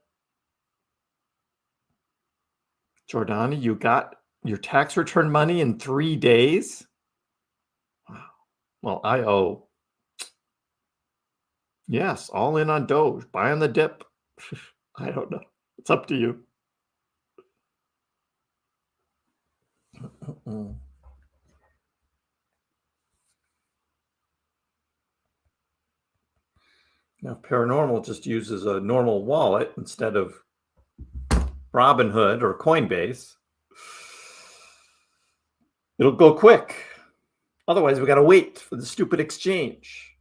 B: Jordani, you got your tax return money in 3 days? Wow. Well, I owe. Yes, all in on Doge. Buy on the dip. I don't know. It's up to you. Now, Paranormal just uses a normal wallet instead of Robinhood or Coinbase, it'll go quick. Otherwise, we got to wait for the stupid exchange.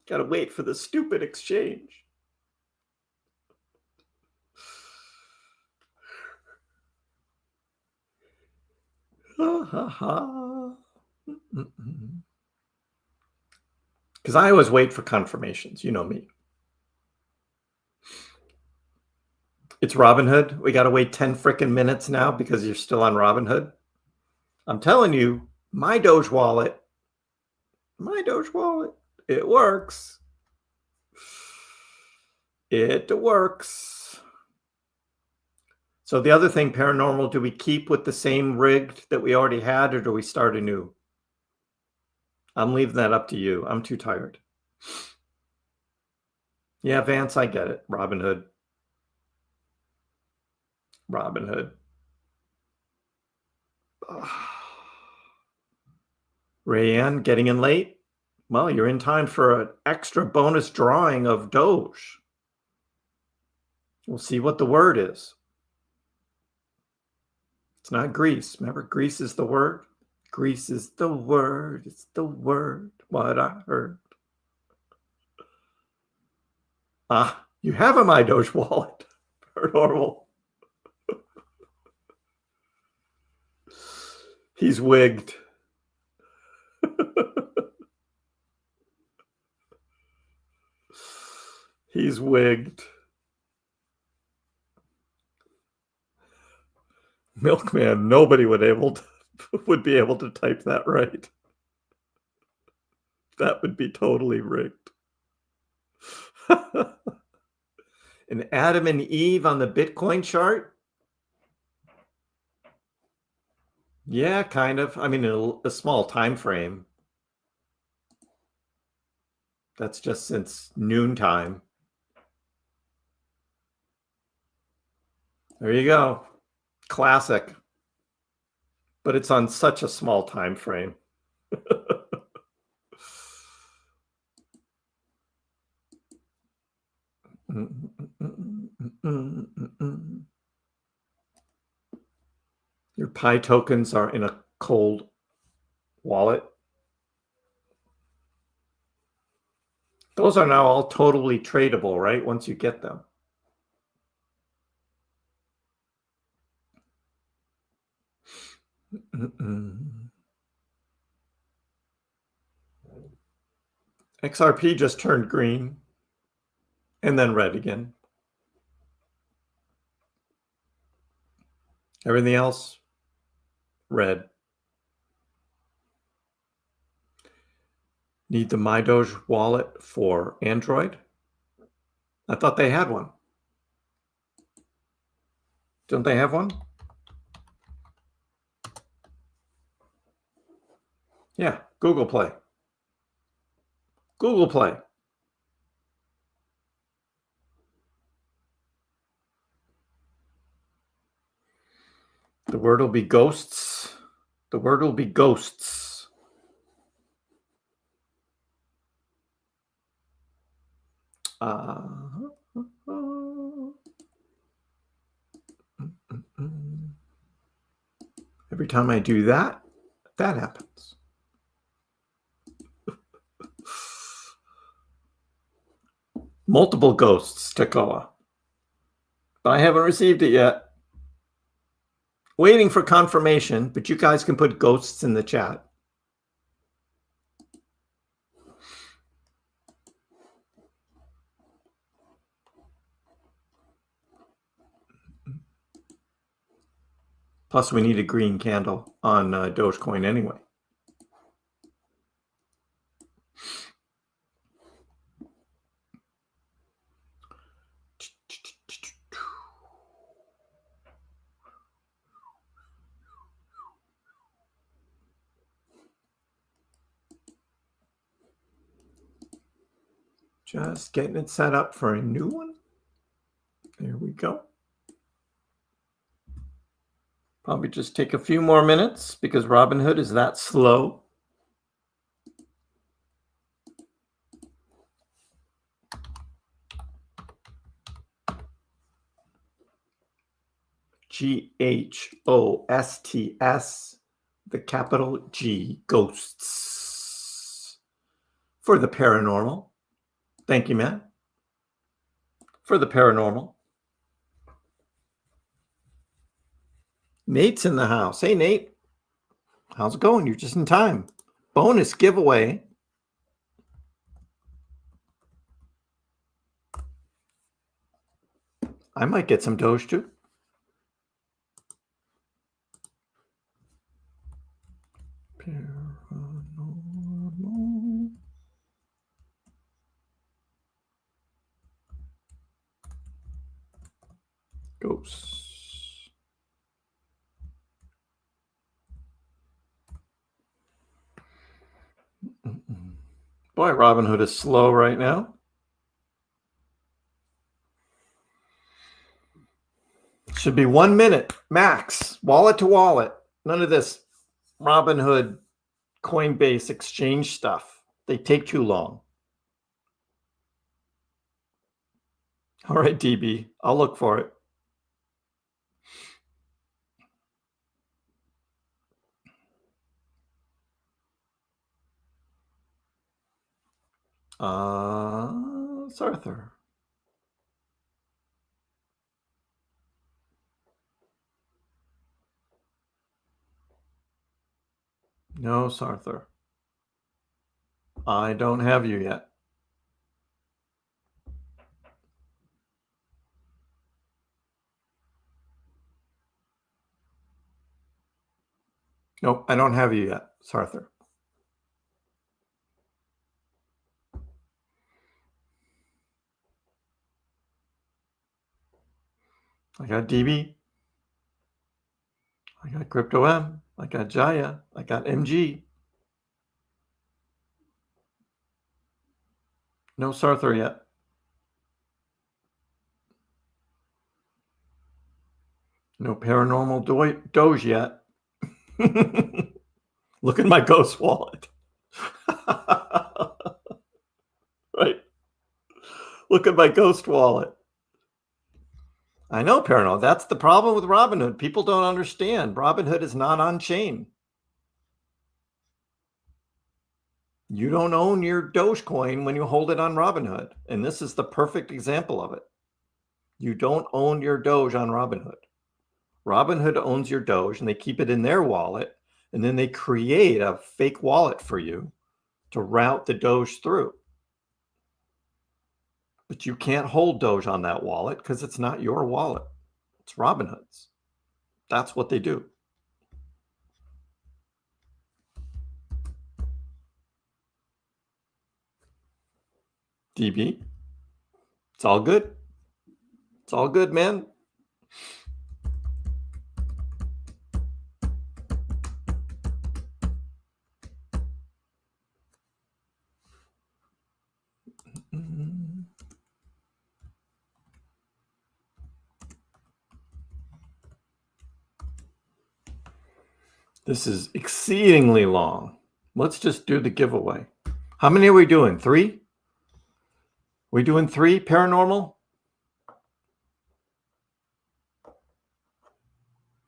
B: Got to wait for the stupid exchange. Because I always wait for confirmations. You know me. It's Robinhood. We got to wait 10 freaking minutes now because you're still on Robinhood. I'm telling you, MyDoge wallet, it works. It works. So the other thing, paranormal, do we keep with the same rig that we already had, or do we start anew? I'm leaving that up to you. I'm too tired. Yeah, Vance, I get it. Robinhood. Rayanne, getting in late? Well, you're in time for an extra bonus drawing of Doge. We'll see what the word is. It's not Greece. Remember, Greece is the word? Greece is the word. It's the word. What I heard. You have a MyDoge wallet. Paranormal. He's wigged. He's wigged. Milkman, nobody would be able to type that right. That would be totally rigged. An Adam and Eve on the Bitcoin chart? Yeah, kind of. I mean, a small time frame. That's just since noontime. There you go. Classic. But it's on such a small time frame. Your Pi tokens are in a cold wallet. Those are now all totally tradable, right? Once you get them. XRP just turned green and then red again. Everything else, red. Need the MyDoge wallet for Android? I thought they had one. Don't they have one? Yeah, Google Play. Google Play. The word will be ghosts. The word will be ghosts. Every time I do that, that happens. Multiple ghosts, Takoa. But I haven't received it yet. Waiting for confirmation, but you guys can put ghosts in the chat. Plus, we need a green candle on Dogecoin anyway. Just getting it set up for a new one. There we go. Probably just take a few more minutes because Robinhood is that slow. GHOSTS, the capital G, ghosts. For the paranormal. Thank you, man. For the paranormal. Nate's in the house. Hey, Nate. How's it going? You're just in time. Bonus giveaway. I might get some Doge too. Paranormal. Ghosts. Boy, Robinhood is slow right now. Should be 1 minute max, wallet to wallet. None of this Robinhood, Coinbase exchange stuff. They take too long. All right, DB, I'll look for it. Sarthur. No, Sarthur. I don't have you yet. Nope, I don't have you yet, Sarthur. I got DB. I got Crypto M. I got Jaya. I got MG. No Sarthur yet. No paranormal Doge yet. Look at my ghost wallet. Right. Look at my ghost wallet. I know, paranormal. That's the problem with Robinhood. People don't understand. Robinhood is not on chain. You don't own your Dogecoin when you hold it on Robinhood. And this is the perfect example of it. You don't own your Doge on Robinhood. Robinhood owns your Doge and they keep it in their wallet. And then they create a fake wallet for you to route the Doge through. But you can't hold Doge on that wallet because it's not your wallet. It's Robinhood's. That's what they do. DB. It's all good. It's all good, man. This is exceedingly long. Let's just do the giveaway. How many are we doing? 3? We doing 3 paranormal?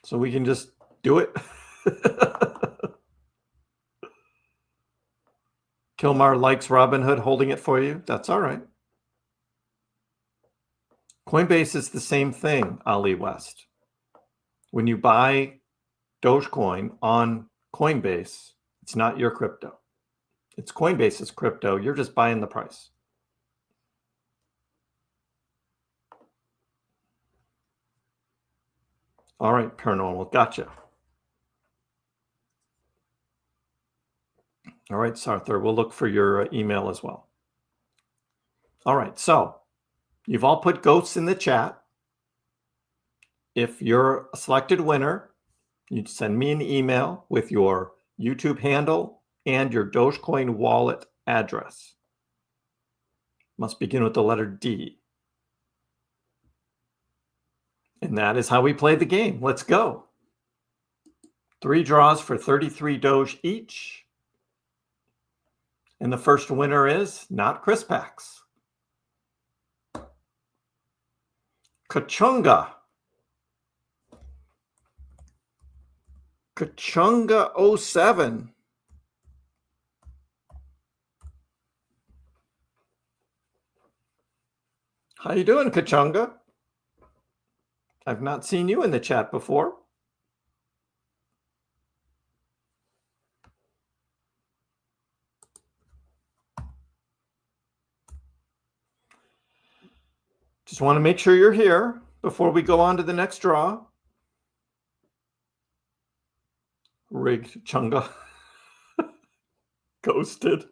B: So we can just do it. Kilmar likes Robinhood holding it for you. That's all right. Coinbase is the same thing, Ali West. When you buy Dogecoin on Coinbase, it's not your crypto. It's Coinbase's crypto. You're just buying the price. All right, paranormal. Gotcha. All right, Sarthur, we'll look for your email as well. All right, so you've all put ghosts in the chat. If you're a selected winner, you'd send me an email with your YouTube handle and your Dogecoin wallet address. Must begin with the letter D. And that is how we play the game. Let's go. 3 draws for 33 Doge each. And the first winner is not KrissPax. Kachunga. Kachunga 07. How you doing, Kachunga? I've not seen you in the chat before. Just want to make sure you're here before we go on to the next draw. Rigged Chunga. Ghosted.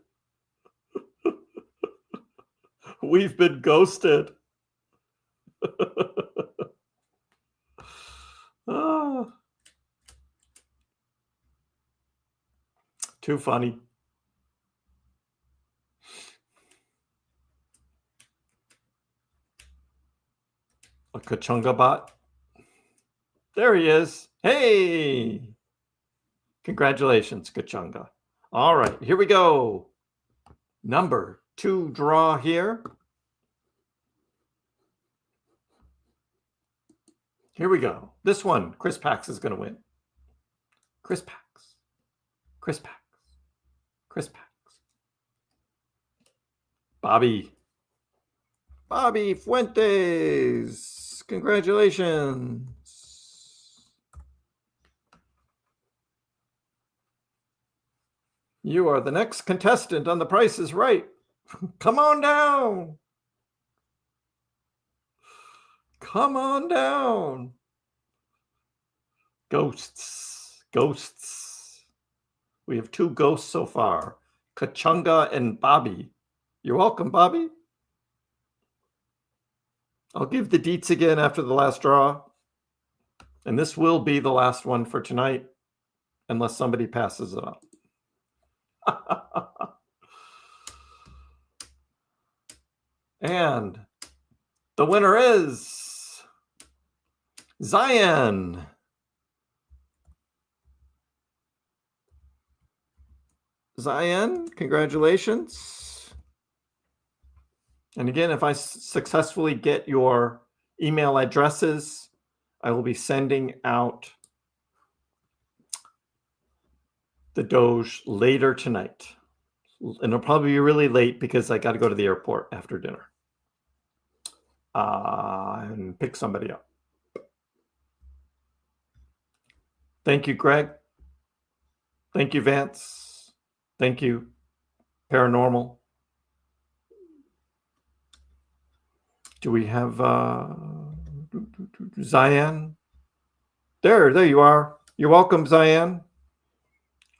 B: We've been ghosted. Ah. Too funny. A Kachunga bot. There he is. Hey! Congratulations, Kachunga. All right, here we go. Number 2 draw here. Here we go. This one, KrissPax is going to win. KrissPax. KrissPax. KrissPax. Bobby Fuentes. Congratulations. You are the next contestant on The Price is Right. Come on down. Come on down. Ghosts. Ghosts. We have 2 ghosts so far. Kachunga and Bobby. You're welcome, Bobby. I'll give the deets again after the last draw. And this will be the last one for tonight, unless somebody passes it up. And the winner is Zion. Zion, congratulations. And again, if I successfully get your email addresses, I will be sending out the Doge later tonight. And it'll probably be really late because I got to go to the airport after dinner and pick somebody up. Thank you, Greg. Thank you, Vance. Thank you, Paranormal. Do we have Zion? There you are. You're welcome, Zion.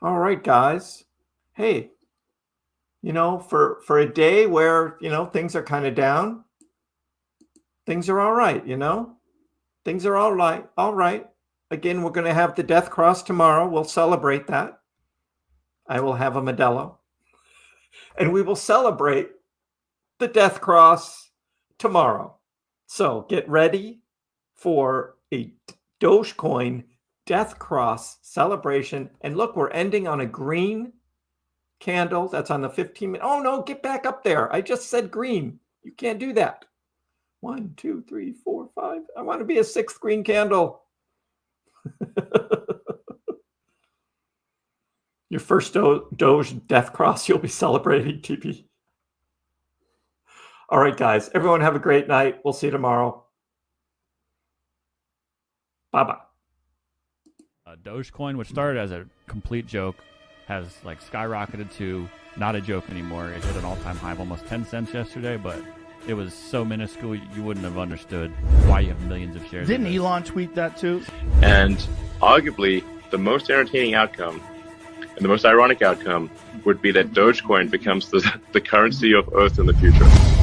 B: All right, guys. Hey, for a day where, things are kind of down, things are all right, Things are all right. All right. Again, we're going to have the Death Cross tomorrow. We'll celebrate that. I will have a Modelo. And we will celebrate the Death Cross tomorrow. So get ready for a Dogecoin Death Cross celebration. And look, we're ending on a green candle. That's on the 15-minute. Oh, no, get back up there. I just said green. You can't do that. 1, 2, 3, 4, 5. I want to be a 6th green candle. Your first Doge Death Cross you'll be celebrating, TP. All right, guys. Everyone have a great night. We'll see you tomorrow. Bye-bye.
C: Dogecoin, which started as a complete joke, has skyrocketed to not a joke anymore. It hit an all-time high of almost 10 cents yesterday, but it was so minuscule you wouldn't have understood why you have millions of shares.
D: Didn't Elon tweet that too?
E: And arguably, the most entertaining outcome and the most ironic outcome would be that Dogecoin becomes the currency of Earth in the future.